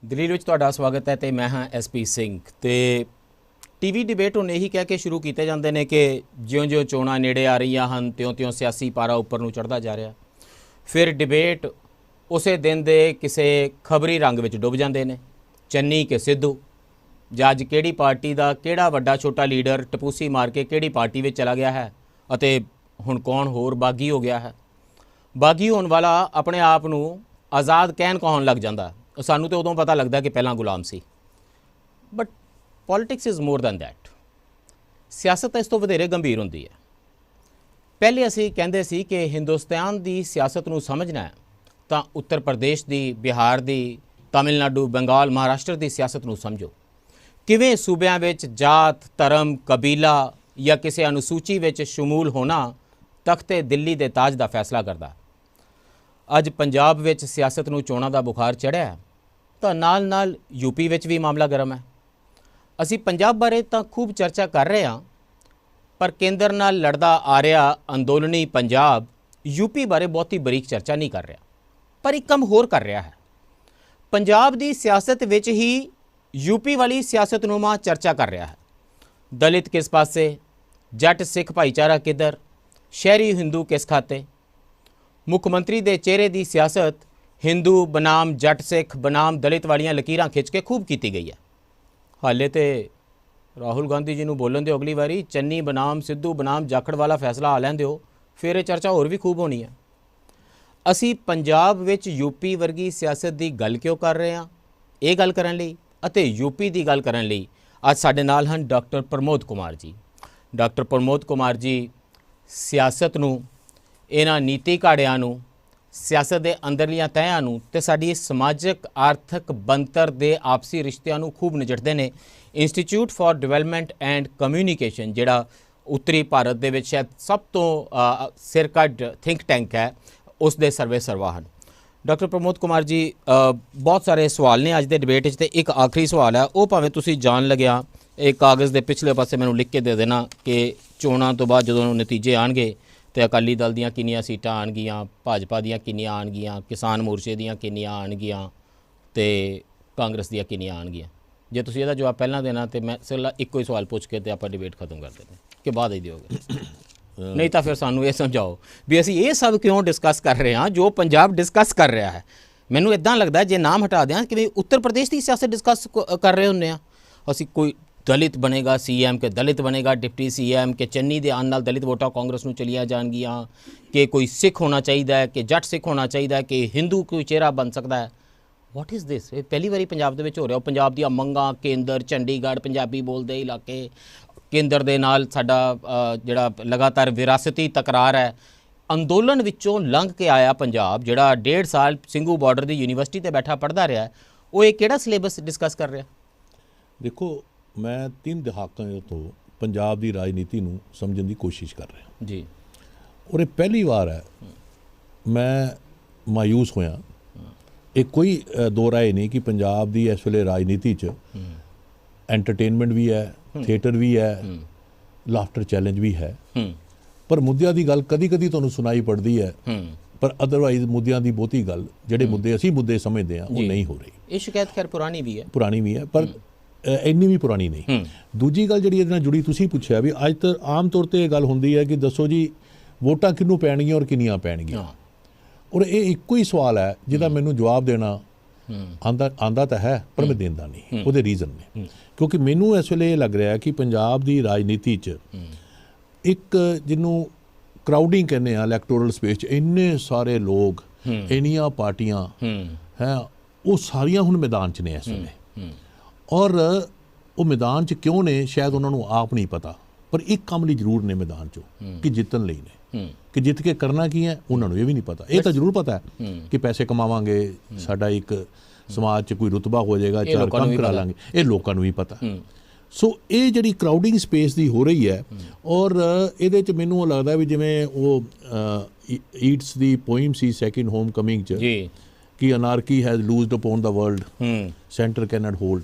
ਦਲੀਲ ਵਿੱਚ ਤੁਹਾਡਾ ਸਵਾਗਤ ਹੈ ਤੇ ਮੈਂ ਹਾਂ ਐਸਪੀ ਸਿੰਘ। ਤੇ ਟੀਵੀ ਡਿਬੇਟ ਹੁਣ ਇਹੀ ਕਹਿ ਕੇ ਸ਼ੁਰੂ ਕੀਤੇ ਜਾਂਦੇ ਨੇ ਕਿ ਜਿਉਂ-ਜਿਉਂ ਚੋਣਾਂ ਨੇੜੇ ਆ ਰਹੀਆਂ ਹਨ ਤਿਉਂ-ਤਿਉਂ ਸਿਆਸੀ ਪਾਰਾ ਉੱਪਰ ਨੂੰ ਚੜ੍ਹਦਾ ਜਾ ਰਿਹਾ। ਫਿਰ ਡਿਬੇਟ ਉਸੇ ਦਿਨ ਦੇ ਕਿਸੇ ਖਬਰੀ ਰੰਗ ਵਿੱਚ ਡੁੱਬ ਜਾਂਦੇ ਨੇ। ਚੰਨੀ ਕਿ ਸਿੱਧੂ, ਜਾਂ ਅੱਜ ਕਿਹੜੀ ਪਾਰਟੀ ਦਾ ਕਿਹੜਾ ਵੱਡਾ ਛੋਟਾ ਲੀਡਰ ਟਪੂਸੀ ਮਾਰ ਕੇ ਕਿਹੜੀ ਪਾਰਟੀ ਵਿੱਚ ਚਲਾ ਗਿਆ ਹੈ ਅਤੇ ਹੁਣ ਕੌਣ ਹੋਰ ਬਾਗੀ ਹੋ ਗਿਆ ਹੈ। ਬਾਗੀ ਹੋਣ ਵਾਲਾ ਆਪਣੇ ਆਪ ਨੂੰ ਆਜ਼ਾਦ ਕਹਿਣ ਕਹਾਉਣ ਲੱਗ ਜਾਂਦਾ। ਸਾਨੂੰ ਤਾਂ ਉਦੋਂ ਪਤਾ ਲੱਗਦਾ ਕਿ ਪਹਿਲਾਂ ਗੁਲਾਮ ਸੀ। But politics is more than that. ਸਿਆਸਤ ਇਸ ਤੋਂ ਵਧੇਰੇ ਗੰਭੀਰ ਹੁੰਦੀ ਹੈ। ਪਹਿਲੇ ਅਸੀਂ ਕਹਿੰਦੇ ਸੀ ਕਿ ਹਿੰਦੁਸਤਾਨ ਦੀ ਸਿਆਸਤ ਨੂੰ ਸਮਝਣਾ ਹੈ ਤਾਂ ਉੱਤਰ ਪ੍ਰਦੇਸ਼ ਦੀ, ਬਿਹਾਰ ਦੀ, ਤਾਮਿਲਨਾਡੂ, ਬੰਗਾਲ, ਮਹਾਰਾਸ਼ਟਰ ਦੀ ਸਿਆਸਤ ਨੂੰ ਸਮਝੋ। ਕਿਵੇਂ ਸੂਬਿਆਂ ਵਿੱਚ ਜਾਤ, ਧਰਮ, ਕਬੀਲਾ ਜਾਂ ਕਿਸੇ ਅਨੁਸੂਚੀ ਵਿੱਚ ਸ਼ਮੂਲ ਹੋਣਾ ਤਖਤੇ ਦਿੱਲੀ ਦੇ ਤਾਜ ਦਾ ਫੈਸਲਾ ਕਰਦਾ। ਅੱਜ ਪੰਜਾਬ ਵਿੱਚ ਸਿਆਸਤ ਨੂੰ ਚੋਣਾਂ ਦਾ ਬੁਖਾਰ ਚੜ੍ਹਿਆ ਤਾਂ ਨਾਲ ਯੂਪੀ ਵਿੱਚ ਵੀ ਮਾਮਲਾ ਗਰਮ ਹੈ। ਅਸੀਂ ਪੰਜਾਬ ਬਾਰੇ ਤਾਂ ਖੂਬ ਚਰਚਾ ਕਰ ਰਹੇ ਹਾਂ, ਪਰ ਕੇਂਦਰ ਨਾਲ ਲੜਦਾ ਆ ਰਿਹਾ ਅੰਦੋਲਨੀ ਪੰਜਾਬ ਯੂਪੀ ਬਾਰੇ ਬਹੁਤੀ ਬਰੀਕ ਚਰਚਾ ਨਹੀਂ ਕਰ ਰਿਹਾ। ਪਰ ਇੱਕ ਕੰਮ ਹੋਰ ਕਰ ਰਿਹਾ ਹੈ। ਪੰਜਾਬ ਦੀ ਸਿਆਸਤ ਵਿੱਚ ਹੀ ਯੂਪੀ ਵਾਲੀ ਸਿਆਸਤਨੁਮਾ ਚਰਚਾ ਕਰ ਰਿਹਾ ਹੈ। ਦਲਿਤ ਕਿਸ ਪਾਸੇ, ਜੱਟ ਸਿੱਖ ਭਾਈਚਾਰਾ ਕਿੱਧਰ, ਸ਼ਹਿਰੀ ਹਿੰਦੂ ਕਿਸ ਖਾਤੇ। ਮੁੱਖ ਮੰਤਰੀ ਦੇ ਚਿਹਰੇ ਦੀ ਸਿਆਸਤ ਹਿੰਦੂ ਬਨਾਮ ਜੱਟ ਸਿੱਖ ਬਨਾਮ ਦਲਿਤ ਵਾਲੀਆਂ ਲਕੀਰਾਂ ਖਿੱਚ ਕੇ ਖੂਬ ਕੀਤੀ ਗਈ ਹੈ। ਹਾਲੇ ਤੇ ਰਾਹੁਲ ਗਾਂਧੀ ਜੀ ਨੂੰ ਬੋਲਣ ਦਿਓ ਅਗਲੀ ਵਾਰੀ ਚੰਨੀ ਬਨਾਮ ਸਿੱਧੂ ਬਨਾਮ ਜਾਖੜ ਵਾਲਾ ਫੈਸਲਾ ਆ ਲੈਣ ਦਿਓ, ਫਿਰ ਇਹ ਚਰਚਾ ਹੋਰ ਵੀ ਖੂਬ ਹੋਣੀ ਹੈ। ਅਸੀਂ ਪੰਜਾਬ ਵਿੱਚ ਯੂਪੀ ਵਰਗੀ ਸਿਆਸਤ ਦੀ ਗੱਲ ਕਿਉਂ ਕਰ ਰਹੇ ਹਾਂ? ਇਹ ਗੱਲ ਕਰਨ ਲਈ ਅਤੇ ਯੂਪੀ ਦੀ ਗੱਲ ਕਰਨ ਲਈ ਅੱਜ ਸਾਡੇ ਨਾਲ ਹਨ ਡਾਕਟਰ ਪ੍ਰਮੋਦ ਕੁਮਾਰ ਜੀ। ਡਾਕਟਰ ਪ੍ਰਮੋਦ ਕੁਮਾਰ ਜੀ ਸਿਆਸਤ ਨੂੰ, ਇਹਨਾਂ ਨੀਤੀ ਘਾੜਿਆਂ ਨੂੰ, ਸਿਆਸਤ ਦੇ ਅੰਦਰਲੀਆਂ ਤਹਿਆਂ ਨੂੰ ਤੇ ਸਾਡੀ ਸਮਾਜਿਕ ਆਰਥਿਕ ਬਣਤਰ ਦੇ ਆਪਸੀ ਰਿਸ਼ਤਿਆਂ ਨੂੰ ਖੂਬ ਨਜਿੱਠਦੇ ਨੇ। Institute for development and communication ਜਿਹੜਾ ਉੱਤਰੀ ਭਾਰਤ ਦੇ ਵਿੱਚ ਸ਼ਾਇਦ ਸਭ ਤੋਂ ਸਿਰਕੱਢ ਥਿੰਕ ਟੈਂਕ ਹੈ, ਉਸ ਦੇ ਸਰਵੇ ਸਰਵਾ ਹਨ। ਡਾਕਟਰ ਪ੍ਰਮੋਦ ਕੁਮਾਰ ਜੀ, ਬਹੁਤ ਸਾਰੇ ਸਵਾਲ ਨੇ ਅੱਜ ਦੇ ਡਿਬੇਟ ਵਿੱਚ, ਤੇ ਇੱਕ ਆਖਰੀ ਸਵਾਲ ਹੈ, ਉਹ ਭਾਵੇਂ ਤੁਸੀਂ ਜਾਣ ਲੱਗਿਆ ਇਹ ਕਾਗਜ਼ ਦੇ ਪਿਛਲੇ ਪਾਸੇ ਮੈਨੂੰ ਲਿਖ ਕੇ ਦੇ ਦੇਣਾ ਕਿ ਚੋਣਾਂ ਤੋਂ ਬਾਅਦ ਜਦੋਂ ਨਤੀਜੇ ਆਉਣਗੇ ਤੇ ਅਕਾਲੀ ਦਲ ਦੀਆਂ ਕਿੰਨੀਆਂ ਸੀਟਾਂ ਆਉਣਗੀਆਂ, ਭਾਜਪਾ ਦੀਆਂ ਕਿੰਨੀਆਂ ਆਉਣਗੀਆਂ, ਕਿਸਾਨ ਮੋਰਚੇ ਦੀਆਂ ਕਿੰਨੀਆਂ ਆਉਣਗੀਆਂ ਤੇ ਕਾਂਗਰਸ ਦੀਆਂ ਕਿੰਨੀਆਂ ਆਉਣਗੀਆਂ। ਜੇ ਤੁਸੀਂ ਇਹਦਾ ਜਵਾਬ ਪਹਿਲਾਂ ਦੇਣਾ ਤੇ ਮੈਂ ਸਿਰਫ ਇੱਕੋ ਹੀ ਸਵਾਲ ਪੁੱਛ ਕੇ ਤੇ ਆਪਾਂ ਡਿਬੇਟ ਖਤਮ ਕਰ ਦਿੰਦੇ ਕਿ ਬਾਅਦ ਹੀ ਦਿਓਗੇ। ਨਹੀਂ ਤਾਂ ਫਿਰ ਸਾਨੂੰ ਇਹ ਸਮਝਾਓ ਵੀ ਅਸੀਂ ਇਹ ਸਭ ਕਿਉਂ ਡਿਸਕਸ ਕਰ ਰਹੇ ਹਾਂ ਜੋ ਪੰਜਾਬ ਡਿਸਕਸ ਕਰ ਰਿਹਾ ਹੈ। ਮੈਨੂੰ ਇੱਦਾਂ ਲੱਗਦਾ ਜੇ ਨਾਮ ਹਟਾ ਦਿਆਂ ਕਿ ਉੱਤਰ ਪ੍ਰਦੇਸ਼ ਦੀ ਸਿਆਸਤ ਡਿਸਕਸ ਕਰ ਰਹੇ ਹੁੰਦੇ ਹਾਂ ਅਸੀਂ। ਕੋਈ ਦਲਿਤ ਬਣੇਗਾ ਸੀਐਮ ਕਿ ਦਲਿਤ ਬਣੇਗਾ ਡਿਪਟੀ ਸੀਐਮ, ਕਿ ਚੰਨੀ ਦੇ ਆਉਣ ਨਾਲ ਦਲਿਤ ਵੋਟਾਂ ਕਾਂਗਰਸ ਨੂੰ ਚਲੀਆਂ ਜਾਣਗੀਆਂ, ਕਿ ਕੋਈ ਸਿੱਖ ਹੋਣਾ ਚਾਹੀਦਾ ਹੈ, ਕਿ ਜੱਟ ਸਿੱਖ ਹੋਣਾ ਚਾਹੀਦਾ ਹੈ, ਕਿ ਹਿੰਦੂ ਕੋਈ ਚਿਹਰਾ ਬਣ ਸਕਦਾ ਹੈ। What is this? ਇਹ ਪਹਿਲੀ ਵਾਰੀ ਪੰਜਾਬ ਦੇ ਵਿੱਚ ਹੋ ਰਿਹਾ। ਪੰਜਾਬ ਦੀਆਂ ਮੰਗਾਂ, ਕੇਂਦਰ, ਚੰਡੀਗੜ੍ਹ, ਪੰਜਾਬੀ ਬੋਲਦੇ ਇਲਾਕੇ, ਕੇਂਦਰ ਦੇ ਨਾਲ ਸਾਡਾ ਜਿਹੜਾ ਲਗਾਤਾਰ ਵਿਰਾਸਤੀ ਤਕਰਾਰ ਹੈ, ਅੰਦੋਲਨ ਵਿੱਚੋਂ ਲੰਘ ਕੇ ਆਇਆ ਪੰਜਾਬ ਜਿਹੜਾ 1.5 ਸਾਲ ਸਿੰਘੂ ਬਾਰਡਰ ਦੀ ਯੂਨੀਵਰਸਿਟੀ 'ਤੇ ਬੈਠਾ ਪੜ੍ਹਦਾ ਰਿਹਾ, ਉਹ ਇਹ ਕਿਹੜਾ ਸਿਲੇਬਸ ਡਿਸਕਸ ਕਰ ਰਿਹਾ? ਦੇਖੋ, ਮੈਂ 3 ਦਹਾਕਿਆਂ ਤੋਂ ਪੰਜਾਬ ਦੀ ਰਾਜਨੀਤੀ ਨੂੰ ਸਮਝਣ ਦੀ ਕੋਸ਼ਿਸ਼ ਕਰ ਰਿਹਾ ਜੀ। ਔਰ ਇਹ ਪਹਿਲੀ ਵਾਰ ਹੈ ਮੈਂ ਮਾਯੂਸ ਹੋਇਆ। ਇਹ ਕੋਈ ਦੋ ਰਾਏ ਨਹੀਂ ਕਿ ਪੰਜਾਬ ਦੀ ਇਸ ਵੇਲੇ ਰਾਜਨੀਤੀ 'ਚ ਐਂਟਰਟੇਨਮੈਂਟ ਵੀ ਹੈ, ਥੀਏਟਰ ਵੀ ਹੈ, ਲਾਫਟਰ ਚੈਲੰਜ ਵੀ ਹੈ, ਪਰ ਮੁੱਦਿਆਂ ਦੀ ਗੱਲ ਕਦੀ ਕਦੀ ਤੁਹਾਨੂੰ ਸੁਣਾਈ ਪੜਦੀ ਹੈ, ਪਰ ਅਦਰਵਾਈਜ਼ ਮੁੱਦਿਆਂ ਦੀ ਬਹੁਤੀ ਗੱਲ, ਜਿਹੜੇ ਮੁੱਦੇ ਅਸੀਂ ਮੁੱਦੇ ਸਮਝਦੇ ਹਾਂ, ਉਹ ਨਹੀਂ ਹੋ ਰਹੀ। ਇਹ ਸ਼ਿਕਾਇਤ ਖੈਰ ਪੁਰਾਣੀ ਵੀ ਹੈ ਪਰ ਇੰਨੀ ਵੀ ਪੁਰਾਣੀ ਨਹੀਂ। ਦੂਜੀ ਗੱਲ ਜਿਹੜੀ ਇਹਦੇ ਨਾਲ ਜੁੜੀ, ਤੁਸੀਂ ਪੁੱਛਿਆ ਵੀ ਅੱਜ ਤਾਂ ਆਮ ਤੌਰ 'ਤੇ ਇਹ ਗੱਲ ਹੁੰਦੀ ਹੈ ਕਿ ਦੱਸੋ ਜੀ ਵੋਟਾਂ ਕਿਹਨੂੰ ਪੈਣਗੀਆਂ ਔਰ ਕਿੰਨੀਆਂ ਪੈਣਗੀਆਂ, ਔਰ ਇਹ ਇੱਕੋ ਹੀ ਸਵਾਲ ਹੈ ਜਿਹਦਾ ਮੈਨੂੰ ਜਵਾਬ ਦੇਣਾ ਆਂਦਾ ਤਾਂ ਹੈ ਪਰ ਮੈਂ ਦਿੰਦਾ ਨਹੀਂ। ਉਹਦੇ ਰੀਜ਼ਨ ਨੇ, ਕਿਉਂਕਿ ਮੈਨੂੰ ਇਸ ਵੇਲੇ ਇਹ ਲੱਗ ਰਿਹਾ ਕਿ ਪੰਜਾਬ ਦੀ ਰਾਜਨੀਤੀ 'ਚ ਇੱਕ ਜਿਹਨੂੰ ਕਰਾਊਡਿੰਗ ਕਹਿੰਦੇ ਆ ਇਲੈਕਟੋਰਲ ਸਪੇਸ 'ਚ, ਇੰਨੇ ਸਾਰੇ ਲੋਕ, ਇੰਨੀਆਂ ਪਾਰਟੀਆਂ ਹੈ, ਉਹ ਸਾਰੀਆਂ ਹੁਣ ਮੈਦਾਨ 'ਚ ਨੇ ਇਸ ਵੇਲੇ। ਔਰ ਉਹ ਮੈਦਾਨ 'ਚ ਕਿਉਂ ਨੇ ਸ਼ਾਇਦ ਉਹਨਾਂ ਨੂੰ ਆਪ ਨਹੀਂ ਪਤਾ, ਪਰ ਇੱਕ ਕੰਮ ਲਈ ਜ਼ਰੂਰ ਨੇ ਮੈਦਾਨ 'ਚੋਂ ਕਿ ਜਿੱਤਣ ਲਈ ਨੇ, ਕਿ ਜਿੱਤ ਕੇ ਕਰਨਾ ਕੀ ਹੈ ਉਹਨਾਂ ਨੂੰ ਇਹ ਵੀ ਨਹੀਂ ਪਤਾ। ਇਹ ਤਾਂ ਜ਼ਰੂਰ ਪਤਾ ਹੈ ਕਿ ਪੈਸੇ ਕਮਾਵਾਂਗੇ, ਸਾਡਾ ਇੱਕ ਸਮਾਜ 'ਚ ਕੋਈ ਰੁਤਬਾ ਹੋ ਜਾਏਗਾ, 4 ਕੰਮ ਕਰਾ ਲਾਂਗੇ, ਇਹ ਲੋਕਾਂ ਨੂੰ ਵੀ ਪਤਾ। ਸੋ ਇਹ ਜਿਹੜੀ ਕਰਾਊਡਿੰਗ ਸਪੇਸ ਦੀ ਹੋ ਰਹੀ ਹੈ, ਔਰ ਇਹਦੇ 'ਚ ਮੈਨੂੰ ਲੱਗਦਾ ਵੀ ਜਿਵੇਂ ਉਹ ਈਟਸ ਦੀ ਪੋਇਮ ਸੀ ਸੈਕਿੰਡ ਹੋਮ ਕਮਿੰਗ 'ਚ ਕਿ anarchy has loosed upon the world, centre can not hold,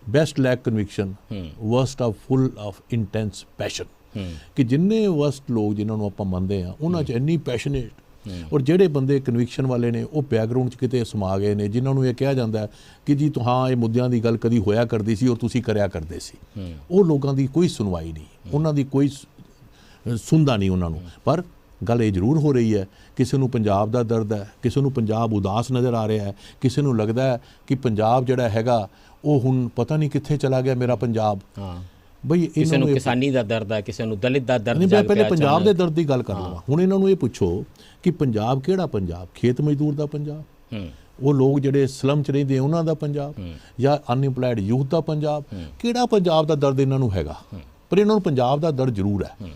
best lack conviction, worst of full of intense passion. ਕਿ ਜਿੰਨੇ ਵਰਸਟ ਲੋਕ ਜਿਨ੍ਹਾਂ ਨੂੰ ਆਪਾਂ ਮੰਨਦੇ ਹਾਂ ਉਹਨਾਂ 'ਚ ਇੰਨੀ ਪੈਸ਼ਨੇਟ ਔਰ ਜਿਹੜੇ ਬੰਦੇ ਕਨਵਿਕਸ਼ਨ ਵਾਲੇ ਨੇ ਉਹ ਬੈਕਗ੍ਰਾਉਂਡ 'ਚ ਕਿਤੇ ਸਮਾ ਗਏ ਨੇ, ਜਿਨ੍ਹਾਂ ਨੂੰ ਇਹ ਕਿਹਾ ਜਾਂਦਾ ਕਿ ਜੀ ਹਾਂ ਇਹ ਮੁੱਦਿਆਂ ਦੀ ਗੱਲ ਕਦੀ ਹੋਇਆ ਕਰਦੀ ਸੀ ਔਰ ਤੁਸੀਂ ਕਰਿਆ ਕਰਦੇ ਸੀ, ਉਹ ਲੋਕਾਂ ਦੀ ਕੋਈ ਸੁਣਵਾਈ ਨਹੀਂ, ਉਹਨਾਂ ਦੀ ਕੋਈ ਸੁਣਦਾ ਨਹੀਂ ਉਹਨਾਂ ਨੂੰ। ਪਰ ਗੱਲ ਇਹ ਜ਼ਰੂਰ ਹੋ ਰਹੀ ਹੈ, ਕਿਸੇ ਨੂੰ ਪੰਜਾਬ ਦਾ ਦਰਦ ਹੈ, ਕਿਸੇ ਨੂੰ ਪੰਜਾਬ ਉਦਾਸ ਨਜ਼ਰ ਆ ਰਿਹਾ ਹੈ, ਕਿਸੇ ਨੂੰ ਲੱਗਦਾ ਹੈ ਕਿ ਪੰਜਾਬ ਜਿਹੜਾ ਹੈਗਾ ਉਹ ਹੁਣ ਪਤਾ ਨਹੀਂ ਕਿੱਥੇ ਚਲਾ ਗਿਆ ਮੇਰਾ ਪੰਜਾਬ। ਬਈ ਕਿਸੇ ਨੂੰ ਕਿਸਾਨੀ ਦਾ ਦਰਦ ਹੈ, ਕਿਸੇ ਨੂੰ ਦਲਿਤ ਦਾ ਦਰਦ। ਮੈਂ ਪਹਿਲੇ ਪੰਜਾਬ ਦੇ ਦਰਦ ਦੀ ਗੱਲ ਕਰ ਲਵਾਂ। ਹੁਣ ਇਹਨਾਂ ਨੂੰ ਇਹ ਪੁੱਛੋ ਕਿ ਪੰਜਾਬ ਕਿਹੜਾ ਪੰਜਾਬ? ਖੇਤ ਮਜ਼ਦੂਰ ਦਾ ਪੰਜਾਬ, ਉਹ ਲੋਕ ਜਿਹੜੇ ਸਲਮ 'ਚ ਰਹਿੰਦੇ ਉਹਨਾਂ ਦਾ ਪੰਜਾਬ, ਜਾਂ ਅਨਇੰਪਲਾਇਡ ਯੂਥ ਦਾ ਪੰਜਾਬ? ਕਿਹੜਾ ਪੰਜਾਬ ਦਾ ਦਰਦ ਇਹਨਾਂ ਨੂੰ ਹੈਗਾ? ਪਰ ਇਹਨਾਂ ਨੂੰ ਪੰਜਾਬ ਦਾ ਦਰਦ ਜ਼ਰੂਰ ਹੈ।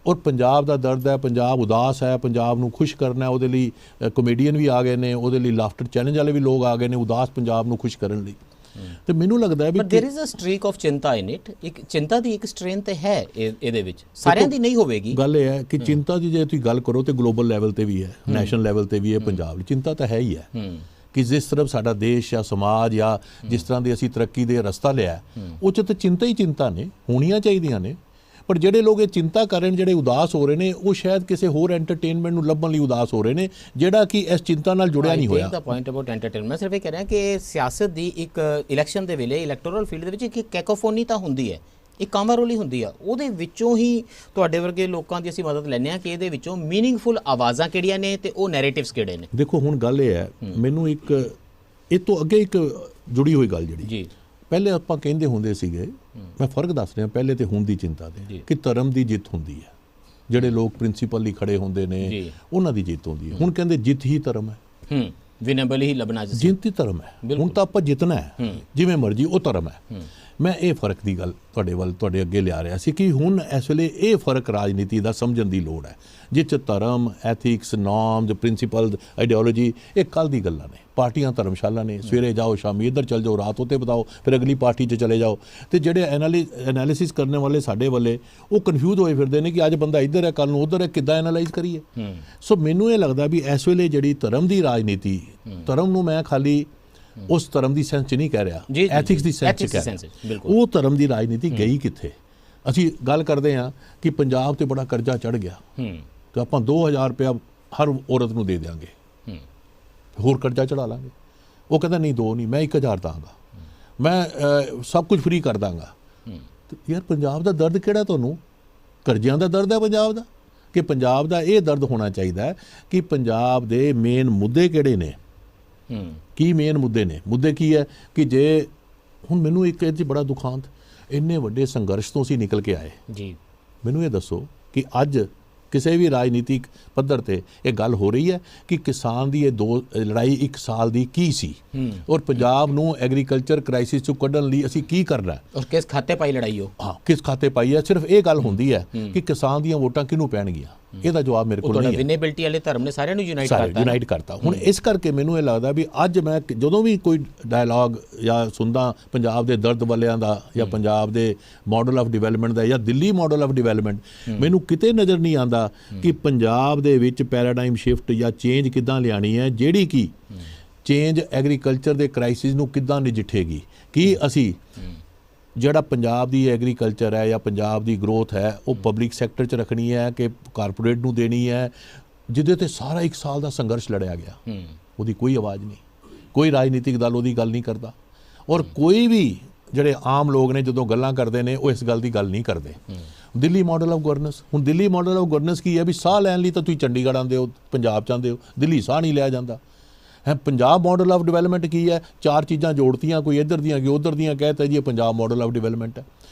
ਔਰ ਪੰਜਾਬ ਦਾ ਦਰਦ ਹੈ, ਪੰਜਾਬ ਉਦਾਸ ਹੈ, ਪੰਜਾਬ ਨੂੰ ਖੁਸ਼ ਕਰਨਾ, ਉਹਦੇ ਲਈ ਕਮੇਡੀਅਨ ਵੀ ਆ ਗਏ ਨੇ, ਉਹਦੇ ਲਈ ਲਾਫਟਰ ਚੈਲੰਜ ਵਾਲੇ ਵੀ ਲੋਕ ਆ ਗਏ ਨੇ ਉਦਾਸ ਪੰਜਾਬ ਨੂੰ ਖੁਸ਼ ਕਰਨ ਲਈ। ਤੇ ਮੈਨੂੰ ਲੱਗਦਾ ਹੈ ਵੀ ਦੇयर इज अ ਸਟ੍ਰੀਕ ਆਫ ਚਿੰਤਾ ਇਨ ਇਟ। ਇੱਕ ਚਿੰਤਾ ਦੀ ਇੱਕ ਸਟ੍ਰੇਨ ਤੇ ਹੈ ਇਹਦੇ ਵਿੱਚ, ਸਾਰਿਆਂ ਦੀ ਨਹੀਂ ਹੋਵੇਗੀ। ਗੱਲ ਇਹ ਹੈ ਕਿ ਚਿੰਤਾ ਦੀ ਜੇ ਤੁਸੀਂ ਗੱਲ ਕਰੋ ਤੇ ਗਲੋਬਲ ਲੈਵਲ ਤੇ ਵੀ ਹੈ, ਨੈਸ਼ਨਲ ਲੈਵਲ ਤੇ ਵੀ ਹੈ, ਪੰਜਾਬ ਦੀ ਚਿੰਤਾ ਤਾਂ ਹੈ ਹੀ ਹੈ ਕਿ ਜਿਸ ਤਰ੍ਹਾਂ ਸਾਡਾ ਦੇਸ਼ ਜਾਂ ਸਮਾਜ ਜਾਂ ਜਿਸ ਤਰ੍ਹਾਂ ਦੀ ਅਸੀਂ ਤਰੱਕੀ ਦੇ ਰਸਤਾ ਲਿਆ, ਉਹ 'ਚ ਤਾਂ ਚਿੰਤਾ ਹੀ ਚਿੰਤਾ ਨੇ, ਹੋਣੀਆਂ ਚਾਹੀਦੀਆਂ ਨੇ। ਪਰ ਜਿਹੜੇ ਲੋਕ ਇਹ ਚਿੰਤਾ ਕਰਨ, ਜਿਹੜੇ ਉਦਾਸ ਹੋ ਰਹੇ ਨੇ, ਉਹ ਸ਼ਾਇਦ ਕਿਸੇ ਹੋਰ ਐਂਟਰਟੇਨਮੈਂਟ ਨੂੰ ਲੱਭਣ ਲਈ ਉਦਾਸ ਹੋ ਰਹੇ ਨੇ, ਜਿਹੜਾ ਕਿ ਇਸ ਚਿੰਤਾ ਨਾਲ ਜੁੜਿਆ ਨਹੀਂ ਹੋਇਆ। ਦਾ ਪੁਆਇੰਟ ਅਬਾਊਟ ਐਂਟਰਟੇਨਮੈਂਟ ਸਿਰਫ ਇਹ ਕਹਿ ਰਿਹਾ ਕਿ ਸਿਆਸਤ ਦੀ ਇੱਕ ਇਲੈਕਸ਼ਨ ਦੇ ਵੇਲੇ ਇਲੈਕਟੋਰਲ ਫੀਲਡ ਦੇ ਵਿੱਚ ਇੱਕ ਕੈਕੋਫੋਨੀ ਤਾਂ ਹੁੰਦੀ ਹੈ, ਇੱਕ ਕਾਂਵਾਰੋਲੀ ਹੁੰਦੀ ਆ, ਉਹਦੇ ਵਿੱਚੋਂ ਹੀ ਤੁਹਾਡੇ ਵਰਗੇ ਲੋਕਾਂ ਦੀ ਅਸੀਂ ਮਦਦ ਲੈਂਦੇ ਹਾਂ ਕਿ ਇਹਦੇ ਵਿੱਚੋਂ ਮੀਨਿੰਗਫੁਲ ਆਵਾਜ਼ਾਂ ਕਿਹੜੀਆਂ ਨੇ ਤੇ ਉਹ ਨੈਰੇਟਿਵਸ ਕਿਹੜੇ ਨੇ। ਦੇਖੋ ਹੁਣ ਗੱਲ ਇਹ ਹੈ, ਮੈਨੂੰ ਇੱਕ ਇਹ ਤੋਂ ਅੱਗੇ ਇੱਕ ਜੁੜੀ ਹੋਈ ਗੱਲ ਜਿਹੜੀ ਜੀ ਪਹਿਲੇ ਆਪਾਂ ਕਹਿੰਦੇ ਹੁੰਦੇ ਸੀਗੇ, ਮੈਂ ਫਰਕ ਦੱਸ ਰਿਹਾ ਪਹਿਲੇ ਤੇ ਹੁਣ ਦੀ ਚਿੰਤਾ ਦੇ, ਕਿ ਧਰਮ ਦੀ ਜਿੱਤ ਹੁੰਦੀ ਹੈ, ਜਿਹੜੇ ਲੋਕ ਪ੍ਰਿੰਸੀਪਲ ਲਈ ਖੜੇ ਹੁੰਦੇ ਨੇ ਉਹਨਾਂ ਦੀ ਜਿੱਤ ਹੁੰਦੀ ਹੈ। ਹੁਣ ਕਹਿੰਦੇ ਜਿੱਤ ਹੀ ਧਰਮ ਹੈ, ਵਿਨੇਬਲ ਹੀ ਲੱਭਣਾ, ਜਿੱਤ ਹੀ ਧਰਮ ਹੈ। ਹੁਣ ਤਾਂ ਆਪਾਂ ਜਿੱਤਣਾ ਹੈ, ਜਿਵੇਂ ਮਰਜ਼ੀ, ਉਹ ਧਰਮ ਹੈ। ਮੈਂ ਇਹ ਫਰਕ ਦੀ ਗੱਲ ਤੁਹਾਡੇ ਅੱਗੇ ਲਿਆ ਰਿਹਾ ਸੀ ਕਿ ਹੁਣ ਇਸ ਵੇਲੇ ਇਹ ਫਰਕ ਰਾਜਨੀਤੀ ਦਾ ਸਮਝਣ ਦੀ ਲੋੜ ਹੈ, ਜਿਸ 'ਚ ਧਰਮ, ਐਥਿਕਸ, ਨੋਰਮਸ, ਪ੍ਰਿੰਸੀਪਲਸ, ਆਈਡੀਓਲੋਜੀ ਇਹ ਕੱਲ੍ਹ ਦੀ ਗੱਲਾਂ ਨੇ। ਪਾਰਟੀਆਂ ਧਰਮਸ਼ਾਲਾ ਨੇ, ਸਵੇਰੇ ਜਾਓ ਸ਼ਾਮੀ ਇੱਧਰ ਚੱਲ ਜਾਓ, ਰਾਤ ਉੱਤੇ ਬਿਤਾਓ, ਫਿਰ ਅਗਲੀ ਪਾਰਟੀ 'ਚ ਚਲੇ ਜਾਓ। ਅਤੇ ਜਿਹੜੇ ਐਨਾਲਿਸਿਸ ਕਰਨ ਵਾਲੇ ਸਾਡੇ ਵੱਲੇ ਉਹ ਕਨਫਿਊਜ਼ ਹੋਏ ਫਿਰਦੇ ਨੇ ਕਿ ਅੱਜ ਬੰਦਾ ਇੱਧਰ ਹੈ, ਕੱਲ੍ਹ ਨੂੰ ਉੱਧਰ ਹੈ, ਕਿੱਦਾਂ ਐਨਾਲਾਈਜ਼ ਕਰੀਏ। ਸੋ ਮੈਨੂੰ ਇਹ ਲੱਗਦਾ ਵੀ ਇਸ ਵੇਲੇ ਜਿਹੜੀ ਧਰਮ ਦੀ ਰਾਜਨੀਤੀ, ਧਰਮ ਨੂੰ ਮੈਂ ਖਾਲੀ ਉਸ ਧਰਮ ਦੀ ਸੈਂਸ 'ਚ ਨਹੀਂ ਕਹਿ ਰਿਹਾ, ਐਥਿਕਸ ਦੀ ਸੈਂਸ 'ਚ ਕਹਿ ਰਿਹਾ। ਉਹ ਧਰਮ ਦੀ ਰਾਜਨੀਤੀ ਗਈ ਕਿੱਥੇ? ਅਸੀਂ ਗੱਲ ਕਰਦੇ ਹਾਂ ਕਿ ਪੰਜਾਬ 'ਤੇ ਬੜਾ ਕਰਜ਼ਾ ਚੜ੍ਹ ਗਿਆ ਅਤੇ ਆਪਾਂ 2000 ਰੁਪਇਆ ਹਰ ਔਰਤ ਨੂੰ ਦੇ ਦਿਆਂਗੇ, ਹੋਰ ਕਰਜ਼ਾ ਚੜ੍ਹਾ ਲਾਂਗੇ। ਉਹ ਕਹਿੰਦਾ ਨਹੀਂ, 2 ਨਹੀਂ, ਮੈਂ 1000 ਦਾਂਗਾ, ਮੈਂ ਸਭ ਕੁਝ ਫ੍ਰੀ ਕਰ ਦਾਂਗਾ। ਯਾਰ ਪੰਜਾਬ ਦਾ ਦਰਦ ਕਿਹੜਾ ਤੁਹਾਨੂੰ? ਕਰਜ਼ਿਆਂ ਦਾ ਦਰਦ ਹੈ ਪੰਜਾਬ ਦਾ? ਕਿ ਪੰਜਾਬ ਦਾ ਇਹ ਦਰਦ ਹੋਣਾ ਚਾਹੀਦਾ ਹੈ ਕਿ ਪੰਜਾਬ ਦੇ ਮੇਨ ਮੁੱਦੇ ਕਿਹੜੇ ਨੇ, ਕੀ ਮੇਨ ਮੁੱਦੇ ਨੇ? ਮੁੱਦੇ ਕੀ ਹੈ ਕਿ ਜੇ ਹੁਣ ਮੈਨੂੰ ਇੱਕ ਇਹ 'ਚ ਬੜਾ ਦੁਖਾਂਤ, ਇੰਨੇ ਵੱਡੇ ਸੰਘਰਸ਼ ਤੋਂ ਅਸੀਂ ਨਿਕਲ ਕੇ ਆਏ ਜੀ, ਮੈਨੂੰ ਇਹ ਦੱਸੋ ਕਿ ਅੱਜ ਕਿਸੇ ਵੀ ਰਾਜਨੀਤਿਕ ਪੱਧਰ ਤੇ ਇਹ ਗੱਲ ਹੋ ਰਹੀ ਹੈ ਕਿ ਕਿਸਾਨ ਦੀ ਇਹ ਲੜਾਈ 1 ਸਾਲ ਦੀ ਕੀ ਸੀ, ਔਰ ਪੰਜਾਬ ਨੂੰ ਐਗਰੀਕਲਚਰ ਕ੍ਰਾਈਸਿਸ ਚੋਂ ਕੱਢਣ ਲਈ ਅਸੀਂ ਕੀ ਕਰਨਾ, ਔਰ ਕਿਸ ਖਾਤੇ ਪਾਈ ਲੜਾਈ ਹੋ? ਹਾਂ, ਕਿਸ ਖਾਤੇ ਪਾਈ ਹੈ? ਸਿਰਫ ਇਹ ਗੱਲ ਹੁੰਦੀ ਹੈ ਕਿ ਕਿਸਾਨ ਦੀਆਂ ਵੋਟਾਂ ਕਿਹਨੂੰ ਪੈਣਗੀਆਂ, ਇਹਦਾ ਜਵਾਬ ਮੇਰੇ ਕੋਲ ਨਹੀਂ ਹੈ। ਵਿਨੇਬਿਲਟੀ ਵਾਲੇ ਧਰਮ ਨੇ ਸਾਰਿਆਂ ਨੂੰ ਯੂਨਾਈਟ ਕਰਤਾ। ਹੁਣ ਇਸ ਕਰਕੇ ਮੈਨੂੰ ਇਹ ਲੱਗਦਾ ਵੀ ਅੱਜ ਮੈਂ ਜਦੋਂ ਵੀ ਕੋਈ ਡਾਇਲੌਗ ਜਾਂ ਸੁਣਦਾ ਪੰਜਾਬ ਦੇ ਦਰਦ ਵਾਲਿਆਂ ਦਾ ਜਾਂ ਪੰਜਾਬ ਦੇ ਮਾਡਲ ਆਫ ਡਿਵੈਲਪਮੈਂਟ ਦਾ ਜਾਂ ਦਿੱਲੀ ਮਾਡਲ ਆਫ ਡਿਵੈਲਪਮੈਂਟ, ਮੈਨੂੰ ਕਿਤੇ ਨਜ਼ਰ ਨਹੀਂ ਆਉਂਦਾ ਕਿ ਪੰਜਾਬ ਦੇ ਵਿੱਚ ਪੈਰਾਡਾਈਮ ਸ਼ਿਫਟ ਜਾਂ ਚੇਂਜ ਕਿੱਦਾਂ ਲਿਆਣੀ ਹੈ, ਜਿਹੜੀ ਕਿ ਚੇਂਜ ਐਗਰੀਕਲਚਰ ਦੇ ਕ੍ਰਾਈਸਿਸ ਨੂੰ ਕਿੱਦਾਂ ਨਜਿੱਠੇਗੀ। ਕਿ ਅਸੀਂ ਜਿਹੜਾ ਪੰਜਾਬ ਦੀ ਐਗਰੀਕਲਚਰ ਹੈ ਜਾਂ ਪੰਜਾਬ ਦੀ ਗਰੋਥ ਹੈ ਉਹ ਪਬਲਿਕ ਸੈਕਟਰ 'ਚ ਰੱਖਣੀ ਹੈ ਕਿ ਕਾਰਪੋਰੇਟ ਨੂੰ ਦੇਣੀ ਹੈ, ਜਿਹਦੇ ਤੇ ਸਾਰਾ 1 ਸਾਲ ਦਾ ਸੰਘਰਸ਼ ਲੜਿਆ ਗਿਆ, ਉਹਦੀ ਕੋਈ ਆਵਾਜ਼ ਨਹੀਂ, ਕੋਈ ਰਾਜਨੀਤਿਕ ਦਲ ਉਹਦੀ ਗੱਲ ਨਹੀਂ ਕਰਦਾ, ਔਰ ਕੋਈ ਵੀ ਜਿਹੜੇ ਆਮ ਲੋਕ ਨੇ ਜਦੋਂ ਗੱਲਾਂ ਕਰਦੇ ਨੇ ਉਹ ਇਸ ਗੱਲ ਦੀ ਗੱਲ ਨਹੀਂ ਕਰਦੇ। ਦਿੱਲੀ ਮਾਡਲ ਆਫ ਗਵਰਨੈਂਸ, ਹੁਣ ਦਿੱਲੀ ਮਾਡਲ ਆਫ ਗਵਰਨੈਂਸ ਕੀ ਹੈ ਵੀ ਸਾਹ ਲੈਣ ਲਈ ਤਾਂ ਤੁਸੀਂ ਚੰਡੀਗੜ੍ਹ ਆਉਂਦੇ ਹੋ, ਪੰਜਾਬ 'ਚ ਆਉਂਦੇ ਹੋ, ਦਿੱਲੀ ਸਾਹ ਨਹੀਂ ਲਿਆ ਜਾਂਦਾ ਹੈ। ਪੰਜਾਬ ਮਾਡਲ ਆਫ ਡਿਵੈਲਪਮੈਂਟ ਕੀ ਹੈ? 4 ਚੀਜ਼ਾਂ ਜੋੜਤੀਆਂ, ਕੋਈ ਇੱਧਰ ਦੀਆਂ ਕੋਈ ਉੱਧਰ ਦੀਆਂ, ਕਹਿਤਾ ਜੀ ਇਹ ਪੰਜਾਬ ਮਾਡਲ ਆਫ ਡਿਵੈਲਪਮੈਂਟ ਹੈ।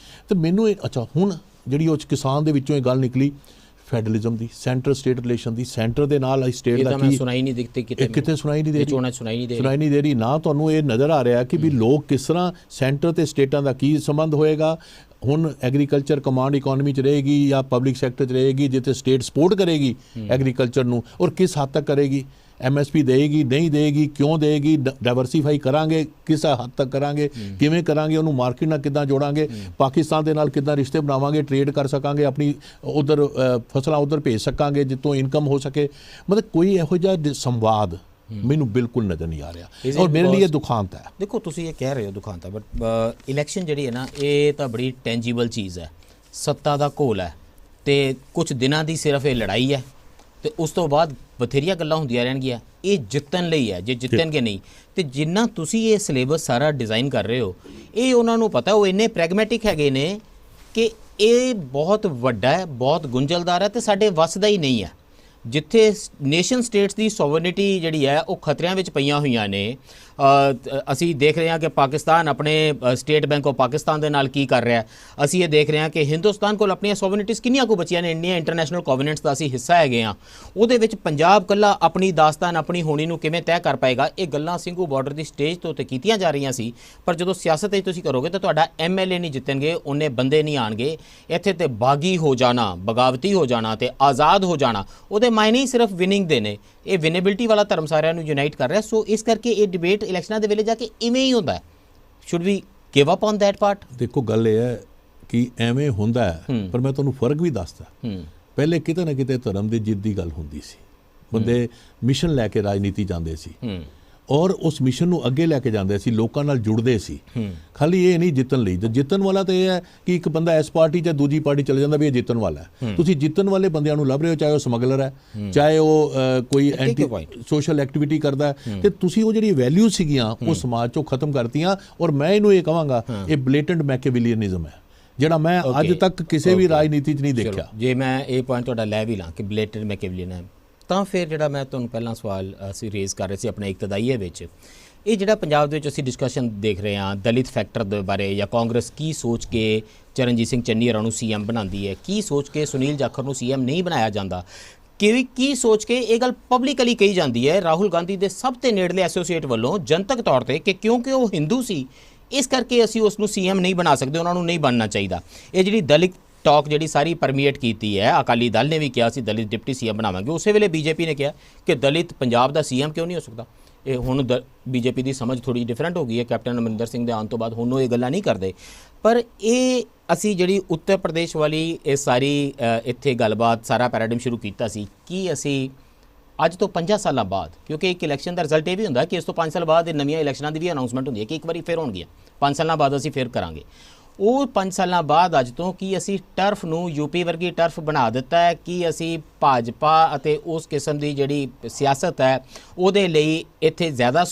ਤੇ ਮੈਨੂੰ ਇਹ ਅੱਛਾ ਹੁਣ ਜਿਹੜੀ ਉਹ ਕਿਸਾਨ ਦੇ ਵਿੱਚੋਂ ਇਹ ਗੱਲ ਨਿਕਲੀ ਫੈਡਰਲਿਜ਼ਮ ਦੀ, ਸੈਂਟਰ ਸਟੇਟ ਰਿਲੇਸ਼ਨ ਦੀ, ਸੈਂਟਰ ਦੇ ਨਾਲ ਸਟੇਟ ਦਾ ਕੀ ਸੁਣਾਈ ਨਹੀਂ ਦਿੱਤੀ, ਕਿਤੇ ਸੁਣਾਈ ਨਹੀਂ ਦੇ ਰਹੀ ਨਾ। ਤੁਹਾਨੂੰ ਇਹ ਨਜ਼ਰ ਆ ਰਿਹਾ ਕਿ ਵੀ ਲੋਕ ਕਿਸ ਤਰ੍ਹਾਂ ਸੈਂਟਰ ਤੇ ਸਟੇਟਾਂ ਦਾ ਕੀ ਸੰਬੰਧ ਹੋਏਗਾ। ਹੁਣ ਐਗਰੀਕਲਚਰ ਕਮਾਂਡ ਇਕੋਨਮੀ 'ਚ ਰਹੇਗੀ ਜਾਂ ਪਬਲਿਕ ਸੈਕਟਰ 'ਚ ਰਹੇਗੀ, ਜਿੱਥੇ ਸਟੇਟ ਸਪੋਰਟ ਕਰੇਗੀ ਐਗਰੀਕਲਚਰ ਨੂੰ, ਔਰ ਕਿਸ ਹੱਦ ਤੱਕ ਕਰੇਗੀ, MSP ਦੇਗੀ ਨਹੀਂ ਦੇਗੀ, ਕਿਉਂ ਦੇਗੀ, ਡਾਇਵਰਸੀਫਾਈ ਕਰਾਂਗੇ, ਕਿਸ ਹੱਦ ਤੱਕ ਕਰਾਂਗੇ, ਕਿਵੇਂ ਕਰਾਂਗੇ, ਉਹਨੂੰ ਮਾਰਕੀਟ ਨਾਲ ਕਿੱਦਾਂ ਜੋੜਾਂਗੇ, ਪਾਕਿਸਤਾਨ ਦੇ ਨਾਲ ਕਿੱਦਾਂ ਰਿਸ਼ਤੇ ਬਣਾਵਾਂਗੇ, ਟ੍ਰੇਡ ਕਰ ਸਕਾਂਗੇ, ਆਪਣੀ ਉੱਧਰ ਫਸਲਾਂ ਉੱਧਰ ਭੇਜ ਸਕਾਂਗੇ ਜਿੱਥੋਂ ਇਨਕਮ ਹੋ ਸਕੇ। ਮਤਲਬ ਕੋਈ ਇਹੋ ਜਿਹਾ ਸੰਵਾਦ ਮੈਨੂੰ ਬਿਲਕੁਲ ਨਜ਼ਰ ਨਹੀਂ ਆ ਰਿਹਾ, ਔਰ ਮੇਰੇ ਲਈ ਇਹ ਦੁਖਾਂਤ ਹੈ। ਦੇਖੋ ਤੁਸੀਂ ਇਹ ਕਹਿ ਰਹੇ ਹੋ ਦੁਖਾਂਤ ਹੈ, ਬਟ ਇਲੈਕਸ਼ਨ ਜਿਹੜੀ ਹੈ ਨਾ ਇਹ ਤਾਂ ਬੜੀ ਟੈਂਜੀਬਲ ਚੀਜ਼ ਹੈ, ਸੱਤਾ ਦਾ ਘੋਲ ਹੈ, ਤੇ ਕੁਝ ਦਿਨਾਂ ਦੀ ਸਿਰਫ ਇਹ ਲੜਾਈ ਹੈ, ਤੇ ਉਸ ਤੋਂ ਬਾਅਦ ਬਥੇਰੀਆਂ ਗੱਲਾਂ ਹੁੰਦੀਆਂ ਰਹਿਣਗੀਆਂ, ਇਹ ਜਿੱਤਣ ਲਈ ਹੈ, ਜੇ ਜਿੱਤਣਗੇ ਨਹੀਂ। ਤੇ ਜਿੰਨਾ ਤੁਸੀਂ ਇਹ ਸਿਲੇਬਸ ਸਾਰਾ ਡਿਜ਼ਾਈਨ ਕਰ ਰਹੇ ਹੋ, ਇਹ ਉਹਨਾਂ ਨੂੰ ਪਤਾ, ਉਹ ਇੰਨੇ ਪ੍ਰੈਗਮੈਟਿਕ ਹੈਗੇ ਨੇ ਕਿ ਇਹ ਬਹੁਤ ਵੱਡਾ ਹੈ, ਬਹੁਤ ਗੁੰਝਲਦਾਰ ਹੈ ਤੇ ਸਾਡੇ ਵੱਸ ਦਾ ਹੀ ਨਹੀਂ ਹੈ। ਜਿੱਥੇ ਨੇਸ਼ਨ ਸਟੇਟਸ ਦੀ ਸੋਵਰਨਿਟੀ ਜਿਹੜੀ ਹੈ ਉਹ ਖਤਰਿਆਂ ਵਿੱਚ ਪਈਆਂ ਹੋਈਆਂ ਨੇ। ਅਸੀਂ ਦੇਖ ਰਹੇ ਹਾਂ ਕਿ ਪਾਕਿਸਤਾਨ ਆਪਣੇ ਸਟੇਟ ਬੈਂਕ ਆਫ ਪਾਕਿਸਤਾਨ ਦੇ ਨਾਲ ਕੀ ਕਰ ਰਿਹਾ। ਅਸੀਂ ਇਹ ਦੇਖ ਰਹੇ ਹਾਂ ਕਿ ਹਿੰਦੁਸਤਾਨ ਕੋਲ ਆਪਣੀਆਂ ਸੋਵਰਨਿਟੀਜ਼ ਕਿੰਨੀਆਂ ਕੁ ਬਚੀਆਂ ਨੇ। ਇੰਡੀਆ ਇੰਟਰਨੈਸ਼ਨਲ ਕੋਵੈਨੈਂਟਸ ਦਾ ਅਸੀਂ ਹਿੱਸਾ ਹੈਗੇ ਹਾਂ, ਉਹਦੇ ਵਿੱਚ ਪੰਜਾਬ ਇਕੱਲਾ ਆਪਣੀ ਦਾਸਤਾਨ, ਆਪਣੀ ਹੋਣੀ ਨੂੰ ਕਿਵੇਂ ਤੈਅ ਕਰ ਪਾਏਗਾ। ਇਹ ਗੱਲਾਂ ਸਿੰਘੂ ਬਾਰਡਰ ਦੀ ਸਟੇਜ ਤੋਂ ਤੇ ਕੀਤੀਆਂ ਜਾ ਰਹੀਆਂ ਸੀ, ਪਰ ਜਦੋਂ ਸਿਆਸਤ ਵਿੱਚ ਤੁਸੀਂ ਕਰੋਗੇ ਤਾਂ ਤੁਹਾਡਾ MLA ਨਹੀਂ ਜਿੱਤਣਗੇ, ਉਹਨੇ ਬੰਦੇ ਨਹੀਂ ਆਣਗੇ। ਇੱਥੇ ਤੇ ਬਾਗੀ ਹੋ ਜਾਣਾ, ਬਗਾਵਤੀ ਹੋ ਜਾਣਾ ਤੇ ਆਜ਼ਾਦ ਹੋ ਜਾਣਾ, ਉਹਦੇ ਮਾਇਨੇ ਹੀ ਸਿਰਫ ਵਿਨਿੰਗ ਦੇ ਨੇ। ਇਹ ਵਿਨੇਬਿਲਿਟੀ ਵਾਲਾ ਧਰਮ ਸਾਰਿਆਂ ਨੂੰ ਯੂਨਾਈਟ ਕਰ ਰਿਹਾ। ਸੋ ਇਸ ਕਰਕੇ ਇਹ ਡਿਬੇਟ ਇਲੈਕਸ਼ਨਾਂ ਦੇ ਵੇਲੇ ਜਾ ਕੇ ਇਵੇਂ ਹੀ ਹੁੰਦਾ ਹੈ। Should we give up on that part? ਦੇਖੋ, ਗੱਲ ਇਹ ਹੈ ਕਿ ਐਵੇਂ ਹੁੰਦਾ ਹੈ, ਪਰ ਮੈਂ ਤੁਹਾਨੂੰ ਫਰਕ ਵੀ ਦੱਸਦਾ। ਪਹਿਲੇ ਕਿਤੇ ਨਾ ਕਿਤੇ ਧਰਮ ਦੀ ਜਿੱਦ ਦੀ ਗੱਲ ਹੁੰਦੀ ਸੀ, ਬੰਦੇ ਮਿਸ਼ਨ ਲੈ ਕੇ ਰਾਜਨੀਤੀ ਜਾਂਦੇ ਸੀ ਔਰ ਉਸ ਮਿਸ਼ਨ ਨੂੰ ਅੱਗੇ ਲੈ ਕੇ ਜਾਂਦੇ ਸੀ, ਲੋਕਾਂ ਨਾਲ ਜੁੜਦੇ ਸੀ। ਖਾਲੀ ਇਹ ਨਹੀਂ ਜਿੱਤਣ ਲਈ। ਜਿੱਤਣ ਵਾਲਾ ਤਾਂ ਇਹ ਹੈ ਕਿ ਇੱਕ ਬੰਦਾ ਇਸ ਪਾਰਟੀ ਜਾਂ ਦੂਜੀ ਪਾਰਟੀ ਚਲੇ ਜਾਂਦਾ ਵੀ ਇਹ ਜਿੱਤਣ ਵਾਲਾ ਹੈ। ਤੁਸੀਂ ਜਿੱਤਣ ਵਾਲੇ ਬੰਦਿਆਂ ਨੂੰ ਲੱਭ ਰਹੇ ਹੋ, ਚਾਹੇ ਉਹ ਸਮਗਲਰ ਹੈ, ਚਾਹੇ ਉਹ ਕੋਈ ਐਂਟੀ ਸੋਸ਼ਲ ਐਕਟੀਵਿਟੀ ਕਰਦਾ ਹੈ, ਤੇ ਤੁਸੀਂ ਉਹ ਜਿਹੜੀ ਵੈਲਿਊ ਸੀਗੀਆਂ ਉਹ ਸਮਾਜ ਚੋਂ ਖਤਮ ਕਰਤੀਆਂ। ਔਰ ਮੈਂ ਇਹਨੂੰ ਇਹ ਕਹਾਂਗਾ, ਇਹ ਬਲੇਟੈਂਟ ਮੈਕੀਵੈਲੀਅਨਿਜ਼ਮ ਹੈ, ਜਿਹੜਾ ਮੈਂ ਅੱਜ ਤੱਕ ਕਿਸੇ ਵੀ ਰਾਜਨੀਤੀ 'ਚ ਨਹੀਂ ਦੇਖਿਆ। ਜੇ ਮੈਂ ਇਹ ਪੁਆਇੰਟ ਤੁਹਾਡਾ ਲੈ ਵੀ ਲਾਂ ਕਿ ਬਲੇਟੈਂਟ ਮੈਕੀਵੈਲੀਅਨ ਹੈ, ਤਾਂ ਫਿਰ ਜਿਹੜਾ ਮੈਂ ਤੁਹਾਨੂੰ ਪਹਿਲਾਂ ਸਵਾਲ ਅਸੀਂ ਰੇਜ਼ ਕਰ ਰਹੇ ਸੀ ਆਪਣੇ ਇਕਤਦਾਈਏ ਵਿੱਚ, ਇਹ ਜਿਹੜਾ ਪੰਜਾਬ ਦੇ ਵਿੱਚ ਅਸੀਂ ਡਿਸਕਸ਼ਨ ਦੇਖ ਰਹੇ ਹਾਂ ਦਲਿਤ ਫੈਕਟਰ ਦੇ ਬਾਰੇ, ਜਾਂ ਕਾਂਗਰਸ ਕੀ ਸੋਚ ਕੇ ਚਰਨਜੀਤ ਸਿੰਘ ਚੰਨੀ ਹੋਰਾਂ ਨੂੰ CM ਬਣਾਉਂਦੀ ਹੈ, ਕੀ ਸੋਚ ਕੇ ਸੁਨੀਲ ਜਾਖੜ ਨੂੰ CM ਨਹੀਂ ਬਣਾਇਆ ਜਾਂਦਾ, ਕੀ ਸੋਚ ਕੇ ਇਹ ਗੱਲ ਪਬਲਿਕਲੀ ਕਹੀ ਜਾਂਦੀ ਹੈ ਰਾਹੁਲ ਗਾਂਧੀ ਦੇ ਸਭ ਤੋਂ ਨੇੜਲੇ ਐਸੋਸੀਏਟ ਵੱਲੋਂ ਜਨਤਕ ਤੌਰ ਤੇ ਕਿ ਕਿਉਂਕਿ ਉਹ ਹਿੰਦੂ ਸੀ ਇਸ ਕਰਕੇ ਅਸੀਂ ਉਸ ਨੂੰ CM ਨਹੀਂ ਬਣਾ ਸਕਦੇ, ਉਹਨਾਂ ਨੂੰ ਨਹੀਂ ਬਣਨਾ ਚਾਹੀਦਾ। ਇਹ ਜਿਹੜੀ ਦਲਿਤ ਟਾਕ ਜਿਹੜੀ ਸਾਰੀ ਪਰਮੀਏਟ ਕੀਤੀ ਹੈ, ਅਕਾਲੀ ਦਲ ਨੇ ਵੀ ਕਿਹਾ ਸੀ ਦਲਿਤ ਡਿਪਟੀ CM ਬਣਾਵਾਂਗੇ, ਉਸੇ ਵੇਲੇ BJP ਨੇ ਕਿਹਾ ਕਿ ਦਲਿਤ ਪੰਜਾਬ ਦਾ CM ਕਿਉਂ ਨਹੀਂ ਹੋ ਸਕਦਾ। ਇਹ ਹੁਣ BJP ਦੀ ਸਮਝ ਥੋੜੀ ਡਿਫਰੈਂਟ ਹੋ ਗਈ ਹੈ ਕੈਪਟਨ ਅਮਰਿੰਦਰ ਸਿੰਘ ਦੇ ਆਉਣ ਤੋਂ ਬਾਅਦ, ਹੁਣ ਉਹ ਇਹ ਗੱਲਾਂ ਨਹੀਂ ਕਰਦੇ। ਪਰ ਇਹ ਅਸੀਂ ਜਿਹੜੀ ਉੱਤਰ ਪ੍ਰਦੇਸ਼ ਵਾਲੀ ਇਹ ਸਾਰੀ ਇੱਥੇ ਗੱਲਬਾਤ, ਸਾਰਾ ਪੈਰਾਡਾਈਮ ਸ਼ੁਰੂ ਕੀਤਾ ਸੀ, ਕੀ ਅਸੀਂ ਅੱਜ ਤੋਂ 5 ਸਾਲਾਂ ਬਾਅਦ, ਕਿਉਂਕਿ ਇੱਕ ਇਲੈਕਸ਼ਨ ਦਾ ਰਿਜ਼ਲਟ ਇਹ ਵੀ ਹੁੰਦਾ ਕਿ ਇਸ ਤੋਂ 5 ਸਾਲ ਬਾਅਦ ਨਵੀਆਂ ਇਲੈਕਸ਼ਨਾਂ ਦੀ ਵੀ ਅਨਾਉਂਸਮੈਂਟ ਹੁੰਦੀ ਹੈ ਕਿ ਇੱਕ ਵਾਰੀ ਫਿਰ ਹੋਣਗੀਆਂ, 5 ਸਾਲਾਂ ਬਾਅਦ ਅਸੀਂ ਫਿਰ ਕਰਾਂਗੇ। ਉਹ 5 ਸਾਲਾਂ ਬਾਅਦ ਅੱਜ ਤੋਂ ਕੀ ਅਸੀਂ ਟਰਫ ਨੂੰ UP ਵਰਗੀ ਟਰਫ ਬਣਾ ਦਿੱਤਾ ਹੈ ਕਿ ਅਸੀਂ ਭਾਜਪਾ ਅਤੇ ਉਸ ਕਿਸਮ ਦੀ ਜਿਹੜੀ ਸਿਆਸਤ ਹੈ ਉਹਦੇ ਲਈ ਇੱਥੇ ਜ਼ਿਆਦਾ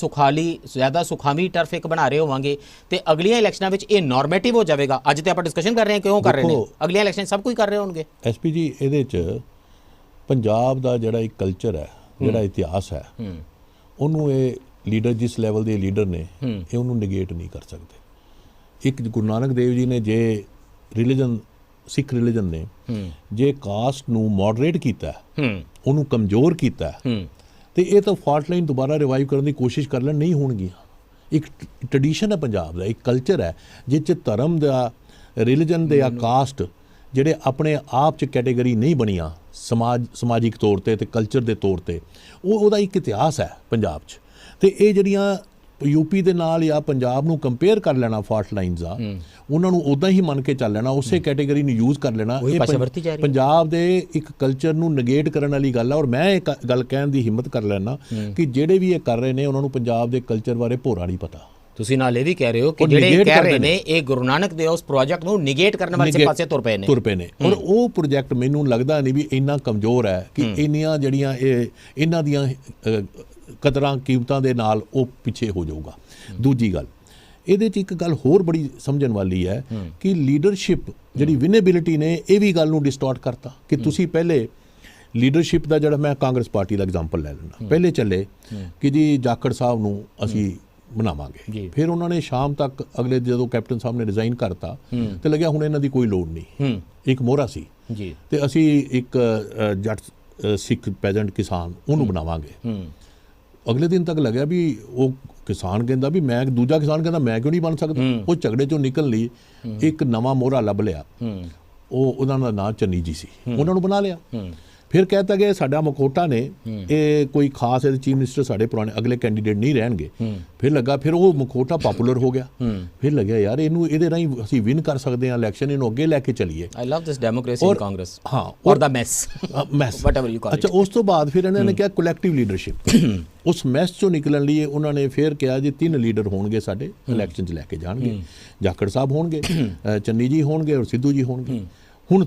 ਸੁਖਾਵੀ ਟਰਫ ਇੱਕ ਬਣਾ ਰਹੇ ਹੋਵਾਂਗੇ ਤੇ ਅਗਲੀਆਂ ਇਲੈਕਸ਼ਨਾਂ ਵਿੱਚ ਇਹ ਨਾਰਮੇਟਿਵ ਹੋ ਜਾਵੇਗਾ। ਅੱਜ ਤੇ ਆਪਾਂ ਡਿਸਕਸ਼ਨ ਕਰ ਰਹੇ ਹਾਂ ਕਿਉਂ ਕਰ ਰਹੇ ਨੇ, ਅਗਲੀਆਂ ਇਲੈਕਸ਼ਨ ਸਭ ਕੁਝ ਕਰ ਰਹੇ ਹੋਣਗੇ। SP ਜੀ, ਇਹਦੇ 'ਚ ਪੰਜਾਬ ਦਾ ਜਿਹੜਾ ਇੱਕ ਕਲਚਰ ਹੈ, ਜਿਹੜਾ ਇਤਿਹਾਸ ਹੈ, ਉਹਨੂੰ ਇਹ ਲੀਡਰ ਜਿਸ ਲੈਵਲ ਦੇ ਲੀਡਰ ਨੇ ਇਹ ਉਹਨੂੰ ਨਿਗੇਟ ਨਹੀਂ ਕਰ ਸਕਦੇ। ਇੱਕ ਗੁਰੂ ਨਾਨਕ ਦੇਵ ਜੀ ਨੇ ਜੇ ਰਿਲੀਜਨ, ਸਿੱਖ ਰਿਲੀਜਨ ਨੇ ਜੇ ਕਾਸਟ ਨੂੰ ਮੋਡਰੇਟ ਕੀਤਾ, ਉਹਨੂੰ ਕਮਜ਼ੋਰ ਕੀਤਾ, ਤੇ ਇਹ ਤਾਂ ਫਾਲਟ ਲਾਈਨ ਦੁਬਾਰਾ ਰਿਵਾਈਵ ਕਰਨ ਦੀ ਕੋਸ਼ਿਸ਼ ਕਰ ਲੈਣ ਨਹੀਂ ਹੋਣਗੀਆਂ। ਇੱਕ ਟ੍ਰੈਡੀਸ਼ਨ ਹੈ ਪੰਜਾਬ ਦਾ, ਇੱਕ ਕਲਚਰ ਹੈ ਜਿਸ 'ਚ ਧਰਮ ਦਾ, ਰਿਲੀਜਨ ਦੇ ਜਾਂ ਕਾਸਟ ਜਿਹੜੇ ਆਪਣੇ ਆਪ 'ਚ ਕੈਟੇਗਰੀ ਨਹੀਂ ਬਣੀਆਂ ਸਮਾਜਿਕ ਤੌਰ 'ਤੇ ਕਲਚਰ ਦੇ ਤੌਰ 'ਤੇ, ਉਹਦਾ ਇੱਕ ਇਤਿਹਾਸ ਹੈ ਪੰਜਾਬ 'ਚ। ਤੇ ਇਹ ਜਿਹੜੀਆਂ UP ਦੇ ਨਾਲ ਜਾਂ ਪੰਜਾਬ ਨੂੰ ਕੰਪੇਅਰ ਕਰ ਲੈਣਾ ਫਾਲਟ ਲਾਈਨਸ ਆ, ਉਹਨਾਂ ਨੂੰ ਉੱਦਾਂ ਹੀ ਮੰਨ ਕੇ ਚੱਲ ਲੈਣਾ, ਉਸੇ ਕੈਟੇਗਰੀ ਨੂੰ ਯੂਜ਼ ਕਰ ਲੈਣਾ, ਇਹ ਪੰਜਾਬ ਦੇ ਇੱਕ ਕਲਚਰ ਨੂੰ ਨਗੇਟ ਕਰਨ ਵਾਲੀ ਗੱਲ ਆ। ਔਰ ਮੈਂ ਇਹ ਗੱਲ ਕਹਿਣ ਦੀ ਹਿੰਮਤ ਕਰ ਲੈਣਾ ਕਿ ਜਿਹੜੇ ਵੀ ਇਹ ਕਰ ਰਹੇ ਨੇ ਉਹਨਾਂ ਨੂੰ ਪੰਜਾਬ ਦੇ ਕਲਚਰ ਬਾਰੇ ਭੋਰਾ ਨਹੀਂ ਪਤਾ। ਤੁਸੀਂ ਨਾਲ ਇਹ ਵੀ ਕਹਿ ਰਹੇ ਹੋ ਕਿ ਜਿਹੜੇ ਕਹਿ ਰਹੇ ਨੇ ਇਹ ਗੁਰੂ ਨਾਨਕ ਦੇ ਉਸ ਪ੍ਰੋਜੈਕਟ ਨੂੰ ਨਿਗੇਟ ਕਰਨ ਵਾਲੇ ਪਾਸੇ ਤੁਰ ਪਏ ਨੇ। ਔਰ ਉਹ ਪ੍ਰੋਜੈਕਟ ਮੈਨੂੰ ਲੱਗਦਾ ਨਹੀਂ ਵੀ ਇੰਨਾ ਕਮਜ਼ੋਰ ਹੈ ਕਿ ਇੰਨੀਆਂ ਜਿਹੜੀਆਂ ਇਹਨਾਂ ਦੀਆਂ ਕਦਰਾਂ ਕੀਮਤਾਂ ਦੇ ਨਾਲ ਉਹ ਪਿੱਛੇ ਹੋ ਜਾਊਗਾ। ਦੂਜੀ ਗੱਲ, ਇਹਦੇ 'ਚ ਇੱਕ ਗੱਲ ਹੋਰ ਬੜੀ ਸਮਝਣ ਵਾਲੀ ਹੈ ਕਿ ਲੀਡਰਸ਼ਿਪ ਜਿਹੜੀ ਵਿਨੇਬਿਲਿਟੀ ਨੇ ਇਹ ਵੀ ਗੱਲ ਨੂੰ ਡਿਸਟੋਰਟ ਕਰਤਾ ਕਿ ਤੁਸੀਂ ਪਹਿਲੇ ਲੀਡਰਸ਼ਿਪ ਦਾ ਜਿਹੜਾ, ਮੈਂ ਕਾਂਗਰਸ ਪਾਰਟੀ ਦਾ ਐਗਜ਼ਾਮਪਲ ਲੈ ਲੈਣਾ, ਪਹਿਲੇ ਚੱਲੇ ਕਿ ਜੀ ਜਾਖੜ ਸਾਹਿਬ ਨੂੰ ਅਸੀਂ ਬਣਾਵਾਂਗੇ, ਫਿਰ ਉਹਨਾਂ ਨੇ ਸ਼ਾਮ ਤੱਕ ਅਗਲੇ ਜਦੋਂ ਕੈਪਟਨ ਸਾਹਿਬ ਨੇ ਰਿਜ਼ਾਈਨ ਕਰਤਾ ਤੇ ਲੱਗਿਆ ਹੁਣ ਇਹਨਾਂ ਦੀ ਕੋਈ ਲੋੜ ਨਹੀਂ, ਇੱਕ ਮੋਹਰਾ ਸੀ ਤੇ ਅਸੀਂ ਇੱਕ ਜੱਟ ਸਿੱਖ ਪੈਜੈਂਟ ਕਿਸਾਨ ਉਹਨੂੰ ਬਣਾਵਾਂਗੇ। ਅਗਲੇ ਦਿਨ ਤੱਕ ਲੱਗਿਆ ਵੀ ਉਹ ਕਿਸਾਨ ਕਹਿੰਦਾ ਵੀ ਮੈਂ, ਦੂਜਾ ਕਿਸਾਨ ਕਹਿੰਦਾ ਮੈਂ ਕਿਉਂ ਨਹੀਂ ਬਣ ਸਕਦਾ। ਉਹ ਝਗੜੇ ਚੋਂ ਨਿਕਲਣ ਲਈ ਇੱਕ ਨਵਾਂ ਮੋਹਰਾ ਲੱਭ ਲਿਆ, ਉਹਨਾਂ ਦਾ ਨਾਂ ਚੰਨੀ ਜੀ ਸੀ, ਉਹਨਾਂ ਨੂੰ ਬਣਾ ਲਿਆ। ਫਿਰ ਕਹਿਤਾ ਗਿਆ ਸਾਡਾ ਮਖੋਟਾ ਨੇ ਇਹ ਕੋਈ ਖਾਸ ਚੀਫ ਮਿਨਿਸਟਰ ਸਾਡੇ ਪੁਰਾਣੇ ਅਗਲੇ ਕੈਂਡੀਡੇਟ ਨਹੀਂ ਰਹਿਣਗੇ। ਫਿਰ ਲੱਗਾ, ਫਿਰ ਉਹ ਮਖੋਟਾ ਪਪੂਲਰ ਹੋ ਗਿਆ। ਫਿਰ ਲੱਗਿਆ ਯਾਰ ਇਹਨੂੰ ਇਹਦੇ ਰਾਹੀਂ ਅਸੀਂ ਵਿਨ ਕਰ ਸਕਦੇ ਹਾਂ ਇਲੈਕਸ਼ਨ, ਇਹਨੂੰ ਅੱਗੇ ਲੈ ਕੇ ਚੱਲੀਏ। I love this democracy in Congress. ਹਾਂ, or the mess whatever you call it. ਅੱਛਾ, ਉਸ ਤੋਂ ਬਾਅਦ ਫਿਰ ਇਹਨਾਂ ਨੇ ਕਿਹਾ ਕਲੈਕਟਿਵ ਲੀਡਰਸ਼ਿਪ। ਉਸ ਮੈਸ ਚੋਂ ਨਿਕਲਣ ਲਈ ਉਹਨਾਂ ਨੇ ਫਿਰ ਕਿਹਾ ਜੀ 3 ਲੀਡਰ ਹੋਣਗੇ ਸਾਡੇ ਇਲੈਕਸ਼ਨ 'ਚ ਲੈ ਕੇ ਜਾਣਗੇ, ਜਾਖੜ ਸਾਹਿਬ ਹੋਣਗੇ, ਚੰਨੀ ਜੀ ਹੋਣਗੇ ਔਰ ਸਿੱਧੂ ਜੀ ਹੋਣਗੇ। ਹੁਣ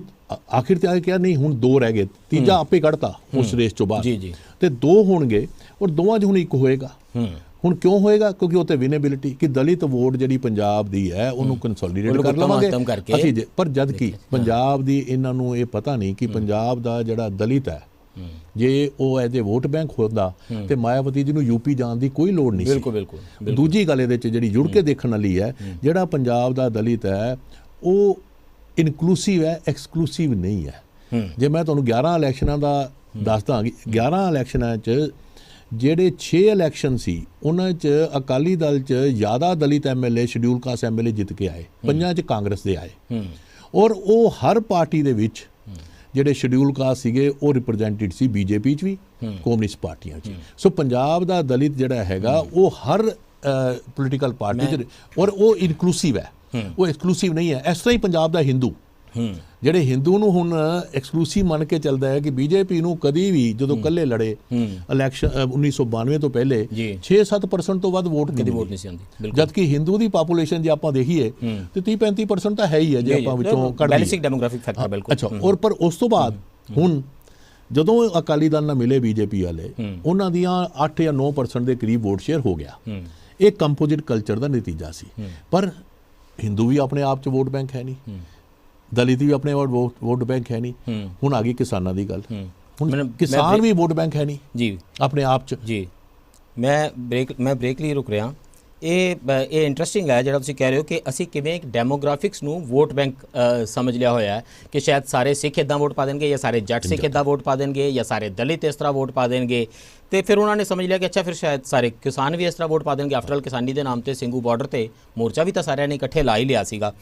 ਆਖਿਰ ਤੇ ਆ ਕੇ ਕਿਹਾ ਨਹੀਂ ਹੁਣ 2 ਰਹਿ ਗਏ, ਤੀਜਾ ਆਪੇ ਕੱਢਤਾ ਉਸ ਰੇਸ ਚੋਂ ਬਾਹਰ। ਜੀ ਜੀ। ਤੇ 2 ਹੋਣਗੇ ਔਰ ਦੋਵਾਂ 'ਚ ਹੁਣ ਇੱਕ ਹੋਏਗਾ। ਹੁਣ ਕਿਉਂ ਹੋਏਗਾ? ਕਿਉਂਕਿ ਉੱਥੇ ਵਿਨੇਬਿਲਿਟੀ ਕਿ ਦਲਿਤ ਵੋਟ ਜਿਹੜੀ ਪੰਜਾਬ ਦੀ ਹੈ ਉਹਨੂੰ ਕੰਸੋਲੀਡੇਟ ਕਰ ਲਵਾਂਗੇ ਅਸੀਂ। ਪਰ ਜਦ ਕਿ ਪੰਜਾਬ ਦੀ ਇਹਨਾਂ ਨੂੰ ਇਹ ਪਤਾ ਨਹੀਂ ਕਿ ਪੰਜਾਬ ਦਾ ਜਿਹੜਾ ਦਲਿਤ ਹੈ, ਜੇ ਉਹ ਐਜ਼ ਏ ਵੋਟ ਬੈਂਕ ਹੁੰਦਾ ਤੇ ਮਾਇਆਵਤੀ ਜੀ ਨੂੰ ਯੂਪੀ ਜਾਣ ਦੀ ਕੋਈ ਲੋੜ ਨਹੀਂ ਸੀ। ਬਿਲਕੁਲ ਬਿਲਕੁਲ। ਦੂਜੀ ਗੱਲ ਇਹਦੇ 'ਚ ਜਿਹੜੀ ਜੁੜ ਕੇ ਦੇਖਣ ਵਾਲੀ ਹੈ, ਜਿਹੜਾ ਪੰਜਾਬ ਦਾ ਦਲਿਤ ਹੈ ਉਹ ਇਨਕਲੂਸਿਵ ਹੈ, ਐਕਸਕਲੂਸਿਵ ਨਹੀਂ ਹੈ। ਜੇ ਮੈਂ ਤੁਹਾਨੂੰ 11 ਇਲੈਕਸ਼ਨਾਂ ਦਾ ਦੱਸਦਾ, 11 ਇਲੈਕਸ਼ਨਾਂ 'ਚ ਜਿਹੜੇ 6 ਇਲੈਕਸ਼ਨ ਸੀ ਉਹਨਾਂ 'ਚ ਅਕਾਲੀ ਦਲ 'ਚ ਜ਼ਿਆਦਾ ਦਲਿਤ ਐਮਐਲਏ, ਸ਼ਡਿਊਲ ਕਾਸਟ ਐਮਐਲਏ ਜਿੱਤ ਕੇ ਆਏ, 5 'ਚ ਕਾਂਗਰਸ ਦੇ ਆਏ। ਔਰ ਉਹ ਹਰ ਪਾਰਟੀ ਦੇ ਵਿੱਚ ਜਿਹੜੇ ਸ਼ਡਿਊਲ ਕਾਸਟ ਸੀਗੇ ਉਹ ਰਿਪਰੈਜ਼ੈਂਟਡ ਸੀ, ਬੀਜੇਪੀ 'ਚ ਵੀ, ਕਮਿਊਨਿਸਟ ਪਾਰਟੀਆਂ 'ਚ। ਸੋ ਪੰਜਾਬ ਦਾ ਦਲਿਤ ਜਿਹੜਾ ਹੈਗਾ ਉਹ ਹਰ ਪੋਲੀਟੀਕਲ ਪਾਰਟੀ 'ਚ, ਔਰ ਉਹ ਇਨਕਲੂਸਿਵ ਹੈ, ਉਹ ਐਕਸਕਲੂਸਿਵ ਨਹੀਂ ਹੈ। ਇਸ ਤਰ੍ਹਾਂ ਹੀ ਪੰਜਾਬ ਦਾ ਹਿੰਦੂ, ਜਿਹੜੇ ਹਿੰਦੂ ਨੂੰ ਹੁਣ ਐਕਸਕਲੂਸਿਵ ਮੰਨ ਕੇ ਚੱਲਦਾ ਹੈ ਕਿ ਬੀਜੇਪੀ ਨੂੰ ਕਦੀ ਵੀ ਜਦੋਂ ਇਕੱਲੇ ਲੜੇ ਇਲੈਕਸ਼ਨ 1992 ਤੋਂ ਪਹਿਲੇ 6-7% ਤੋਂ ਵੱਧ ਵੋਟ ਨਹੀਂ ਸੀ ਆਉਂਦੀ, ਜਦਕਿ ਹਿੰਦੂ ਦੀ ਪਾਪੂਲੇਸ਼ਨ ਜੇ ਆਪਾਂ ਦੇਖੀਏ ਤੇ 30-35% ਤਾਂ ਹੈ ਹੀ ਹੈ ਜੇ ਆਪਾਂ ਵਿੱਚੋਂ ਕੱਢ ਲਈਏ। ਬੈਲੈਂਸਿੰਗ ਡੈਮੋਗ੍ਰਾਫਿਕ ਫੈਕਟਰ ਬਿਲਕੁਲ। ਅੱਛਾ, ਔਰ ਪਰ ਉਸ ਤੋਂ ਬਾਅਦ ਹੁਣ ਜਦੋਂ ਅਕਾਲੀ ਦਲ ਨਾਲ ਮਿਲੇ ਬੀਜੇਪੀ ਵਾਲੇ, ਉਹਨਾਂ ਦੀਆਂ 8 ਜਾਂ 9% ਦੇ ਕਰੀਬ ਵੋਟ ਸ਼ੇਅਰ ਹੋ ਗਿਆ। ਇਹ ਕੰਪੋਜ਼ਿਟ ਕਲਚਰ ਦਾ ਨਤੀਜਾ ਸੀ। ਪਰ ਹਿੰਦੂ ਵੀ ਆਪਣੇ ਆਪ 'ਚ ਵੋਟ ਬੈਂਕ ਹੈ ਨਹੀਂ, ਦਲਿਤ ਵੀ ਆਪਣੇ ਵੋਟ ਬੈਂਕ ਹੈ ਨਹੀਂ। ਹੁਣ ਆ ਗਈ ਕਿਸਾਨਾਂ ਦੀ ਗੱਲ, ਹੁਣ ਕਿਸਾਨ ਵੀ ਵੋਟ ਬੈਂਕ ਹੈ ਨਹੀਂ ਜੀ ਆਪਣੇ ਆਪ 'ਚ। ਜੀ ਮੈਂ ਬ੍ਰੇਕ ਲਈ ਰੁਕ ਰਿਹਾ। ਇਹ ਇੰਟਰਸਟਿੰਗ ਹੈ ਜਿਹੜਾ ਤੁਸੀਂ ਕਹਿ ਰਹੇ ਹੋ ਕਿ ਅਸੀਂ ਕਿਵੇਂ ਇੱਕ ਡੈਮੋਗ੍ਰਾਫਿਕਸ ਨੂੰ ਵੋਟ ਬੈਂਕ ਸਮਝ ਲਿਆ ਹੋਇਆ ਹੈ ਕਿ ਸ਼ਾਇਦ ਸਾਰੇ ਸਿੱਖ ਇੱਦਾਂ ਵੋਟ ਪਾ ਦੇਣਗੇ ਜਾਂ ਸਾਰੇ ਜੱਟ ਸਿੱਖ ਇੱਦਾਂ ਵੋਟ ਪਾ ਦੇਣਗੇ ਜਾਂ ਸਾਰੇ ਦਲਿਤ ਇਸ ਤਰ੍ਹਾਂ ਵੋਟ ਪਾ ਦੇਣਗੇ। ਤੇ ਫਿਰ ਉਹਨਾਂ ਨੇ ਸਮਝ ਲਿਆ ਕਿ ਅੱਛਾ ਫਿਰ ਸ਼ਾਇਦ ਸਾਰੇ ਕਿਸਾਨ ਵੀ ਇਸ ਤਰ੍ਹਾਂ ਵੋਟ ਪਾ ਦੇਣਗੇ। ਆਫਟਰ ਆਲ ਕਿਸਾਨੀ ਦੇ ਨਾਮ ਤੇ ਸਿੰਘੂ ਬਾਰਡਰ ਤੇ ਮੋਰਚਾ ਵੀ ਤਾਂ ਸਾਰਿਆਂ ਨੇ ਇਕੱਠੇ ਲਾ ਹੀ ਲਿਆ ਸੀਗਾ।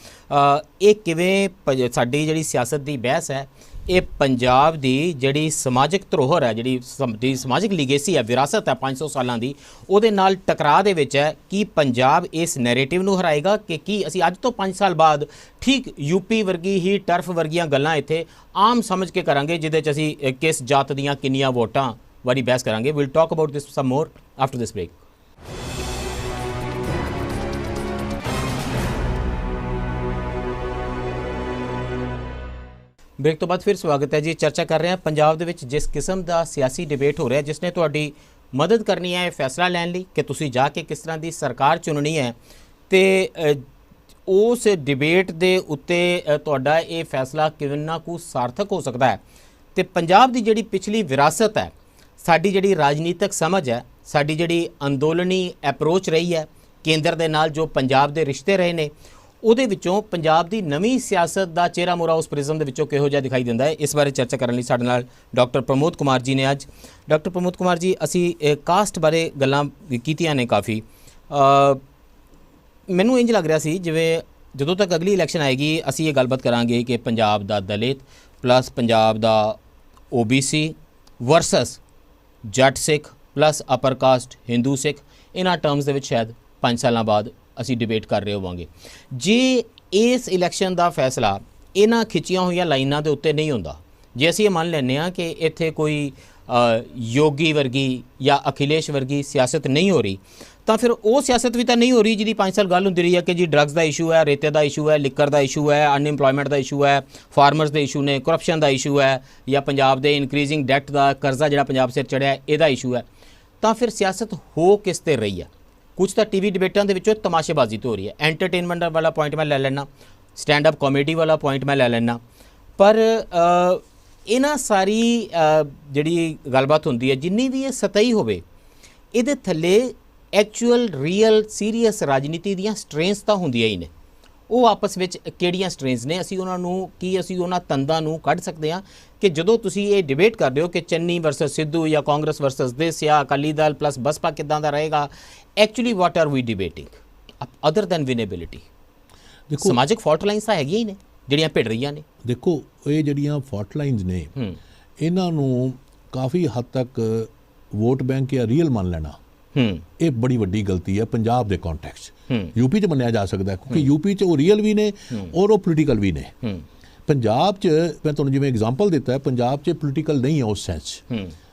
ਇਹ ਕਿਵੇਂ ਸਾਡੀ ਜਿਹੜੀ ਸਿਆਸਤ ਦੀ ਬਹਿਸ ਹੈ, ਇਹ ਪੰਜਾਬ ਦੀ ਜਿਹੜੀ ਸਮਾਜਿਕ ਧਰੋਹਰ ਹੈ, ਜਿਹੜੀ ਸਮਾਜਿਕ ਲੀਗੇਸੀ ਹੈ, ਵਿਰਾਸਤ ਹੈ 500 ਸਾਲਾਂ ਦੀ, ਉਹਦੇ ਨਾਲ ਟਕਰਾਅ ਦੇ ਵਿੱਚ ਹੈ। ਕਿ ਪੰਜਾਬ ਇਸ ਨੈਰੇਟਿਵ ਨੂੰ ਹਰਾਏਗਾ ਕਿ ਕੀ ਅਸੀਂ ਅੱਜ ਤੋਂ 5 ਸਾਲ ਬਾਅਦ ਠੀਕ ਯੂਪੀ ਵਰਗੀ ਹੀ ਟਰਫ ਵਰਗੀਆਂ ਗੱਲਾਂ ਇੱਥੇ ਆਮ ਸਮਝ ਕੇ ਕਰਾਂਗੇ ਜਿਹਦੇ 'ਚ ਅਸੀਂ ਕਿਸ ਜਾਤ ਦੀਆਂ ਕਿੰਨੀਆਂ ਵੋਟਾਂ ਵਾਲੀ ਬਹਿਸ ਕਰਾਂਗੇ। Will talk about this some more after this break. Break ਤੋਂ ਬਾਅਦ ਫਿਰ ਸਵਾਗਤ ਹੈ ਜੀ। ਚਰਚਾ ਕਰ ਰਹੇ ਹਾਂ ਪੰਜਾਬ ਦੇ ਵਿੱਚ ਜਿਸ ਕਿਸਮ ਦਾ ਸਿਆਸੀ ਡਿਬੇਟ ਹੋ ਰਿਹਾ, ਜਿਸ ਨੇ ਤੁਹਾਡੀ ਮਦਦ ਕਰਨੀ ਹੈ ਫੈਸਲਾ ਲੈਣ ਲਈ ਕਿ ਤੁਸੀਂ ਜਾ ਕੇ ਕਿਸ ਤਰ੍ਹਾਂ ਦੀ ਸਰਕਾਰ ਚੁਣਨੀ ਹੈ, ਤੇ ਉਸ ਡਿਬੇਟ ਦੇ ਉੱਤੇ ਤੁਹਾਡਾ ਇਹ ਫੈਸਲਾ ਕਿੰਨਾ ਕੁ ਸਾਰਥਕ ਹੋ ਸਕਦਾ ਹੈ। ਤੇ ਪੰਜਾਬ ਦੀ ਜਿਹੜੀ ਪਿਛਲੀ ਵਿਰਾਸਤ ਹੈ, ਸਾਡੀ ਜਿਹੜੀ ਰਾਜਨੀਤਿਕ ਸਮਝ ਹੈ, ਸਾਡੀ ਜਿਹੜੀ ਅੰਦੋਲਨੀ ਅਪਰੋਚ ਰਹੀ ਹੈ, ਕੇਂਦਰ ਦੇ ਨਾਲ ਜੋ ਪੰਜਾਬ ਦੇ ਰਿਸ਼ਤੇ ਰਹੇ ਨੇ, ਉਹਦੇ ਵਿੱਚੋਂ ਪੰਜਾਬ ਦੀ ਨਵੀਂ ਸਿਆਸਤ ਦਾ ਚਿਹਰਾ ਮੋਰਾ ਉਸ ਪ੍ਰਿਜ਼ਮ ਦੇ ਵਿੱਚੋਂ ਕਿਹੋ ਜਿਹਾ ਦਿਖਾਈ ਦਿੰਦਾ ਹੈ। ਇਸ ਬਾਰੇ ਚਰਚਾ ਕਰਨ ਲਈ ਸਾਡੇ ਨਾਲ ਡਾਕਟਰ ਪ੍ਰਮੋਦ ਕੁਮਾਰ ਜੀ ਨੇ ਅੱਜ। ਡਾਕਟਰ ਪ੍ਰਮੋਦ ਕੁਮਾਰ ਜੀ, ਅਸੀਂ ਕਾਸਟ ਬਾਰੇ ਗੱਲਾਂ ਕੀਤੀਆਂ ਨੇ ਕਾਫੀ। ਮੈਨੂੰ ਇੰਝ ਲੱਗ ਰਿਹਾ ਸੀ ਜਿਵੇਂ ਜਦੋਂ ਤੱਕ ਅਗਲੀ ਇਲੈਕਸ਼ਨ ਆਏਗੀ ਅਸੀਂ ਇਹ ਗੱਲਬਾਤ ਕਰਾਂਗੇ ਕਿ ਪੰਜਾਬ ਦਾ ਦਲਿਤ ਪਲੱਸ ਪੰਜਾਬ ਦਾ OBC ਵਰਸਸ ਜੱਟ ਸਿੱਖ ਪਲੱਸ ਅਪਰ ਕਾਸਟ ਹਿੰਦੂ ਸਿੱਖ, ਇਹਨਾਂ ਟਰਮਸ ਦੇ ਵਿੱਚ ਸ਼ਾਇਦ 5 ਸਾਲਾਂ ਬਾਅਦ ਅਸੀਂ ਡਿਬੇਟ ਕਰ ਰਹੇ ਹੋਵਾਂਗੇ। ਜੇ ਇਸ ਇਲੈਕਸ਼ਨ ਦਾ ਫੈਸਲਾ ਇਹਨਾਂ ਖਿੱਚੀਆਂ ਹੋਈਆਂ ਲਾਈਨਾਂ ਦੇ ਉੱਤੇ ਨਹੀਂ ਹੁੰਦਾ, ਜੇ ਅਸੀਂ ਇਹ ਮੰਨ ਲੈਂਦੇ ਹਾਂ ਕਿ ਇੱਥੇ ਕੋਈ ਯੋਗੀ ਵਰਗੀ ਜਾਂ ਅਖਿਲੇਸ਼ ਵਰਗੀ ਸਿਆਸਤ ਨਹੀਂ ਹੋ ਰਹੀ, ਤਾਂ ਫਿਰ ਉਹ ਸਿਆਸਤ ਵੀ ਤਾਂ ਨਹੀਂ ਹੋ ਰਹੀ ਜਿਹਦੀ 5 ਸਾਲ ਗੱਲ ਹੁੰਦੀ ਰਹੀ ਹੈ ਕਿ ਜੀ ਡਰੱਗਸ ਦਾ ਇਸ਼ੂ ਹੈ, ਰੇਤੇ ਦਾ ਇਸ਼ੂ ਹੈ, ਲਿਕਰ ਦਾ ਇਸ਼ੂ ਹੈ, ਅਨਇੰਪਲੋਇਮੈਂਟ ਦਾ ਇਸ਼ੂ ਹੈ, ਫਾਰਮਰਸ ਦੇ ਇਸ਼ੂ ਨੇ, ਕਰਪਸ਼ਨ ਦਾ ਇਸ਼ੂ ਹੈ, ਜਾਂ ਪੰਜਾਬ ਦੇ ਇਨਕਰੀਜ਼ਿੰਗ ਡੈਟ ਦਾ ਕਰਜ਼ਾ ਜਿਹੜਾ ਪੰਜਾਬ ਸਿਰ ਚੜਿਆ ਇਹਦਾ ਇਸ਼ੂ ਹੈ। ਤਾਂ ਫਿਰ ਸਿਆਸਤ ਹੋ ਕਿਸ ਤੇ ਰਹੀ ਹੈ? ਕੁਝ ਤਾਂ ਟੀਵੀ ਡਿਬੇਟਾਂ ਦੇ ਵਿੱਚੋਂ ਤਮਾਸ਼ੇਬਾਜ਼ੀ ਤੋਂ ਹੋ ਰਹੀ ਹੈ। ਐਂਟਰਟੇਨਮੈਂਟ ਵਾਲਾ ਪੁਆਇੰਟ ਮੈਂ ਲੈ ਲੈਣਾ, ਸਟੈਂਡ ਅਪ ਕਾਮੇਡੀ ਵਾਲਾ ਪੁਆਇੰਟ ਮੈਂ ਲੈ ਲੈਣਾ, ਪਰ ਇਹਨਾਂ ਸਾਰੀ ਜਿਹੜੀ ਗੱਲਬਾਤ ਹੁੰਦੀ ਹੈ, ਜਿੰਨੀ ਵੀ ਇਹ ਸਤਹੀ ਹੋਵੇ, ਇਹਦੇ ਥੱਲੇ ਐਕਚੁਅਲ ਰੀਅਲ ਸੀਰੀਅਸ ਰਾਜਨੀਤੀ ਦੀਆਂ ਸਟ੍ਰੇਨਸ ਤਾਂ ਹੁੰਦੀਆਂ ਹੀ ਨੇ। ਉਹ ਆਪਸ ਵਿੱਚ ਕਿਹੜੀਆਂ ਸਟ੍ਰੇਨਸ ਨੇ, ਅਸੀਂ ਉਹਨਾਂ ਤੰਦਾਂ ਨੂੰ ਕੱਢ ਸਕਦੇ ਹਾਂ ਕਿ ਜਦੋਂ ਤੁਸੀਂ ਇਹ ਡਿਬੇਟ ਕਰਦੇ ਹੋ ਕਿ ਚੰਨੀ ਵਰਸਸ ਸਿੱਧੂ ਜਾਂ ਕਾਂਗਰਸ ਵਰਸਸ ਦਿਸ ਜਾਂ ਅਕਾਲੀ ਦਲ ਪਲੱਸ ਬਸਪਾ ਕਿੱਦਾਂ ਦਾ ਰਹੇਗਾ, actually what are we debating other than winnability? ਦੇਖੋ, ਸਮਾਜਿਕ ਫਾਲਟ ਲਾਈਨਸ ਤਾਂ ਹੈਗੀਆਂ ਹੀ ਨੇ ਜਿਹੜੀਆਂ ਭਿੜ ਰਹੀਆਂ ਨੇ। ਦੇਖੋ, ਇਹ ਜਿਹੜੀਆਂ ਫਾਲਟ ਲਾਈਨਸ ਨੇ ਇਹਨਾਂ ਨੂੰ ਕਾਫੀ ਹੱਦ ਤੱਕ ਵੋਟ ਬੈਂਕ ਜਾਂ ਰੀਅਲ ਮੰਨ ਲੈਣਾ ਇਹ ਬੜੀ ਵੱਡੀ ਗਲਤੀ ਹੈ ਪੰਜਾਬ ਦੇ ਕੰਟੈਕਸਟ। ਯੂਪੀ 'ਚ ਮੰਨਿਆ ਜਾ ਸਕਦਾ ਕਿਉਂਕਿ ਯੂਪੀ 'ਚ ਉਹ ਰੀਅਲ ਵੀ ਨੇ ਔਰ ਉਹ ਪੋਲੀਟੀਕਲ ਵੀ ਨੇ। ਪੰਜਾਬ 'ਚ ਮੈਂ ਤੁਹਾਨੂੰ ਜਿਵੇਂ ਐਗਜ਼ਾਮਪਲ ਦਿੱਤਾ ਹੈ, ਪੰਜਾਬ 'ਚ ਪੋਲੀਟੀਕਲ ਨਹੀਂ ਹੈ ਉਸ ਸੈਂਸ।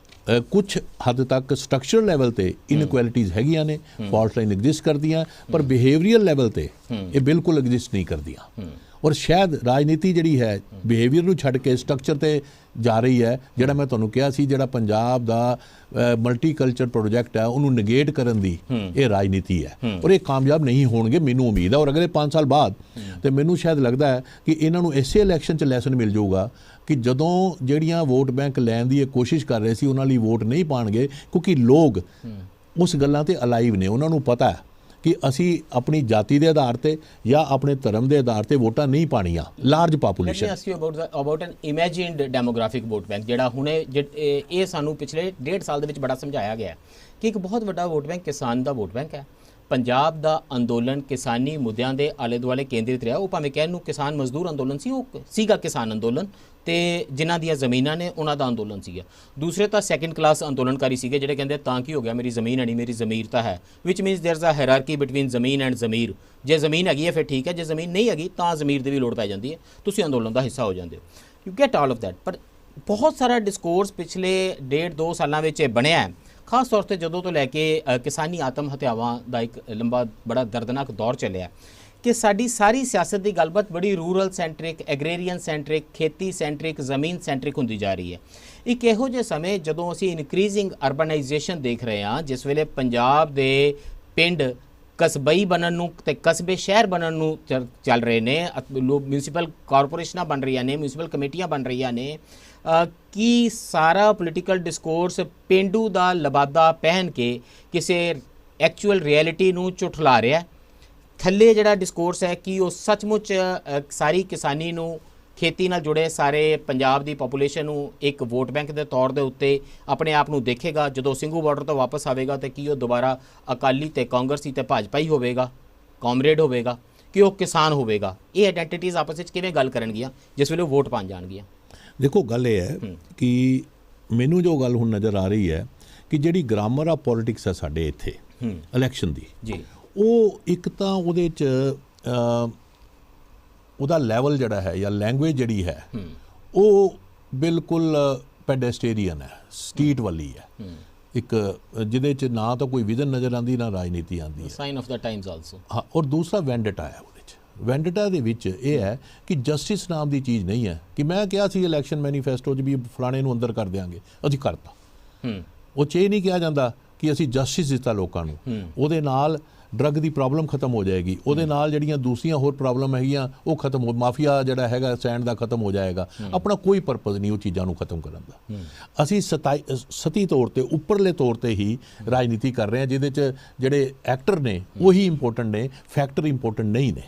ਕੁਝ ਹੱਦ ਤੱਕ ਸਟਰਕਚਰਲ ਲੈਵਲ ਤੇ ਇਨਇਕੁਐਲਿਟੀਜ਼ ਹੈਗੀਆਂ ਨੇ, ਫਾਲਟ ਲਾਈਨ ਐਗਜ਼ਿਸਟ ਕਰਦੀਆਂ, ਪਰ ਬਿਹੇਵੀਅਰਲ ਲੈਵਲ ਤੇ ਇਹ ਬਿਲਕੁਲ ਐਗਜ਼ਿਸਟ ਨਹੀਂ ਕਰਦੀਆਂ। ਔਰ ਸ਼ਾਇਦ ਰਾਜਨੀਤੀ ਜਿਹੜੀ ਹੈ ਬਿਹੇਵੀਅਰ ਨੂੰ ਛੱਡ ਕੇ ਸਟਰਕਚਰ ਤੇ ਜਾ ਰਹੀ ਹੈ। ਜਿਹੜਾ ਮੈਂ ਤੁਹਾਨੂੰ ਕਿਹਾ ਸੀ, ਜਿਹੜਾ ਪੰਜਾਬ ਦਾ ਮਲਟੀਕਲਚਰ ਪ੍ਰੋਜੈਕਟ ਹੈ ਉਹਨੂੰ ਨੇਗੇਟ ਕਰਨ ਦੀ ਇਹ ਰਾਜਨੀਤੀ ਹੈ ਔਰ ਇਹ ਕਾਮਯਾਬ ਨਹੀਂ ਹੋਣਗੇ, ਮੈਨੂੰ ਉਮੀਦ ਹੈ। ਔਰ ਅਗਲੇ 5 ਸਾਲ ਬਾਅਦ ਤੇ ਮੈਨੂੰ ਸ਼ਾਇਦ ਲੱਗਦਾ ਹੈ ਕਿ ਇਹਨਾਂ ਨੂੰ ਇਸੇ ਇਲੈਕਸ਼ਨ 'ਚ ਲੈਸਨ ਮਿਲ ਜਾਊਗਾ ਕਿ ਜਦੋਂ ਜਿਹੜੀਆਂ ਵੋਟ ਬੈਂਕ ਲੈਣ ਦੀ ਇਹ ਕੋਸ਼ਿਸ਼ ਕਰ ਰਹੇ ਸੀ ਉਹਨਾਂ ਲਈ ਵੋਟ ਨਹੀਂ ਪਾਣਗੇ, ਕਿਉਂਕਿ ਲੋਕ ਉਸ ਗੱਲਾਂ ਤੇ ਅਲਾਈਵ ਨੇ। ਉਹਨਾਂ ਨੂੰ ਪਤਾ ਹੈ ਕਿ ਅਸੀਂ ਆਪਣੀ ਜਾਤੀ ਦੇ ਆਧਾਰ ਤੇ ਜਾਂ ਆਪਣੇ ਧਰਮ ਦੇ ਆਧਾਰ ਤੇ ਵੋਟਾਂ ਨਹੀਂ ਪਾਣੀਆਂ। Large population about an imagined demographic vote bank ਜਿਹੜਾ ਹੁਣੇ ਇਹ ਸਾਨੂੰ ਪਿਛਲੇ 1.5 ਸਾਲ ਦੇ ਵਿੱਚ ਬੜਾ ਸਮਝਾਇਆ ਗਿਆ ਕਿ ਇੱਕ ਬਹੁਤ ਵੱਡਾ ਵੋਟ ਬੈਂਕ ਕਿਸਾਨ ਦਾ ਵੋਟ ਬੈਂਕ ਹੈ। ਪੰਜਾਬ ਦਾ ਅੰਦੋਲਨ ਕਿਸਾਨੀ ਮੁੱਦਿਆਂ ਦੇ ਆਲੇ ਦੁਆਲੇ ਕੇਂਦਰਿਤ ਰਿਹਾ। ਉਹ ਭਾਵੇਂ ਕਹਿਣ ਨੂੰ ਕਿਸਾਨ ਮਜ਼ਦੂਰ ਅੰਦੋਲਨ ਸੀ, ਉਹ ਸੀਗਾ ਕਿਸਾਨ ਅੰਦੋਲਨ, ਤੇ ਜਿਨ੍ਹਾਂ ਦੀਆਂ ਜ਼ਮੀਨਾਂ ਨੇ ਉਹਨਾਂ ਦਾ ਅੰਦੋਲਨ ਸੀਗਾ। ਦੂਸਰੇ ਤਾਂ ਸੈਕੰਡ ਕਲਾਸ ਅੰਦੋਲਨਕਾਰੀ ਸੀਗੇ ਜਿਹੜੇ ਕਹਿੰਦੇ ਤਾਂ ਕੀ ਹੋ ਗਿਆ, ਮੇਰੀ ਜ਼ਮੀਨ ਹੈ ਨਹੀਂ, ਮੇਰੀ ਜ਼ਮੀਰ ਤਾਂ ਹੈ, which means there is a hierarchy between ਜ਼ਮੀਨ ਐਂਡ ਜ਼ਮੀਰ। ਜੇ ਜ਼ਮੀਨ ਹੈਗੀ ਹੈ ਫਿਰ ਠੀਕ ਹੈ, ਜੇ ਜ਼ਮੀਨ ਨਹੀਂ ਹੈਗੀ ਤਾਂ ਜ਼ਮੀਰ ਦੀ ਵੀ ਲੋੜ ਪੈ ਜਾਂਦੀ ਹੈ, ਤੁਸੀਂ ਅੰਦੋਲਨ ਦਾ ਹਿੱਸਾ ਹੋ ਜਾਂਦੇ ਹੋ। You get all of that. ਪਰ ਬਹੁਤ ਸਾਰਾ ਡਿਸਕੋਰਸ ਪਿਛਲੇ 1.5-2 ਸਾਲਾਂ ਵਿੱਚ ਬਣਿਆ ਹੈ, ਖਾਸ ਤੌਰ ਤੇ ਜਦੋਂ ਤੋਂ ਲੈ ਕੇ ਕਿਸਾਨੀ ਆਤਮ ਹੱਤਿਆਵਾਂ ਦਾ ਇੱਕ ਲੰਬਾ ਬੜਾ ਦਰਦਨਾਕ ਦੌਰ ਚੱਲਿਆ ਕਿ ਸਾਡੀ ਸਾਰੀ ਸਿਆਸਤ ਦੀ ਗੱਲਬਾਤ ਬੜੀ ਰੂਰਲ ਸੈਂਟਰਿਕ, ਐਗਰੇਰੀਅਨ ਸੈਂਟਰਿਕ, ਖੇਤੀ ਸੈਂਟਰਿਕ, ਜ਼ਮੀਨ ਸੈਂਟਰਿਕ ਹੁੰਦੀ ਜਾ ਰਹੀ ਹੈ। ਇੱਕ ਇਹੋ ਜਿਹੇ ਸਮੇਂ ਜਦੋਂ ਅਸੀਂ ਇਨਕਰੀਜ਼ਿੰਗ ਅਰਬਨਾਈਜੇਸ਼ਨ ਦੇਖ ਰਹੇ ਹਾਂ, ਜਿਸ ਵੇਲੇ ਪੰਜਾਬ ਦੇ ਪਿੰਡ ਕਸਬਈ ਬਣਨ ਨੂੰ ਤੇ ਕਸਬੇ ਸ਼ਹਿਰ ਬਣਨ ਨੂੰ ਚੱਲ ਰਹੇ ਨੇ, ਮਿਊਨਿਸਪਲ ਕਾਰਪੋਰੇਸ਼ਨਾਂ ਬਣ ਰਹੀਆਂ ਨੇ, ਮਿਊਨਿਸਪਲ ਕਮੇਟੀਆਂ ਬਣ ਰਹੀਆਂ ਨੇ, ਕਿ ਸਾਰਾ ਪੋਲੀਟੀਕਲ ਡਿਸਕੋਰਸ ਪੇਂਡੂ ਦਾ ਲਬਾਦਾ ਪਹਿਨ ਕੇ ਕਿਸੇ ਐਕਚੁਅਲ ਰਿਐਲਿਟੀ ਨੂੰ ਝੁਠਲਾ ਰਿਹਾ। ਥੱਲੇ ਜਿਹੜਾ ਡਿਸਕੋਰਸ ਹੈ ਕਿ ਉਹ ਸੱਚਮੁੱਚ ਸਾਰੀ ਕਿਸਾਨੀ ਨੂੰ, ਖੇਤੀ ਨਾਲ ਜੁੜੇ ਸਾਰੇ ਪੰਜਾਬ ਦੀ ਪੋਪੂਲੇਸ਼ਨ ਨੂੰ ਇੱਕ ਵੋਟ ਬੈਂਕ ਦੇ ਤੌਰ ਦੇ ਉੱਤੇ ਆਪਣੇ ਆਪ ਨੂੰ ਦੇਖੇਗਾ। ਜਦੋਂ ਸਿੰਘੂ ਬਾਰਡਰ ਤੋਂ ਵਾਪਸ ਆਵੇਗਾ ਤੇ ਕੀ ਉਹ ਦੁਬਾਰਾ ਅਕਾਲੀ ਤੇ ਕਾਂਗਰਸੀ ਤੇ ਭਾਜਪਾ ਹੀ ਹੋਵੇਗਾ, ਕਾਮਰੇਡ ਹੋਵੇਗਾ, ਕਿ ਉਹ ਕਿਸਾਨ ਹੋਵੇਗਾ। ਇਹ ਆਇਡੈਂਟੀਟੀਜ਼ ਆਪਸ ਵਿੱਚ ਕਿਵੇਂ ਗੱਲ ਕਰਨਗੀਆਂ ਜਿਸ ਵੇਲੇ ਉਹ ਵੋਟ ਪਾਉਣ ਜਾਣਗੀਆਂ? ਦੇਖੋ, ਗੱਲ ਇਹ ਹੈ ਕਿ ਮੈਨੂੰ ਜੋ ਗੱਲ ਹੁਣ ਨਜ਼ਰ ਆ ਰਹੀ ਹੈ ਕਿ ਜਿਹੜੀ ਗ੍ਰਾਮਰ ਆਫ ਪੋਲਿਟਿਕਸ ਹੈ ਸਾਡੇ ਇੱਥੇ ਇਲੈਕਸ਼ਨ ਦੀ ਜੀ, ਉਹ ਇੱਕ ਤਾਂ ਉਹਦੇ 'ਚ ਉਹਦਾ ਲੈਵਲ ਜਿਹੜਾ ਹੈ ਜਾਂ ਲੈਂਗੁਏਜ ਜਿਹੜੀ ਹੈ ਉਹ ਬਿਲਕੁਲ ਪੈਡੈਸਟੇਰੀਅਨ ਹੈ, ਸਟਰੀਟ ਵਾਲੀ ਹੈ। ਇੱਕ ਜਿਹਦੇ 'ਚ ਨਾ ਤਾਂ ਕੋਈ ਵਿਜ਼ਨ ਨਜ਼ਰ ਆਉਂਦੀ, ਨਾ ਰਾਜਨੀਤੀ ਆਉਂਦੀ ਹੈ। Sign of the times also. ਹਾਂ, ਔਰ ਦੂਸਰਾ ਵੈਂਡੇਟਾ ਹੈ। ਉਹਦੇ 'ਚ ਵੈਂਡੇਟਾ ਦੇ ਵਿੱਚ ਇਹ ਹੈ ਕਿ ਜਸਟਿਸ ਨਾਮ ਦੀ ਚੀਜ਼ ਨਹੀਂ ਹੈ। ਕਿ ਮੈਂ ਕਿਹਾ ਸੀ ਇਲੈਕਸ਼ਨ ਮੈਨੀਫੈਸਟੋ 'ਚ ਵੀ ਫਲਾਣੇ ਨੂੰ ਅੰਦਰ ਕਰ ਦਿਆਂਗੇ, ਅਸੀਂ ਕਰਤਾ। ਉਹ 'ਚ ਇਹ ਨਹੀਂ ਕਿਹਾ ਜਾਂਦਾ ਕਿ ਅਸੀਂ ਜਸਟਿਸ ਦਿੱਤਾ ਲੋਕਾਂ ਨੂੰ। ਉਹਦੇ ਨਾਲ ਡਰੱਗ ਦੀ ਪ੍ਰੋਬਲਮ ਖਤਮ ਹੋ ਜਾਏਗੀ, ਉਹਦੇ ਨਾਲ ਜਿਹੜੀਆਂ ਦੂਸਰੀਆਂ ਹੋਰ ਪ੍ਰੋਬਲਮ ਹੈਗੀਆਂ ਉਹ ਖਤਮ ਹੋ, ਮਾਫੀਆ ਜਿਹੜਾ ਹੈਗਾ ਸਟੈਂਡ ਦਾ ਖਤਮ ਹੋ ਜਾਏਗਾ। ਆਪਣਾ ਕੋਈ ਪਰਪਸ ਨਹੀਂ ਉਹ ਚੀਜ਼ਾਂ ਨੂੰ ਖਤਮ ਕਰਨ ਦਾ। ਅਸੀਂ ਸਤੀ ਤੌਰ ਤੇ, ਉੱਪਰਲੇ ਤੌਰ ਤੇ ਹੀ ਰਾਜਨੀਤੀ ਕਰ ਰਹੇ ਹਾਂ, ਜਿਹਦੇ 'ਚ ਜਿਹੜੇ ਐਕਟਰ ਨੇ ਉਹੀ ਇੰਪੋਰਟੈਂਟ ਨੇ, ਫੈਕਟਰ ਇੰਪੋਰਟੈਂਟ ਨਹੀਂ ਨੇ।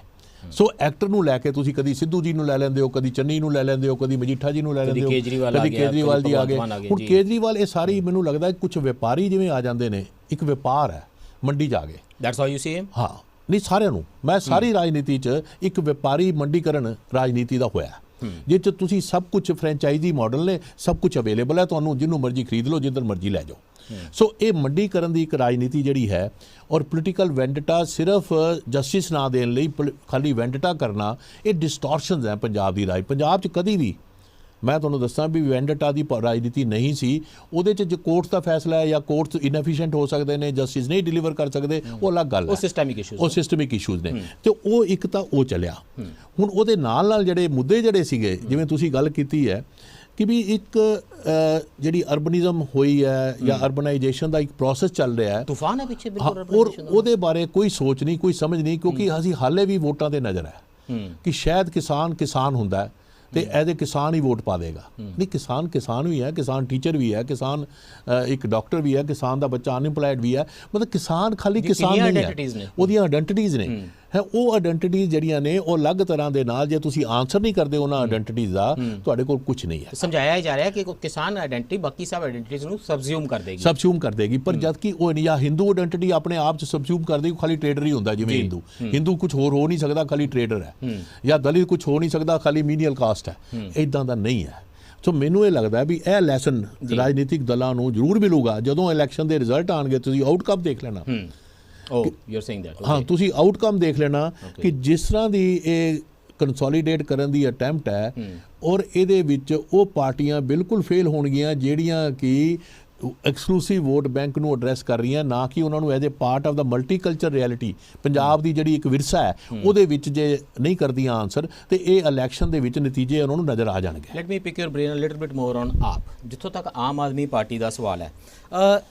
ਸੋ ਐਕਟਰ ਨੂੰ ਲੈ ਕੇ ਤੁਸੀਂ ਕਦੀ ਸਿੱਧੂ ਜੀ ਨੂੰ ਲੈ ਲੈਂਦੇ ਹੋ, ਕਦੀ ਚੰਨੀ ਨੂੰ ਲੈ ਲੈਂਦੇ ਹੋ, ਕਦੀ ਮਜੀਠਾ ਜੀ ਨੂੰ ਲੈ ਲੈਂਦੇ ਹੋ, ਕਦੀ ਕੇਜਰੀਵਾਲ ਜੀ ਆ ਗਏ। ਹੁਣ ਕੇਜਰੀਵਾਲ, ਇਹ ਸਾਰੀ ਮੈਨੂੰ ਲੱਗਦਾ ਕੁਝ ਵਪਾਰੀ ਜਿਵੇਂ ਆ ਜਾਂਦੇ ਨੇ, ਇੱਕ ਵਪਾਰ ਹੈ ਮੰਡੀ ਜਾ ਕੇ। ਦੈਟਸ ਹਾਊ ਯੂ ਸੀ ਹਿਮ? ਹਾਂ, ਨਹੀਂ ਸਾਰਿਆਂ ਨੂੰ, ਮੈਂ ਸਾਰੀ ਰਾਜਨੀਤੀ 'ਚ ਇੱਕ ਵਪਾਰੀ ਮੰਡੀਕਰਨ ਰਾਜਨੀਤੀ ਦਾ ਹੋਇਆ, ਜਿਸ 'ਚ ਤੁਸੀਂ ਸਭ ਕੁਝ ਫਰੈਂਚਾਈਜ਼ੀ ਮਾਡਲ ਨੇ, ਸਭ ਕੁਝ ਅਵੇਲੇਬਲ ਹੈ ਤੁਹਾਨੂੰ, ਜਿਹਨੂੰ ਮਰਜ਼ੀ ਖਰੀਦ ਲਓ, ਜਿੱਧਰ ਮਰਜ਼ੀ ਲੈ ਜਾਓ। ਸੋ ਇਹ ਮੰਡੀਕਰਨ ਦੀ ਇੱਕ ਰਾਜਨੀਤੀ ਜਿਹੜੀ ਹੈ, ਔਰ ਪੋਲੀਟੀਕਲ ਵੈਂਡਟਾ ਸਿਰਫ ਜਸਟਿਸ ਨਾ ਦੇਣ ਲਈ ਖਾਲੀ ਵੈਂਡਟਾ ਕਰਨਾ, ਇਹ ਡਿਸਟੋਰਸ਼ਨਸ ਹੈ ਪੰਜਾਬ ਦੀ ਰਾਜ। ਪੰਜਾਬ 'ਚ ਕਦੀ ਵੀ ਮੈਂ ਤੁਹਾਨੂੰ ਦੱਸਾਂ ਵੀ ਵੈਂਡਟਾ ਦੀ ਰਾਜਨੀਤੀ ਨਹੀਂ ਸੀ। ਉਹਦੇ 'ਚ ਜੋ ਕੋਰਟਸ ਦਾ ਫੈਸਲਾ ਹੈ ਜਾਂ ਕੋਰਟਸ ਇਨਐਫੀਸ਼ੀਐਂਟ ਹੋ ਸਕਦੇ ਨੇ, ਜਸਟਿਸ ਨਹੀਂ ਡਿਲੀਵਰ ਕਰ ਸਕਦੇ, ਉਹ ਅਲੱਗ ਗੱਲ ਹੈ। ਉਹ ਸਿਸਟਮਿਕ ਇਸ਼ੂਜ਼ ਨੇ, ਤੇ ਉਹ ਇੱਕ ਤਾਂ ਉਹ ਚੱਲਿਆ। ਹੁਣ ਉਹਦੇ ਨਾਲ ਨਾਲ ਜਿਹੜੇ ਮੁੱਦੇ ਜਿਹੜੇ ਸੀਗੇ, ਜਿਵੇਂ ਤੁਸੀਂ ਗੱਲ ਕੀਤੀ ਹੈ ਕਿ ਵੀ ਇੱਕ ਜਿਹੜੀ ਅਰਬਨਿਜ਼ਮ ਹੋਈ ਹੈ ਜਾਂ ਅਰਬਨਾਈਜੇਸ਼ਨ ਦਾ ਇੱਕ ਪ੍ਰੋਸੈਸ ਚੱਲ ਰਿਹਾ ਹੈ, ਤੂਫਾਨ ਹੈ ਪਿੱਛੇ ਬਿਲਕੁਲ, ਔਰ ਉਹਦੇ ਬਾਰੇ ਕੋਈ ਸੋਚ ਨਹੀਂ, ਕੋਈ ਸਮਝ ਨਹੀਂ, ਕਿਉਂਕਿ ਅਸੀਂ ਹਾਲੇ ਵੀ ਵੋਟਾਂ ਤੇ ਨਜ਼ਰ ਹੈ ਕਿ ਸ਼ਾਇਦ ਕਿਸਾਨ ਹੁੰਦਾ ਹੈ ਤੇ ਇਹਦੇ ਕਿਸਾਨ ਹੀ ਵੋਟ ਪਾ ਦੇਗਾ। ਨਹੀਂ, ਕਿਸਾਨ ਵੀ ਹੈ, ਕਿਸਾਨ ਟੀਚਰ ਵੀ ਹੈ, ਕਿਸਾਨ ਇੱਕ ਡਾਕਟਰ ਵੀ ਹੈ, ਕਿਸਾਨ ਦਾ ਬੱਚਾ ਅਨਇੰਪਲਾਇਡ ਵੀ ਹੈ। ਮਤਲਬ ਕਿਸਾਨ ਖਾਲੀ ਕਿਸਾਨ ਨਹੀਂ ਹੈ, ਉਹਦੀਆਂ ਆਇਡੈਂਟੀਟੀਜ਼ ਨੇ ਹੈ। ਉਹ ਆਇਡੈਂਟੀਟੀਜ਼ ਜਿਹੜੀਆਂ ਨੇ ਉਹ ਅਲੱਗ ਤਰ੍ਹਾਂ ਦੇ ਨਾਲ, ਜੇ ਤੁਸੀਂ ਆਨਸਰ ਨਹੀਂ ਕਰਦੇ ਉਹਨਾਂ ਆਇਡੈਂਟੀਟੀਜ਼ ਦਾ, ਤੁਹਾਡੇ ਕੋਲ ਕੁਝ ਨਹੀਂ ਹੈ। ਸਮਝਾਇਆ ਜਾ ਰਿਹਾ ਕਿ ਕਿਸਾਨ ਆਇਡੈਂਟੀਟੀ ਬਾਕੀ ਸਭ ਆਇਡੈਂਟੀਟੀਜ਼ ਨੂੰ ਸਬਸਿਊਮ ਕਰ ਦੇਗੀ, ਪਰ ਜਦ ਕਿ ਉਹ ਜਾਂ ਹਿੰਦੂ ਆਇਡੈਂਟੀਟੀ ਆਪਣੇ ਆਪ 'ਚ ਸਬਸਿਊਮ ਕਰ ਦੇਗੀ, ਖਾਲੀ ਟ੍ਰੇਡਰ ਹੀ ਹੁੰਦਾ। ਜਿਵੇਂ ਹਿੰਦੂ ਕੁਝ ਹੋਰ ਹੋ ਨਹੀਂ ਸਕਦਾ, ਖਾਲੀ ਟ੍ਰੇਡਰ ਹੈ, ਜਾਂ ਦਲਿਤ ਕੁਝ ਹੋ ਨਹੀਂ ਸਕਦਾ, ਖਾਲੀ ਮੀਨੀਅਲ ਕਾਸਟ ਹੈ। ਇੱਦਾਂ ਦਾ ਨਹੀਂ ਹੈ। ਸੋ ਮੈਨੂੰ ਇਹ ਲੱਗਦਾ ਵੀ ਇਹ ਲੈਸਨ ਰਾਜਨੀਤਿਕ ਦਲਾਂ ਨੂੰ ਜ਼ਰੂਰ ਮਿਲੂਗਾ ਜਦੋਂ ਇਲੈਕਸ਼ਨ ਦੇ ਰਿਜ਼ਲਟ ਆਉਣਗੇ। ਤੁਸੀਂ ਆਊਟਕਮ ਦੇਖ ਲੈਣਾ। ਹਾਂ, ਤੁਸੀਂ ਆਊਟਕਮ ਦੇਖ ਲੈਣਾ ਕਿ ਜਿਸ ਤਰ੍ਹਾਂ ਦੀ ਇਹ ਕੰਸੋਲੀਡੇਟ ਕਰਨ ਦੀ ਅਟੈਂਪਟ ਹੈ, ਔਰ ਇਹਦੇ ਵਿੱਚ ਉਹ ਪਾਰਟੀਆਂ ਬਿਲਕੁਲ ਫੇਲ ਹੋਣਗੀਆਂ ਜਿਹੜੀਆਂ ਕਿ ਐਕਸਕਲੂਸਿਵ ਵੋਟ ਬੈਂਕ ਨੂੰ ਐਡਰੈਸ ਕਰ ਰਹੀਆਂ, ਨਾ ਕਿ ਉਹਨਾਂ ਨੂੰ as A part of the multiculture reality Punjab ਦੀ ਜਿਹੜੀ ਇੱਕ ਵਿਰਸਾ ਹੈ ਉਹਦੇ ਵਿੱਚ ਜੇ ਨਹੀਂ ਕਰਦੀਆਂ ਆਨਸਰ ਤੇ ਇਹ ਇਲੈਕਸ਼ਨ ਦੇ ਵਿੱਚ ਨਤੀਜੇ ਉਹਨਾਂ ਨੂੰ ਨਜ਼ਰ ਆ ਜਾਣਗੇ। Let me pick your brain a little bit more on ਆਪ, ਜਿੱਥੋਂ ਤੱਕ ਆਮ ਆਦਮੀ ਪਾਰਟੀ ਦਾ ਸਵਾਲ ਹੈ,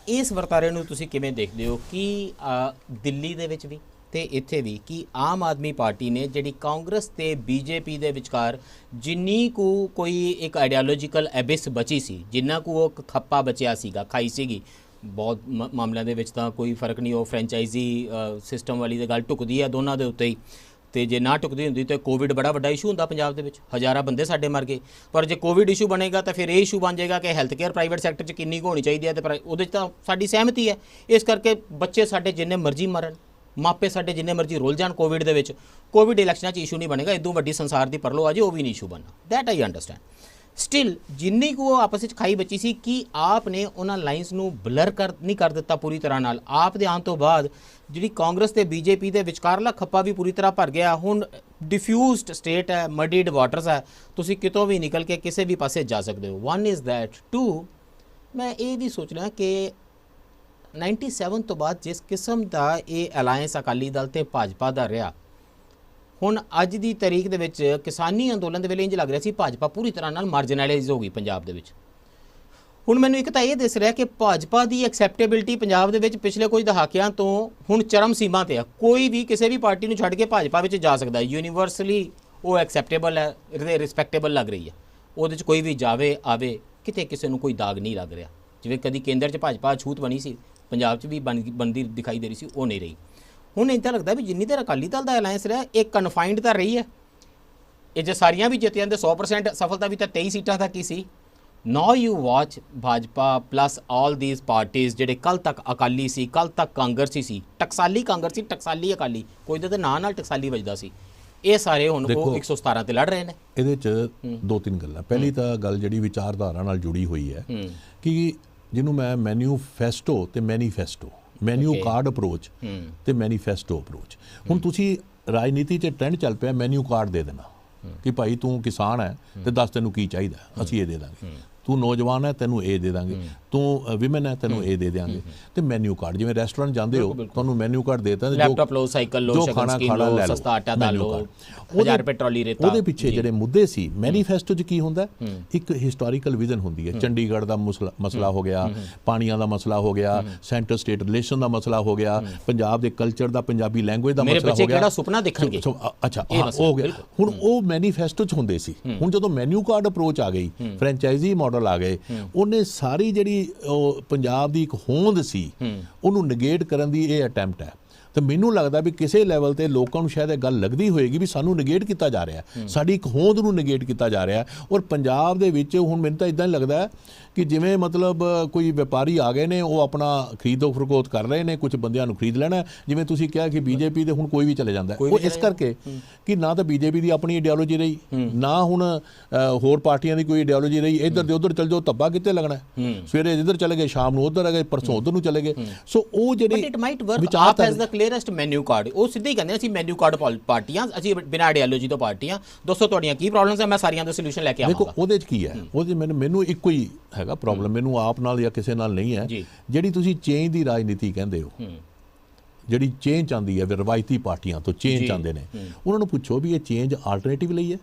ਇਸ ਵਰਤਾਰੇ ਨੂੰ ਤੁਸੀਂ ਕਿਵੇਂ ਦੇਖਦੇ ਹੋ ਕਿ ਦਿੱਲੀ ਦੇ ਵਿੱਚ ਵੀ ਤੇ ਇੱਥੇ ਵੀ ਕਿ ਆਮ ਆਦਮੀ ਪਾਰਟੀ ਨੇ ਜਿਹੜੀ ਕਾਂਗਰਸ ਤੇ ਬੀਜੇਪੀ ਦੇ ਵਿਚਕਾਰ ਜਿੰਨੀ ਕੁ ਕੋਈ ਇੱਕ ਆਈਡੀਓਲੋਜੀਕਲ ਐਬਿਸ ਬਚੀ ਸੀ, ਜਿੰਨਾ ਕੁ ਉਹ ਖੱਪਾ ਬਚਿਆ ਸੀਗਾ, ਖਾਈ ਸੀਗੀ, ਬਹੁਤ ਮਾਮਲਿਆਂ ਦੇ ਵਿੱਚ ਤਾਂ ਕੋਈ ਫਰਕ ਨਹੀਂ, ਉਹ ਫਰੈਂਚਾਈਜ਼ੀ ਸਿਸਟਮ ਵਾਲੀ ਤੇ ਗੱਲ ਟੁਕਦੀ ਹੈ ਦੋਨਾਂ ਦੇ ਉੱਤੇ ਹੀ, ਤੇ ਜੇ ਨਾ ਟੁਕਦੀ ਹੁੰਦੀ ਤਾਂ ਕੋਵਿਡ ਬੜਾ ਵੱਡਾ ਇਸ਼ੂ ਹੁੰਦਾ ਪੰਜਾਬ ਦੇ ਵਿੱਚ, ਹਜ਼ਾਰਾਂ ਬੰਦੇ ਸਾਡੇ ਮਰ ਗਏ। ਪਰ ਜੇ ਕੋਵਿਡ ਇਸ਼ੂ ਬਣੇਗਾ ਤਾਂ ਫਿਰ ਇਹ ਇਸ਼ੂ ਬਣ ਜਾਏਗਾ ਕਿ ਹੈਲਥ ਕੇਅਰ ਪ੍ਰਾਈਵੇਟ ਸੈਕਟਰ 'ਚ ਕਿੰਨੀ ਕੁ ਹੋਣੀ ਚਾਹੀਦੀ ਹੈ, ਤੇ ਉਹਦੇ 'ਚ ਤਾਂ ਸਾਡੀ ਸਹਿਮਤੀ ਹੈ। ਇਸ ਕਰਕੇ ਬੱਚੇ ਸਾਡੇ ਜਿੰਨੇ ਮਰਜ਼ੀ ਮਰਨ, ਮਾਪੇ ਸਾਡੇ ਜਿੰਨੇ ਮਰਜ਼ੀ ਰੁੱਲ ਜਾਣ ਕੋਵਿਡ ਦੇ ਵਿੱਚ, ਕੋਵਿਡ ਇਲੈਕਸ਼ਨਾਂ 'ਚ ਇਸ਼ੂ ਨਹੀਂ ਬਣੇਗਾ। ਇਦੋਂ ਵੱਡੀ ਸੰਸਾਰ ਦੀ ਪਰਲੋ ਆ ਜੇ ਉਹ ਵੀ ਨਹੀਂ ਇਸ਼ੂ ਬਣਨਾ, ਦੈਟ ਆਈ ਅੰਡਰਸਟੈਂਡ। ਸਟਿਲ ਜਿੰਨੀ ਕੁ ਉਹ ਆਪਸ ਵਿੱਚ ਖਾਈ ਬੱਚੀ ਸੀ ਕਿ ਆਪ ਨੇ ਉਹਨਾਂ ਲਾਈਨਸ ਨੂੰ ਬਲਰ ਨਹੀਂ ਕਰ ਦਿੱਤਾ ਪੂਰੀ ਤਰ੍ਹਾਂ ਨਾਲ। ਆਪ ਦੇ ਆਉਣ ਤੋਂ ਬਾਅਦ ਜਿਹੜੀ ਕਾਂਗਰਸ ਤੇ ਬੀਜੇਪੀ ਦੇ ਵਿਚਕਾਰਲਾ ਖੱਪਾ ਵੀ ਪੂਰੀ ਤਰ੍ਹਾਂ ਭਰ ਗਿਆ। ਹੁਣ ਡਿਫਿਊਜ਼ਡ ਸਟੇਟ ਹੈ, ਮਡੀਡ ਵਾਟਰਸ ਹੈ, ਤੁਸੀਂ ਕਿਤੋਂ ਵੀ ਨਿਕਲ ਕੇ ਕਿਸੇ ਵੀ ਪਾਸੇ ਜਾ ਸਕਦੇ ਹੋ। One is that. ਟੂ, ਮੈਂ ਇਹ ਵੀ ਸੋਚ ਰਿਹਾ ਕਿ 97 ਤੋਂ ਬਾਅਦ ਜਿਸ ਕਿਸਮ ਦਾ ਇਹ ਅਲਾਇੰਸ ਅਕਾਲੀ ਦਲ ਤੇ ਭਾਜਪਾ ਦਾ ਰਿਹਾ, ਹੁਣ ਅੱਜ ਦੀ ਤਾਰੀਖ ਦੇ ਵਿੱਚ ਕਿਸਾਨੀ ਅੰਦੋਲਨ ਦੇ ਵੇਲੇ ਇੰਜ ਲੱਗ ਰਿਹਾ ਸੀ ਭਾਜਪਾ ਪੂਰੀ ਤਰ੍ਹਾਂ ਨਾਲ ਮਾਰਜਨਲਾਈਜ਼ ਹੋ ਗਈ ਪੰਜਾਬ ਦੇ ਵਿੱਚ। ਹੁਣ ਮੈਨੂੰ ਇੱਕ ਤਾਂ ਇਹ ਦਿਸ ਰਿਹਾ ਕਿ ਭਾਜਪਾ ਦੀ ਐਕਸੈਪਟੇਬਿਲਿਟੀ ਪੰਜਾਬ ਦੇ ਵਿੱਚ ਪਿਛਲੇ ਕੁਝ ਦਹਾਕਿਆਂ ਤੋਂ ਹੁਣ ਚਰਮ ਸੀਮਾ ਤੇ ਆ। ਕੋਈ ਵੀ ਕਿਸੇ ਵੀ ਪਾਰਟੀ ਨੂੰ ਛੱਡ ਕੇ ਭਾਜਪਾ ਵਿੱਚ ਜਾ ਸਕਦਾ, ਯੂਨੀਵਰਸਲੀ ਉਹ ਐਕਸੈਪਟੇਬਲ ਹੈ, ਰਿਸਪੈਕਟੇਬਲ ਲੱਗ ਰਹੀ ਹੈ। ਉਹਦੇ 'ਚ ਕੋਈ ਵੀ ਜਾਵੇ ਆਵੇ, ਕਿਤੇ ਕਿਸੇ ਨੂੰ ਕੋਈ ਦਾਗ ਨਹੀਂ ਲੱਗ ਰਿਹਾ। ਜਿਵੇਂ ਕਦੀ ਕੇਂਦਰ 'ਚ ਭਾਜਪਾ ਛੂਤ ਬਣੀ ਸੀ, ਪੰਜਾਬ 'ਚ ਵੀ ਬਣਦੀ ਦਿਖਾਈ ਦੇ ਰਹੀ ਸੀ, ਉਹ ਨਹੀਂ ਰਹੀ। ਹੁਣ ਇੱਦਾਂ ਲੱਗਦਾ ਵੀ ਜਿੰਨੀ ਦੇਰ ਅਕਾਲੀ ਦਲ ਦਾ ਅਲਾਇੰਸ ਰਿਹਾ ਇਹ ਕਨਫਾਈਨਡ ਤਾਂ ਰਹੀ ਹੈ। ਇਹ ਜੇ ਸਾਰੀਆਂ ਵੀ ਜਿੱਤ ਜਾਂਦੇ 100% ਸਫਲਤਾ ਵੀ ਤਾਂ 23 ਸੀਟਾਂ ਤੱਕ ਹੀ ਸੀ। Now you watch Bhajpa plus all these parties ਜਿਹੜੇ ਕੱਲ ਤੱਕ ਅਕਾਲੀ ਸੀ, ਕੱਲ ਤੱਕ ਕਾਂਗਰਸੀ ਸੀ, ਟਕਸਾਲੀ ਕਾਂਗਰਸੀ, ਟਕਸਾਲੀ ਅਕਾਲੀ, ਕੋਈ ਦੇ ਨਾਂ ਨਾਲ ਟਕਸਾਲੀ ਵੱਜਦਾ ਸੀ, ਇਹ ਸਾਰੇ ਹੁਣ ਉਹ 117 ਤੇ ਲੜ ਰਹੇ ਨੇ। ਇਹਦੇ 'ਚ ਦੋ ਤਿੰਨ ਗੱਲਾਂ। ਪਹਿਲੀ ਤਾਂ ਗੱਲ ਜਿਹੜੀ ਵਿਚਾਰਧਾਰਾ ਨਾਲ ਜੁੜੀ ਹੋਈ ਹੈ ਕਿ ਜਿਹਨੂੰ ਮੈਂ ਮੈਨੂਫੈਸਟੋ ਤੇ ਮੈਨੀਫੈਸਟੋ, ਮੈਨੂ ਕਾਰਡ ਅਪਰੋਚ ਤੇ ਮੈਨੀਫੈਸਟੋ ਅਪਰੋਚ। ਹੁਣ ਤੁਸੀਂ ਰਾਜਨੀਤੀ 'ਚ ਟ੍ਰੈਂਡ ਚੱਲ ਪਿਆ ਮੈਨੂ ਕਾਰਡ ਦੇ ਦੇਣਾ ਕਿ ਭਾਈ ਤੂੰ ਕਿਸਾਨ ਹੈ ਤੇ ਦੱਸ ਤੈਨੂੰ ਕੀ ਚਾਹੀਦਾ, ਅਸੀਂ ਇਹ ਦੇ ਦਾਂਗੇ। ਤੂੰ ਨੌਜਵਾਨ ਹੈ ਤੈਨੂੰ ਇਹ ਦੇ ਦਾਂਗੇ, ਤੂੰ ਵਿਮਨ ਹੈ ਤੈਨੂੰ ਇਹ ਦੇ ਦਿਆਂਗੇ। ਤੇ ਮੈਨੂ ਕਾਰਡ, ਜਿਵੇਂ ਰੈਸਟੋਰੈਂਟ ਜਾਂਦੇ ਹੋ ਤੁਹਾਨੂੰ ਮੈਨੂ ਕਾਰਡ ਦੇ ਦਿੱਤਾ, ਲੈਪਟਾਪ ਲਓ, ਸਾਈਕਲ ਲਓ, ਖਾਣਾ ਖਾਣਾ ਲੈ ਲਓ, ਸਸਤਾ ਆਟਾ ਦਾਲ ਲਓ, 1000 ਰੁਪਏ ਟਰਾਲੀ ਰੇਤਾ। ਉਹਦੇ ਪਿੱਛੇ ਜਿਹੜੇ ਮੁੱਦੇ ਸੀ ਮੈਨੀਫੈਸਟੋ 'ਚ ਕੀ ਹੁੰਦਾ, ਇੱਕ ਹਿਸਟੋਰੀਕਲ ਵਿਜ਼ਨ ਹੁੰਦੀ ਹੈ। ਚੰਡੀਗੜ੍ਹ ਦਾ ਮਸਲਾ ਹੋ ਗਿਆ, ਪਾਣੀਆਂ ਦਾ ਮਸਲਾ ਹੋ ਗਿਆ, ਸੈਂਟਰ ਸਟੇਟ ਰਿਲੇਸ਼ਨ ਦਾ ਮਸਲਾ ਹੋ ਗਿਆ, ਪੰਜਾਬ ਦੇ ਕਲਚਰ ਦਾ, ਪੰਜਾਬੀ ਲੈਂਗੁਏਜ ਦਾ ਮਸਲਾ ਹੋ ਗਿਆ। ਕਿਹੜਾ ਸੁਪਨਾ ਦੇਖਣਗੇ, ਅੱਛਾ ਹੋ ਗਿਆ। ਹੁਣ ਉਹ ਮੈਨੀਫੈਸਟੋ 'ਚ ਹੁੰਦੇ ਸੀ। ਹੁਣ ਜਦੋਂ ਮੈਨੂ ਕਾਰਡ ਅਪਰੋਚ ਆ ਗਈ, ਫਰੈਂਚਾਈਜ਼ੀ ਮਾਡਲ ਆ ਗਏ, ਉਹਨੇ ਸਾਰੀ ਜਿਹੜੀ ਪੰਜਾਬ ਦੀ ਇੱਕ ਹੋਂਦ ਸੀ ਉਹਨੂੰ ਨਿਗੇਟ ਕਰਨ ਦੀ ਇਹ ਅਟੈਂਪਟ ਹੈ। ਤਾਂ ਮੈਨੂੰ ਲੱਗਦਾ ਵੀ ਕਿਸੇ ਲੈਵਲ ਤੇ ਲੋਕਾਂ ਨੂੰ ਸ਼ਾਇਦ ਇਹ ਗੱਲ ਲੱਗਦੀ ਹੋਏਗੀ ਵੀ ਸਾਨੂੰ ਨਿਗੇਟ ਕੀਤਾ ਜਾ ਰਿਹਾ, ਸਾਡੀ ਇੱਕ ਹੋਂਦ ਨੂੰ ਨਿਗੇਟ ਕੀਤਾ ਜਾ ਰਿਹਾ। ਔਰ ਪੰਜਾਬ ਦੇ ਵਿੱਚ ਹੁਣ ਮੈਨੂੰ ਤਾਂ ਇਦਾਂ ਹੀ ਲੱਗਦਾ ਕਿ ਜਿਵੇਂ ਮਤਲਬ ਕੋਈ ਵਪਾਰੀ ਆ ਗਏ ਨੇ, ਉਹ ਆਪਣਾ ਖਰੀਦੋ ਫਰੋਖਤ ਕਰ ਰਹੇ ਨੇ, ਕੁਝ ਬੰਦਿਆਂ ਨੂੰ ਖਰੀਦ ਲੈਣਾ। ਜਿਵੇਂ ਤੁਸੀਂ ਕਿਹਾ ਕਿ ਬੀਜੇਪੀ ਦੇ ਹੁਣ ਕੋਈ ਵੀ ਚਲੇ ਜਾਂਦਾ, ਉਹ ਇਸ ਕਰਕੇ ਕਿ ਨਾ ਤਾਂ ਬੀਜੇਪੀ ਦੀ ਆਪਣੀ ਆਈਡੀਓਲੋਜੀ ਰਹੀ, ਨਾ ਹੁਣ ਹੋਰ ਪਾਰਟੀਆਂ ਦੀ ਕੋਈ ਆਈਡੀਓਲੋਜੀ ਰਹੀ। ਇੱਧਰ ਦੇ ਉੱਧਰ ਚਲ ਜਾਓ, ਧੱਬਾ ਕਿੱਥੇ ਲੱਗਣਾ, ਸਵੇਰੇ ਇੱਧਰ ਚਲੇ ਗਏ, ਸ਼ਾਮ ਨੂੰ ਉੱਧਰ ਆ ਗਏ, ਪਰਸੋਂ ਉੱਧਰ ਨੂੰ ਚਲੇ ਗਏ। ਸੋ ਉਹ ਜਿਹੜੇ ਵਿਚਾਰ ਕਲੀਅਰੈਸਟ ਮੈਨੂ ਕਾਰਡ, ਉਹ ਸਿੱਧੇ ਹੀ ਕਹਿੰਦੇ ਅਸੀਂ ਮੈਨੂ ਕਾਰਡ ਪਾਰਟੀਆਂ, ਅਸੀਂ ਬਿਨਾਂ ਆਈਡੀਓਲੋਜੀ ਤੋਂ ਪਾਰਟੀਆਂ। ਦੋਸਤੋ ਤੁਹਾਡੀਆਂ ਕੀ ਪ੍ਰੋਬਲਮਸ ਹੈ, ਮੈਂ ਸਾਰੀਆਂ ਦਾ ਸੋਲੂਸ਼ਨ ਲੈ ਕੇ ਆਵਾਂਗਾ। ਦੇਖੋ ਉਹਦੇ 'ਚ ਕੀ ਹੈ, ਉਹਦੇ ਮੈਨੂੰ ਇੱਕੋ ਹੀ ਹੈਗਾ ਪ੍ਰੋਬਲਮ, ਮੈਨੂੰ ਆਪ ਨਾਲ ਜਾਂ ਕਿਸੇ ਨਾਲ ਨਹੀਂ ਹੈ। ਜਿਹੜੀ ਤੁਸੀਂ ਚੇਂਜ ਦੀ ਰਾਜਨੀਤੀ ਕਹਿੰਦੇ ਹੋ, ਜਿਹੜੀ ਚੇਂਜ ਆਉਂਦੀ ਹੈ ਰਵਾਇਤੀ ਪਾਰਟੀਆਂ ਤੋਂ ਚੇਂਜ ਆਉਂਦੇ ਨੇ, ਉਹਨਾਂ ਨੂੰ ਪੁੱਛੋ ਵੀ ਇਹ ਚੇਂਜ ਆਲਟਰਨੇਟਿਵ ਲਈ ਹੈ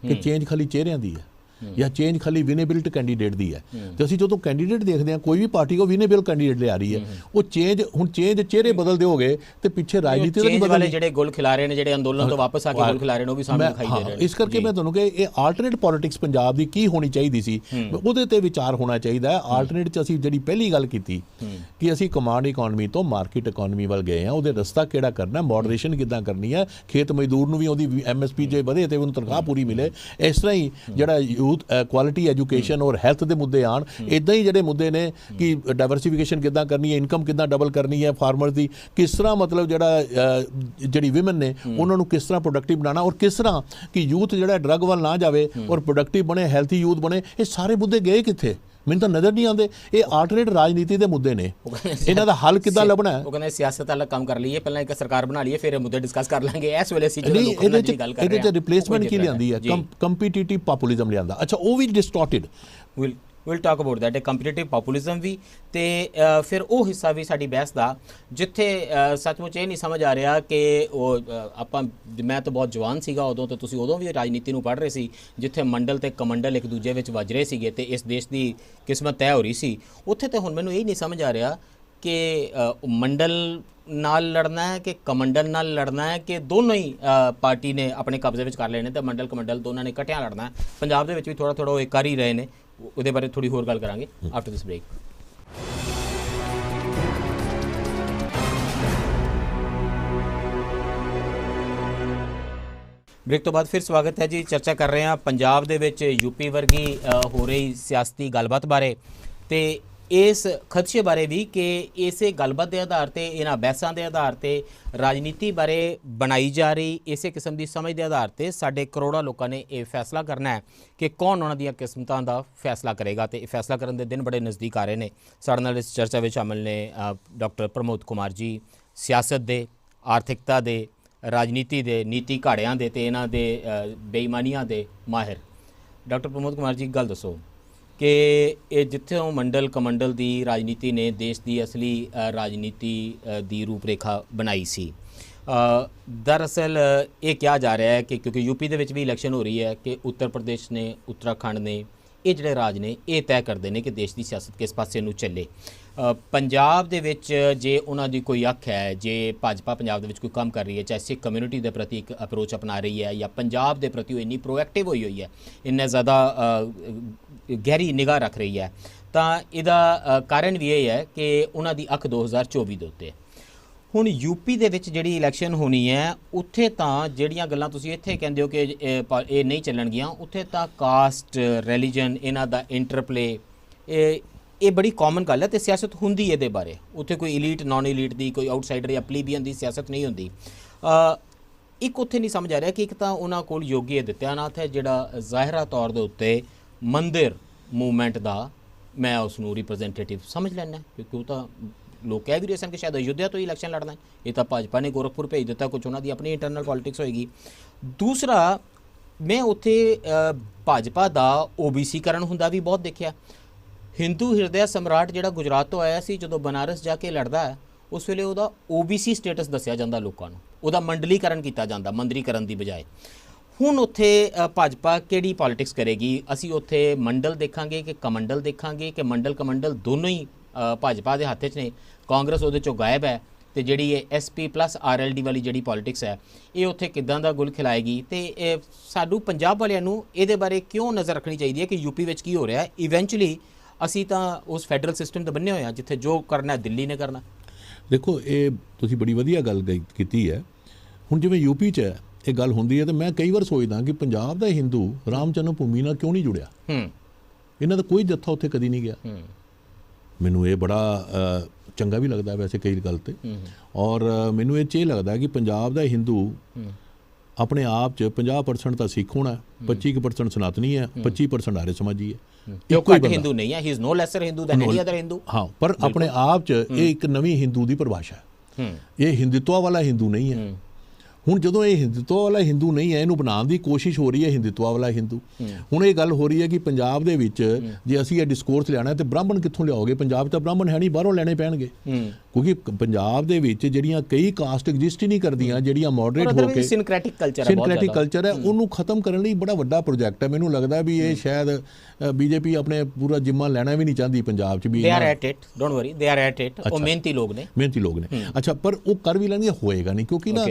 ਕਿ ਚੇਂਜ ਖਾਲੀ ਚਿਹਰਿਆਂ ਦੀ ਹੈ ਜਾਂ ਚੇਂਜ ਖਾਲੀ ਵਿਨੇਬਿਲਟ ਕੈਂਡੀਡੇਟ ਦੀ ਹੈ। ਤੇ ਅਸੀਂ ਜਦੋਂ ਕੈਂਡੀਡੇਟ ਦੇਖਦੇ ਹਾਂ, ਕੋਈ ਵੀ ਪਾਰਟੀ ਕੋ ਵਿਨੇਬਲ ਕੈਂਡੀਡੇਟ ਲਿਆ ਰਹੀ ਹੈ, ਉਹ ਚੇਂਜ ਹੁਣ ਚੇਂਜ ਚਿਹਰੇ ਬਦਲ ਦਿਓਗੇ ਤੇ ਪਿੱਛੇ ਰਾਜਨੀਤੀ ਦਾ ਨਹੀਂ ਬਦਲਣੀ। ਵਾਲੇ ਜਿਹੜੇ ਗੋਲ ਖਿਲਾ ਰਹੇ ਨੇ, ਜਿਹੜੇ ਅੰਦੋਲਨ ਤੋਂ ਵਾਪਸ ਆ ਕੇ ਗੋਲ ਖਿਲਾ ਰਹੇ ਨੇ, ਉਹ ਵੀ ਸਾਹਮਣੇ ਦਿਖਾਈ ਦੇ ਰਹੇ ਨੇ। ਇਸ ਕਰਕੇ ਮੈਂ ਤੁਹਾਨੂੰ ਕਿਹਾ ਇਹ ਆਲਟਰਨੇਟ ਪੋਲਿਟਿਕਸ ਪੰਜਾਬ ਦੀ ਕੀ ਹੋਣੀ ਚਾਹੀਦੀ ਸੀ, ਉਹਦੇ ਤੇ ਵਿਚਾਰ ਹੋਣਾ ਚਾਹੀਦਾ ਹੈ। ਆਲਟਰਨੇਟ 'ਚ ਅਸੀਂ ਜਿਹੜੀ ਪਹਿਲੀ ਗੱਲ ਕੀਤੀ ਕਿ ਅਸੀਂ ਕਮਾਂਡ ਇਕਨੋਮੀ ਤੋਂ ਮਾਰਕੀਟ ਇਕਨੋਮੀ ਵੱਲ ਗਏ ਹਾਂ, ਉਹਦੇ ਰਸਤਾ ਕਿਹੜਾ ਕਰਨਾ, ਮੋਡਰੇਸ਼ਨ ਕਿੱਦਾਂ ਕਰਨੀ ਹੈ, ਖੇਤ ਮਜ਼ਦੂਰ ਨੂੰ ਵੀ ਉਹਦੀ MSP ਜੇ ਵਧੇ ਤੇ ਉਹਨੂੰ ਤਨਖਾਹ ਪੂਰੀ ਮਿਲੇ। ਇਸ ਤਰ੍ਹਾਂ ਹੀ ਜਿਹੜਾ ਯੂਥ ਕੁਆਲਿਟੀ ਐਜੂਕੇਸ਼ਨ ਔਰ ਹੈਲਥ ਦੇ ਮੁੱਦੇ ਆਣ, ਇਦਾਂ ਹੀ ਜਿਹੜੇ ਮੁੱਦੇ ਨੇ ਕਿ ਡਾਇਵਰਸੀਫਿਕੇਸ਼ਨ ਕਿੱਦਾਂ ਕਰਨੀ ਹੈ, ਇਨਕਮ ਕਿੱਦਾਂ ਡਬਲ ਕਰਨੀ ਹੈ ਫਾਰਮਰ ਦੀ, ਕਿਸ ਤਰ੍ਹਾਂ ਮਤਲਬ ਜਿਹੜੀ ਵਿਮਨ ਨੇ ਉਹਨਾਂ ਨੂੰ ਕਿਸ ਤਰ੍ਹਾਂ ਪ੍ਰੋਡਕਟਿਵ ਬਣਾਉਣਾ, ਔਰ ਕਿਸ ਤਰ੍ਹਾਂ ਕਿ ਯੂਥ ਜਿਹੜਾ ਡਰੱਗ ਵੱਲ ਨਾ ਜਾਵੇ ਔਰ ਪ੍ਰੋਡਕਟਿਵ ਬਣੇ, ਹੈਲਥੀ ਯੂਥ ਬਣੇ। ਇਹ ਸਾਰੇ ਮੁੱਦੇ ਗਏ ਕਿੱਥੇ, ਮੈਨੂੰ ਤਾਂ ਨਜ਼ਰ ਨਹੀਂ ਆਉਂਦੇ। ਇਹ ਆਲਟਰਨੇਟ ਰਾਜਨੀਤੀ ਦੇ ਮੁੱਦੇ ਨੇ, ਇਹਨਾਂ ਦਾ ਹੱਲ ਕਿੱਦਾਂ ਲੱਭਣਾ ਹੈ। ਉਹ ਕਹਿੰਦੇ ਸਿਆਸਤ ਵਾਲਾ ਕੰਮ ਕਰ ਲਈਏ, ਪਹਿਲਾਂ ਇੱਕ ਸਰਕਾਰ ਬਣਾ ਲਈਏ, ਫਿਰ ਇਹ ਮੁੱਦੇ ਡਿਸਕਸ ਕਰ ਲਾਂਗੇ। ਇਸ ਵੇਲੇ ਅਸੀਂ ਇਹਦੇ 'ਚ ਰਿਪਲੇਸਮੈਂਟ ਕੀ ਲਿਆਂਦੀ ਹੈ, ਕੰਪੀਟੀਟਿਵ ਪੋਪੂਲਿਜ਼ਮ ਲਿਆਂਦਾ। ਅੱਛਾ ਉਹ ਵੀ distorted will talk about that, competitive populism ਵੀ ਤੇ ਫਿਰ ਉਹ ਹਿੱਸਾ ਵੀ ਸਾਡੀ ਬਹਿਸ ਦਾ ਜਿੱਥੇ ਸੱਚਮੁੱਚ ਇਹ ਨਹੀਂ ਸਮਝ ਆ ਰਿਹਾ ਕਿ ਉਹ ਆਪਾਂ, ਮੈਂ ਤਾਂ ਬਹੁਤ ਜਵਾਨ ਸੀਗਾ ਉਦੋਂ, ਤੇ ਤੁਸੀਂ ਉਦੋਂ ਵੀ ਰਾਜਨੀਤੀ ਨੂੰ ਪੜ੍ਹ ਰਹੇ ਸੀ, ਜਿੱਥੇ ਮੰਡਲ ਤੇ ਕਮੰਡਲ ਇੱਕ ਦੂਜੇ ਵਿੱਚ ਵੱਜ ਰਹੇ ਸੀਗੇ ਤੇ ਇਸ ਦੇਸ਼ ਦੀ ਕਿਸਮਤ ਤੈਅ ਹੋ ਰਹੀ ਸੀ। ਉੱਥੇ ਤੇ ਹੁਣ ਮੈਨੂੰ ਇਹ ਨਹੀਂ ਸਮਝ ਆ ਰਿਹਾ ਕਿ ਮੰਡਲ ਨਾਲ ਲੜਨਾ ਹੈ ਕਿ ਕਮੰਡਲ ਨਾਲ ਲੜਨਾ ਹੈ, ਕਿ ਦੋਨੋਂ ਹੀ ਪਾਰਟੀ ਨੇ ਆਪਣੇ ਕਬਜ਼ੇ ਵਿੱਚ ਕਰ ਲੈਣੇ ਤੇ ਮੰਡਲ ਕਮੰਡਲ ਦੋਨਾਂ ਨੇ ਇਕੱਠਿਆਂ ਲੜਨਾ ਹੈ। ਪੰਜਾਬ ਦੇ ਵਿੱਚ ਵੀ ਥੋੜਾ ਥੋੜਾ ਉਹ ਕਰ ਹੀ ਰਹੇ ਨੇ, ਉਹਦੇ ਬਾਰੇ ਥੋੜੀ ਹੋਰ ਗੱਲ ਕਰਾਂਗੇ ਆਫਟਰ ਦਿਸ ਬ੍ਰੇਕ। ਬ੍ਰੇਕ ਤੋਂ ਬਾਅਦ ਫਿਰ ਸਵਾਗਤ ਹੈ ਜੀ। ਚਰਚਾ ਕਰ ਰਹੇ ਹਾਂ ਪੰਜਾਬ ਦੇ ਵਿੱਚ ਯੂਪੀ ਵਰਗੀ ਹੋ ਰਹੀ ਸਿਆਸਤੀ ਗੱਲਬਾਤ ਬਾਰੇ ਤੇ ਇਸ ਖਦਸ਼ੇ ਬਾਰੇ ਵੀ ਕਿ ਇਸੇ ਗੱਲਬਾਤ ਦੇ ਆਧਾਰ ਤੇ, ਇਹਨਾਂ ਬਹਿਸਾਂ ਦੇ ਆਧਾਰ ਤੇ ਰਾਜਨੀਤੀ ਬਾਰੇ ਬਣਾਈ ਜਾ ਰਹੀ ਇਸੇ ਕਿਸਮ ਦੀ ਸਮਝ ਦੇ ਆਧਾਰ ਤੇ ਸਾਡੇ ਕਰੋੜਾਂ ਲੋਕਾਂ ਨੇ ਇਹ ਫੈਸਲਾ ਕਰਨਾ ਹੈ ਕਿ ਕੌਣ ਉਹਨਾਂ ਦੀਆਂ ਕਿਸਮਤਾਂ ਦਾ ਫੈਸਲਾ ਕਰੇਗਾ ਤੇ ਇਹ ਫੈਸਲਾ ਕਰਨ ਦੇ ਦਿਨ ਬੜੇ ਨਜ਼ਦੀਕ ਆ ਰਹੇ ਨੇ। ਸਾਡੇ ਨਾਲ ਇਸ ਚਰਚਾ ਵਿੱਚ ਸ਼ਾਮਿਲ ਨੇ ਡਾਕਟਰ ਪ੍ਰਮੋਦ ਕੁਮਾਰ ਜੀ, ਸਿਆਸਤ ਦੇ, ਆਰਥਿਕਤਾ ਦੇ, ਰਾਜਨੀਤੀ ਦੇ, ਨੀਤੀ ਘਾੜਿਆਂ ਦੇ ਤੇ ਇਹਨਾਂ ਦੇ ਬੇਈਮਾਨੀਆਂ ਦੇ ਮਾਹਿਰ। ਡਾਕਟਰ ਪ੍ਰਮੋਦ ਕੁਮਾਰ ਜੀ, ਗੱਲ ਦੱਸੋ ਕਿ ਇਹ ਜਿੱਥੋਂ ਮੰਡਲ ਕਮੰਡਲ ਦੀ ਰਾਜਨੀਤੀ ਨੇ ਦੇਸ਼ ਦੀ ਅਸਲੀ ਰਾਜਨੀਤੀ ਦੀ ਰੂਪਰੇਖਾ ਬਣਾਈ ਸੀ, ਦਰਅਸਲ ਇਹ ਕਿਹਾ ਜਾ ਰਿਹਾ ਹੈ ਕਿ ਕਿਉਂਕਿ ਯੂਪੀ ਦੇ ਵਿੱਚ ਵੀ ਇਲੈਕਸ਼ਨ ਹੋ ਰਹੀ ਹੈ ਕਿ ਉੱਤਰ ਪ੍ਰਦੇਸ਼ ਨੇ, ਉੱਤਰਾਖੰਡ ਨੇ, ਇਹ ਜਿਹੜੇ ਰਾਜ ਨੇ ਇਹ ਤੈਅ ਕਰਦੇ ਨੇ ਕਿ ਦੇਸ਼ ਦੀ ਸਿਆਸਤ ਕਿਸ ਪਾਸੇ ਨੂੰ ਚੱਲੇ। ਪੰਜਾਬ ਦੇ ਵਿੱਚ ਜੇ ਉਹਨਾਂ ਦੀ ਕੋਈ ਅੱਖ ਹੈ, ਜੇ ਭਾਜਪਾ ਪੰਜਾਬ ਦੇ ਵਿੱਚ ਕੋਈ ਕੰਮ ਕਰ ਰਹੀ ਹੈ, ਚਾਹੇ ਸਿੱਖ ਕਮਿਊਨਿਟੀ ਦੇ ਪ੍ਰਤੀ ਇੱਕ ਅਪਰੋਚ ਅਪਣਾ ਰਹੀ ਹੈ ਜਾਂ ਪੰਜਾਬ ਦੇ ਪ੍ਰਤੀ ਉਹ ਇੰਨੀ ਪ੍ਰੋਐਕਟਿਵ ਹੋਈ ਹੈ, ਇੰਨਾ ਜ਼ਿਆਦਾ ਗਹਿਰੀ ਨਿਗਾਹ ਰੱਖ ਰਹੀ ਹੈ, ਤਾਂ ਇਹਦਾ ਕਾਰਨ ਵੀ ਇਹ ਹੈ ਕਿ ਉਹਨਾਂ ਦੀ ਅੱਖ 2024 ਦੇ ਉੱਤੇ। ਹੁਣ ਯੂਪੀ ਦੇ ਵਿੱਚ ਜਿਹੜੀ ਇਲੈਕਸ਼ਨ ਹੋਣੀ ਹੈ ਉੱਥੇ ਤਾਂ ਜਿਹੜੀਆਂ ਗੱਲਾਂ ਤੁਸੀਂ ਇੱਥੇ ਕਹਿੰਦੇ ਹੋ ਕਿ ਇਹ ਨਹੀਂ ਚੱਲਣਗੀਆਂ, ਉੱਥੇ ਤਾਂ ਕਾਸਟ, ਰਿਲੀਜਨ, ਇਹਨਾਂ ਦਾ ਇੰਟਰਪਲੇ ਇਹ ਬੜੀ ਕਾਮਨ ਗੱਲ ਹੈ ਤੇ ਸਿਆਸਤ ਹੁੰਦੀ ਇਹਦੇ ਬਾਰੇ। ਉੱਥੇ ਕੋਈ ਇਲੀਟ ਨਾਨ ਇਲੀਟ ਦੀ, ਕੋਈ ਆਊਟਸਾਈਡਰ ਜਾਂ ਪਲੀਬੀਅਨ ਦੀ ਸਿਆਸਤ ਨਹੀਂ ਹੁੰਦੀ। ਇੱਕ ਉੱਥੇ ਨਹੀਂ ਸਮਝ ਆ ਰਿਹਾ ਕਿ ਇੱਕ ਤਾਂ ਉਹਨਾਂ ਕੋਲ ਯੋਗੀ ਆਦਿੱਤਿਆਨਾਥ ਹੈ ਜਿਹੜਾ ਜ਼ਾਹਿਰਾ ਤੌਰ ਦੇ ਉੱਤੇ ਮੰਦਿਰ ਮੂਵਮੈਂਟ ਦਾ ਮੈਂ ਉਸ ਨੂੰ ਰਿਪਰੈਜ਼ੈਂਟੇਟਿਵ ਸਮਝ ਲੈਣਾ, ਕਿਉਂਕਿ ਉਹ ਤਾਂ ਲੋਕ ਕਹਿ ਵੀ ਰਹੇ ਸਨ ਕਿ ਸ਼ਾਇਦ ਅਯੁੱਧਿਆ ਤੋਂ ਹੀ ਇਲੈਕਸ਼ਨ ਲੜਨਾ ਹੈ। ਇਹ ਤਾਂ ਭਾਜਪਾ ਨੇ ਗੋਰਖਪੁਰ ਭੇਜ ਦਿੱਤਾ, ਕੁਝ ਉਹਨਾਂ ਦੀ ਆਪਣੀ ਇੰਟਰਨਲ ਪੋਲਿਟਿਕਸ ਹੋਏਗੀ। ਦੂਸਰਾ, ਮੈਂ ਉੱਥੇ ਭਾਜਪਾ ਦਾ ਓਬੀਸੀਕਰਨ ਹੁੰਦਾ ਵੀ ਬਹੁਤ ਦੇਖਿਆ। ਹਿੰਦੂ ਹਿਰਦਿਆ ਸਮਰਾਟ ਜਿਹੜਾ ਗੁਜਰਾਤ ਤੋਂ ਆਇਆ ਸੀ, ਜਦੋਂ ਬਨਾਰਸ ਜਾ ਕੇ ਲੜਦਾ ਹੈ ਉਸ ਵੇਲੇ ਉਹਦਾ ਓਬੀਸੀ ਸਟੇਟਸ ਦੱਸਿਆ ਜਾਂਦਾ ਲੋਕਾਂ ਨੂੰ, ਉਹਦਾ ਮੰਡਲੀਕਰਨ ਕੀਤਾ ਜਾਂਦਾ ਮੰਦਰੀਕਰਨ ਦੀ ਬਜਾਏ। ਹੁਣ ਉੱਥੇ ਭਾਜਪਾ ਕਿਹੜੀ ਪੋਲਿਟਿਕਸ ਕਰੇਗੀ? ਅਸੀਂ ਉੱਥੇ ਮੰਡਲ ਦੇਖਾਂਗੇ ਕਿ ਕਮੰਡਲ ਦੇਖਾਂਗੇ ਕਿ ਮੰਡਲ ਕਮੰਡਲ ਦੋਨੋਂ ਹੀ ਭਾਜਪਾ ਦੇ ਹੱਥ 'ਚ ਨੇ, ਕਾਂਗਰਸ ਉਹਦੇ 'ਚੋਂ ਗਾਇਬ ਹੈ ਤੇ ਜਿਹੜੀ ਇਹ ਐਸਪੀ ਪਲੱਸ ਆਰਐਲਡੀ ਵਾਲੀ ਜਿਹੜੀ ਪੋਲਿਟਿਕਸ ਹੈ ਇਹ ਉੱਥੇ ਕਿੱਦਾਂ ਦਾ ਗੁਲ ਖਿਲਾਏਗੀ? ਤੇ ਸਾਨੂੰ ਪੰਜਾਬ ਵਾਲਿਆਂ ਨੂੰ ਇਹਦੇ ਬਾਰੇ ਕਿਉਂ ਨਜ਼ਰ ਰੱਖਣੀ ਚਾਹੀਦੀ ਹੈ ਕਿ ਯੂਪੀ ਵਿੱਚ ਕੀ ਹੋ ਰਿਹਾ ਹੈ? ਇਵੈਂਚੁਅਲੀ ਅਸੀਂ ਤਾਂ ਉਸ ਫੈਡਰਲ ਸਿਸਟਮ ਤੇ ਬੰਨੇ ਹੋਏ ਹਾਂ ਜਿੱਥੇ ਜੋ ਕਰਨਾ ਦਿੱਲੀ ਨੇ ਕਰਨਾ। ਦੇਖੋ, ਇਹ ਤੁਸੀਂ ਬੜੀ ਵਧੀਆ ਗੱਲ ਕੀਤੀ ਹੈ। ਹੁਣ ਜਿਵੇਂ ਯੂਪੀ 'ਚ ਇਹ ਗੱਲ ਹੁੰਦੀ ਹੈ ਤਾਂ ਮੈਂ ਕਈ ਵਾਰ ਸੋਚਦਾ ਕਿ ਪੰਜਾਬ ਦਾ ਹਿੰਦੂ ਰਾਮ ਜਨਮ ਭੂਮੀ ਨਾਲ ਕਿਉਂ ਨਹੀਂ ਜੁੜਿਆ। ਇਹਨਾਂ ਦਾ ਕੋਈ ਜੱਥਾ ਉੱਥੇ ਕਦੀ ਨਹੀਂ ਗਿਆ। ਮੈਨੂੰ ਇਹ ਬੜਾ ਚੰਗਾ ਵੀ ਲੱਗਦਾ ਵੈਸੇ ਕਈ ਗੱਲ ਤੇ, ਔਰ ਮੈਨੂੰ ਇਹ ਲੱਗਦਾ ਕਿ ਪੰਜਾਬ ਦਾ ਹਿੰਦੂ ਆਪਣੇ ਆਪ 'ਚ 50% ਤਾਂ ਸਿੱਖ ਹੋਣਾ, 25% ਸਨਾਤਨੀ ਹੈ, 25% ਆਰੀਆ ਸਮਾਜੀ ਹੈ। ਕੋਈ ਹਿੰਦੂ ਨਹੀਂ ਹੈ, he is no lesser Hindu than any other Hindu. ਹਾਂ, ਪਰ ਆਪਣੇ ਆਪ 'ਚ ਇਹ ਇੱਕ ਨਵੀਂ ਹਿੰਦੂ ਦੀ ਪਰਿਭਾਸ਼ਾ ਹੈ। ਇਹ ਹਿੰਦੂਤਵ ਵਾਲਾ ਹਿੰਦੂ ਨਹੀਂ ਹੈ। ਹੁਣ ਜਦੋਂ ਇਹ ਹਿੰਦੂਤਵ ਵਾਲਾ ਹਿੰਦੂ ਨਹੀਂ ਹੈ, ਇਹਨੂੰ ਬਣਾਉਣ ਦੀ ਕੋਸ਼ਿਸ਼ ਹੋ ਰਹੀ ਹੈ ਹਿੰਦੂਤਵ ਵਾਲਾ ਹਿੰਦੂ। ਹੁਣ ਇਹ ਗੱਲ ਹੋ ਰਹੀ ਹੈ ਕਿ ਪੰਜਾਬ ਦੇ ਵਿੱਚ ਜੇ ਅਸੀਂ ਇਹ ਡਿਸਕੋਰਸ ਲਿਆਣਾ ਤੇ ਬ੍ਰਾਹਮਣ ਕਿੱਥੋਂ ਲਿਆਓਗੇ? ਪੰਜਾਬ 'ਚ ਤਾਂ ਬ੍ਰਾਹਮਣ ਹੈ ਨਹੀਂ, ਬਾਹਰੋਂ ਲੈਣੇ ਪੈਣਗੇ, ਕਿਉਂਕਿ ਪੰਜਾਬ ਦੇ ਵਿੱਚ ਜਿਹੜੀਆਂ ਕਈ ਕਾਸਟ ਐਗਜ਼ਿਸਟ ਹੀ ਨਹੀਂ ਕਰਦੀਆਂ, ਜਿਹੜੀਆਂ ਮੋਡਰੇਟ ਹੋ ਕੇ ਸਿਨਕ੍ਰੈਟਿਕ ਕਲਚਰ ਹੈ, ਉਹਨੂੰ ਖਤਮ ਕਰਨ ਲਈ ਬੜਾ ਵੱਡਾ ਪ੍ਰੋਜੈਕਟ ਹੈ। ਮੈਨੂੰ ਲੱਗਦਾ ਵੀ ਇਹ ਸ਼ਾਇਦ ਬੀਜੇਪੀ ਆਪਣੇ ਪੂਰਾ ਜਿੰਮਾ ਲੈਣਾ ਵੀ ਨਹੀਂ ਚਾਹੁੰਦੀ ਪੰਜਾਬ 'ਚ ਵੀ। They are at it, don't worry, they are at it. ਉਹ ਮਿਹਨਤੀ ਲੋਕ ਨੇ। ਅੱਛਾ, ਪਰ ਉਹ ਕਰ ਵੀ ਲੈਣਗੇ, ਹੋਏਗਾ ਨਹੀਂ, ਕਿਉਂਕਿ ਨਾ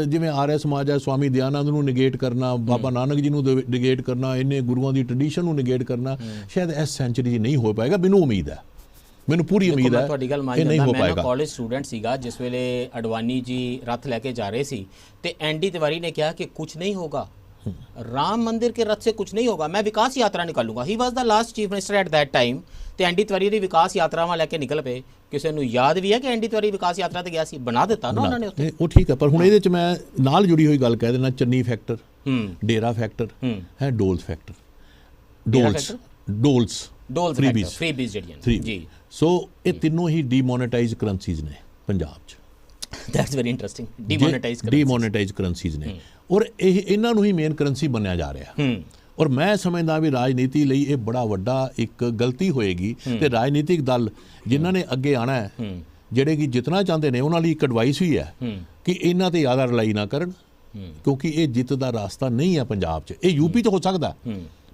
ਜਿਵੇਂ ਆਰਿਆ ਸਮਾਜ ਹੈ, ਸਵਾਮੀ ਦਇਆਨੰਦ ਨੂੰ ਨਿਗੇਟ ਕਰਨਾ, ਬਾਬਾ ਨਾਨਕ ਜੀ ਨੂੰ ਨਿਗੇਟ ਕਰਨਾ, ਇੰਨੇ ਗੁਰੂਆਂ ਦੀ ਟ੍ਰੈਡੀਸ਼ਨ ਨੂੰ ਨਿਗੇਟ ਕਰਨਾ ਸ਼ਾਇਦ ਇਸ ਸੈਂਚੁਰੀ 'ਚ ਨਹੀਂ ਹੋ ਪਾਏਗਾ। ਮੈਨੂੰ ਉਮੀਦ ਹੈ, ਮੈਨੂੰ ਪੂਰੀ ਉਮੀਦ ਹੈ ਤੁਹਾਡੀ ਗੱਲ ਮੰਨ ਜਾਂਦਾ। ਮੈਂ ਕਾਲਜ ਸਟੂਡੈਂਟ ਸੀਗਾ ਜਿਸ ਵੇਲੇ ਅਡਵਾਨੀ ਜੀ ਰੱਥ ਲੈ ਕੇ ਜਾ ਰਹੇ ਸੀ ਤੇ ਐਨਡੀ ਤਿਵਾਰੀ ਨੇ ਕਿਹਾ ਕਿ ਕੁਝ ਨਹੀਂ ਹੋਗਾ, राम मंदिर के रथ से कुछ नहीं होगा, मैं विकास यात्रा निकालूंगा। He was the last chief minister at that time. तो एनडी तिवारी ਦੀ ਵਿਕਾਸ ਯਾਤਰਾਵਾਂ ਲੈ ਕੇ ਨਿਕਲ ਪਏ। ਕਿਸੇ ਨੂੰ ਯਾਦ ਵੀ ਹੈ ਕਿ ਐਨਡੀ ਤਿਵਾਰੀ ਵਿਕਾਸ ਯਾਤਰਾ ਤੇ ਗਿਆ ਸੀ? ਬਣਾ ਦਿੱਤਾ ਨਾ ਉਹਨਾਂ ਨੇ ਉੱਥੇ। ਉਹ ਠੀਕ ਹੈ, ਪਰ ਹੁਣ ਇਹਦੇ ਚ ਮੈਂ ਨਾਲ ਜੁੜੀ ਹੋਈ ਗੱਲ ਕਹਿ ਦੇਣਾ, ਚੰਨੀ ਫੈਕਟਰ, ਡੇਰਾ ਫੈਕਟਰ ਹੈ, ਡੋਲਸ ਫੈਕਟਰ, ਡੋਲਸ ਫ੍ਰੀਬੀਜ਼ ਜਿਹੜੀਆਂ ਜੀ। ਸੋ ਇਹ ਤਿੰਨੋਂ ਹੀ ਡੀਮੋਨੇਟਾਈਜ਼ ਕਰੰਸੀਜ਼ ਨੇ ਪੰਜਾਬ 'ਚ। That's very interesting. Demonetize currencies ਨੇ, ਔਰ ਇਹ ਇਹਨਾਂ ਨੂੰ ਹੀ ਮੇਨ ਕਰੰਸੀ ਬਣਿਆ ਜਾ ਰਿਹਾ। ਔਰ ਮੈਂ ਸਮਝਦਾ ਵੀ ਰਾਜਨੀਤੀ ਲਈ ਇਹ ਬੜਾ ਵੱਡਾ ਇੱਕ ਗਲਤੀ ਹੋਏਗੀ ਤੇ ਰਾਜਨੀਤਿਕ ਦਲ ਜਿਨ੍ਹਾਂ ਨੇ ਅੱਗੇ ਆਣਾ ਹੈ, ਜਿਹੜੇ ਕਿ ਜਿੱਤਣਾ ਚਾਹੁੰਦੇ ਨੇ, ਉਹਨਾਂ ਲਈ ਇੱਕ ਐਡਵਾਈਸ ਵੀ ਹੈ ਕਿ ਇਹਨਾਂ ਤੇ ਜ਼ਿਆਦਾ ਰਿਲਾਈ ਨਾ ਕਰਨ, ਕਿਉਂਕਿ ਇਹ ਜਿੱਤ ਦਾ ਰਾਸਤਾ ਨਹੀਂ ਹੈ ਪੰਜਾਬ 'ਚ। ਇਹ ਯੂਪੀ 'ਚ ਹੋ ਸਕਦਾ,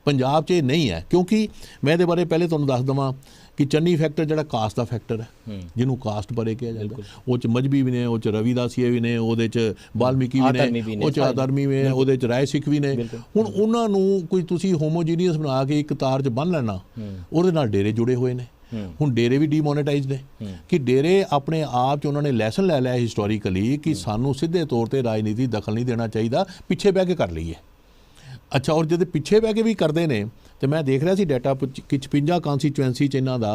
ਪੰਜਾਬ 'ਚ ਇਹ ਨਹੀਂ ਹੈ। ਕਿਉਂਕਿ ਮੈਂ ਇਹਦੇ ਬਾਰੇ ਪਹਿਲੇ ਤੁਹਾਨੂੰ ਦੱਸ ਦੇਵਾਂ ਕਿ ਚੰਨੀ ਫੈਕਟਰ ਜਿਹੜਾ ਕਾਸਟ ਦਾ ਫੈਕਟਰ ਹੈ, ਜਿਹਨੂੰ ਕਾਸਟ ਬਾਰੇ ਕਿਹਾ ਜਾਂਦਾ, ਉਹ 'ਚ ਮਜ਼੍ਹਬੀ ਵੀ ਨੇ, ਉਹ 'ਚ ਰਵੀਦਾਸੀਏ ਵੀ ਨੇ, ਉਹਦੇ 'ਚ ਵਾਲਮੀਕੀ ਵੀ ਨੇ, ਉਹ 'ਚ ਆਧਰਮੀ ਵੀ ਨੇ, ਉਹਦੇ 'ਚ ਰਾਏ ਸਿੱਖ ਵੀ ਨੇ। ਹੁਣ ਉਹਨਾਂ ਨੂੰ ਕੋਈ ਤੁਸੀਂ ਹੋਮੋਜੀਨੀਅਸ ਬਣਾ ਕੇ ਇੱਕ ਤਾਰ 'ਚ ਬੰਨ੍ਹ ਲੈਣਾ, ਉਹਦੇ ਨਾਲ ਡੇਰੇ ਜੁੜੇ ਹੋਏ ਨੇ। ਹੁਣ ਡੇਰੇ ਵੀ ਡੀਮੋਨੇਟਾਈਜ਼ ਨੇ ਕਿ ਡੇਰੇ ਆਪਣੇ ਆਪ 'ਚ ਉਹਨਾਂ ਨੇ ਲੈਸਨ ਲੈ ਲਿਆ ਹਿਸਟੋਰੀਕਲੀ ਕਿ ਸਾਨੂੰ ਸਿੱਧੇ ਤੌਰ ਤੇ ਰਾਜਨੀਤੀ ਦਖਲ ਨਹੀਂ ਦੇਣਾ ਚਾਹੀਦਾ, ਪਿੱਛੇ ਬਹਿ ਕੇ ਕਰ ਲਈਏ। ਅੱਛਾ, ਔਰ ਜਦੋਂ ਪਿੱਛੇ ਬਹਿ ਕੇ ਵੀ ਕਰਦੇ ਨੇ ਤੇ ਮੈਂ ਦੇਖ ਰਿਹਾ ਸੀ ਡਾਟਾ ਕਿ 56 ਕਾਂਸਟੀਚੁਐਂਸੀ 'ਚ ਇਹਨਾਂ ਦਾ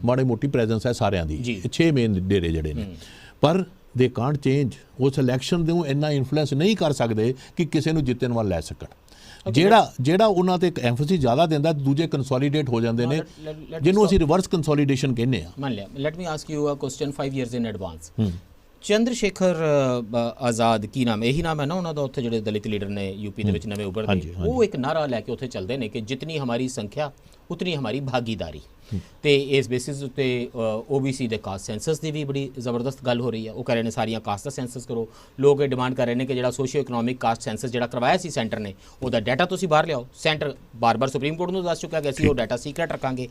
ਮਾੜੀ ਮੋਟੀ ਪ੍ਰੈਜ਼ੈਂਸ ਹੈ ਸਾਰਿਆਂ ਦੀ, 6 ਮੇਨ ਡੇਰੇ ਜਿਹੜੇ ਨੇ, ਪਰ ਦੇ ਕਾਂਟ ਚੇਂਜ। ਉਸ ਇਲੈਕਸ਼ਨ ਨੂੰ ਇੰਨਾ ਇਨਫਲੂਐਂਸ ਨਹੀਂ ਕਰ ਸਕਦੇ ਕਿ ਕਿਸੇ ਨੂੰ ਜਿੱਤਣ ਵੱਲ ਲੈ ਸਕਣ। ਜਿਹੜਾ ਉਹਨਾਂ ਤੇ ਇੱਕ ਐਮਫੈਸਿਸ ਜ਼ਿਆਦਾ ਦਿੰਦਾ, ਦੂਜੇ ਕੰਸੋਲੀਡੇਟ ਹੋ ਜਾਂਦੇ ਨੇ, ਜਿਹਨੂੰ ਅਸੀਂ ਰਿਵਰਸ ਕੰਸੋਲੀਡੇਸ਼ਨ ਕਹਿੰਦੇ ਆ। ਮੰਨ ਲਿਆ, let me ask you a question 5 years in advance. Chandrashekhar Azad, ਕੀ ਨਾਮ, ਇਹੀ ਨਾਮ ਹੈ ਨਾ ਉਹਨਾਂ ਦਾ, ਉੱਥੇ ਜਿਹੜੇ ਦਲਿਤ ਲੀਡਰ ਨੇ ਯੂਪੀ ਦੇ ਵਿੱਚ ਨਵੇਂ ਉੱਭਰਦੇ, ਉਹ ਇੱਕ ਨਾਰਾ ਲੈ ਕੇ ਉੱਥੇ ਚੱਲਦੇ ਨੇ ਕਿ ਜਿਤਨੀ ਹਮਾਰੀ ਸੰਖਿਆ ਉਤਨੀ ਹਮਾਰੀ ਭਾਗੀਦਾਰੀ। ਤੇ ਇਸ ਬੇਸਿਸ ਉੱਤੇ OBC ਦੇ ਕਾਸਟ ਸੈਂਸਸ ਦੀ ਵੀ ਬੜੀ ਜ਼ਬਰਦਸਤ ਗੱਲ ਹੋ ਰਹੀ ਹੈ। ਉਹ ਕਹਿ ਰਹੇ ਨੇ ਸਾਰੀਆਂ ਕਾਸਟ ਦਾ ਸੈਂਸਸ ਕਰੋ। ਲੋਕ ਇਹ ਡਿਮਾਂਡ ਕਰ ਰਹੇ ਨੇ ਕਿ ਜਿਹੜਾ ਸੋਸ਼ੀਓ ਇਕਨੋਮਿਕ ਕਾਸਟ ਸੈਂਸਸ ਜਿਹੜਾ ਕਰਵਾਇਆ ਸੀ ਸੈਂਟਰ ਨੇ, ਉਹਦਾ ਡਾਟਾ ਤੁਸੀਂ ਬਾਹਰ ਲਿਆਓ। ਸੈਂਟਰ ਬਾਰ-ਬਾਰ ਸੁਪਰੀਮ ਕੋਰਟ ਨੂੰ ਦੱਸ ਚੁੱਕਿਆ ਕਿ ਅਸੀਂ ਉਹ ਡਾਟਾ ਸੀਕ੍ਰੇਟ ਰੱਖਾਂਗੇ।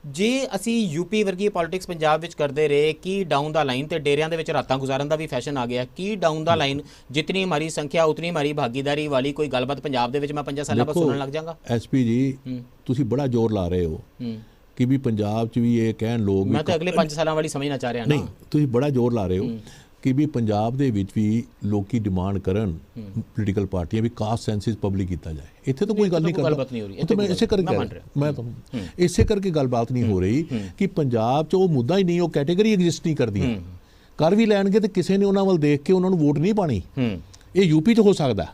ਜੇ ਅਸੀਂ ਯੂਪੀ ਵਰਗੀ ਪੋਲਿਟਿਕਸ ਪੰਜਾਬ ਵਿੱਚ ਕਰਦੇ ਰਹੇ, ਕੀ ਡਾਊਨ ਦਾ ਲਾਈਨ ਤੇ ਡੇਰਿਆਂ ਦੇ ਵਿੱਚ ਰਾਤਾਂ ਗੁਜ਼ਾਰਨ ਦਾ ਵੀ ਫੈਸ਼ਨ ਆ ਗਿਆ? ਕੀ ਡਾਊਨ ਦਾ ਲਾਈਨ ਜਿਤਨੀ ਹਮਾਰੀ ਸੰਖਿਆ ਉਤਨੀ ਹਮਾਰੀ ਭਾਗੀਦਾਰੀ ਵਾਲੀ ਕੋਈ ਗੱਲਬਾਤ ਪੰਜਾਬ ਦੇ ਵਿੱਚ ਮੈਂ 5 ਸਾਲਾਂ ਬਾਅਦ ਸੁਣਨ ਲੱਗ ਜਾਵਾਂਗਾ? SP ਜੀ, ਤੁਸੀਂ ਬੜਾ ਜ਼ੋਰ ਲਾ ਰਹੇ ਹੋ ਕਿ ਵੀ ਪੰਜਾਬ 'ਚ ਵੀ ਇਹ ਕਹਿਣ ਲੋਕ, ਮੈਂ ਤਾਂ ਅਗਲੇ 5 ਸਾਲਾਂ ਵਾਲੀ ਸਮਝਣਾ ਚਾਹ ਰਿਹਾ। ਨਹੀਂ, ਤੁਸੀਂ ਬੜਾ ਜ਼ੋਰ ਲਾ ਰਹੇ ਹੋ ਕਿ ਵੀ ਪੰਜਾਬ ਦੇ ਵਿੱਚ ਵੀ ਲੋਕੀ ਡਿਮਾਂਡ ਕਰਨ, ਪੋਲੀਟੀਕਲ ਪਾਰਟੀਆਂ ਵੀ ਕਾਸਟ ਸੈਂਸਸ ਪਬਲਿਕ ਕੀਤਾ ਜਾਏ। ਇੱਥੇ ਤਾਂ ਕੋਈ ਗੱਲ ਨਹੀਂ ਕਰਦਾ, ਮੈਂ ਇਸੇ ਕਰਕੇ ਮੈਂ ਤੁਹਾਨੂੰ ਇਸੇ ਕਰਕੇ ਗੱਲਬਾਤ ਨਹੀਂ ਹੋ ਰਹੀ ਕਿ ਪੰਜਾਬ 'ਚ ਉਹ ਮੁੱਦਾ ਹੀ ਨਹੀਂ, ਉਹ ਕੈਟੇਗਰੀ ਐਗਜ਼ਿਸਟ ਨਹੀਂ ਕਰਦੀ। ਕਰ ਵੀ ਲੈਣਗੇ ਤੇ ਕਿਸੇ ਨੇ ਉਹਨਾਂ ਵੱਲ ਦੇਖ ਕੇ ਉਹਨਾਂ ਨੂੰ ਵੋਟ ਨਹੀਂ ਪਾਣੀ। ਇਹ ਯੂਪੀ 'ਚ ਹੋ ਸਕਦਾ,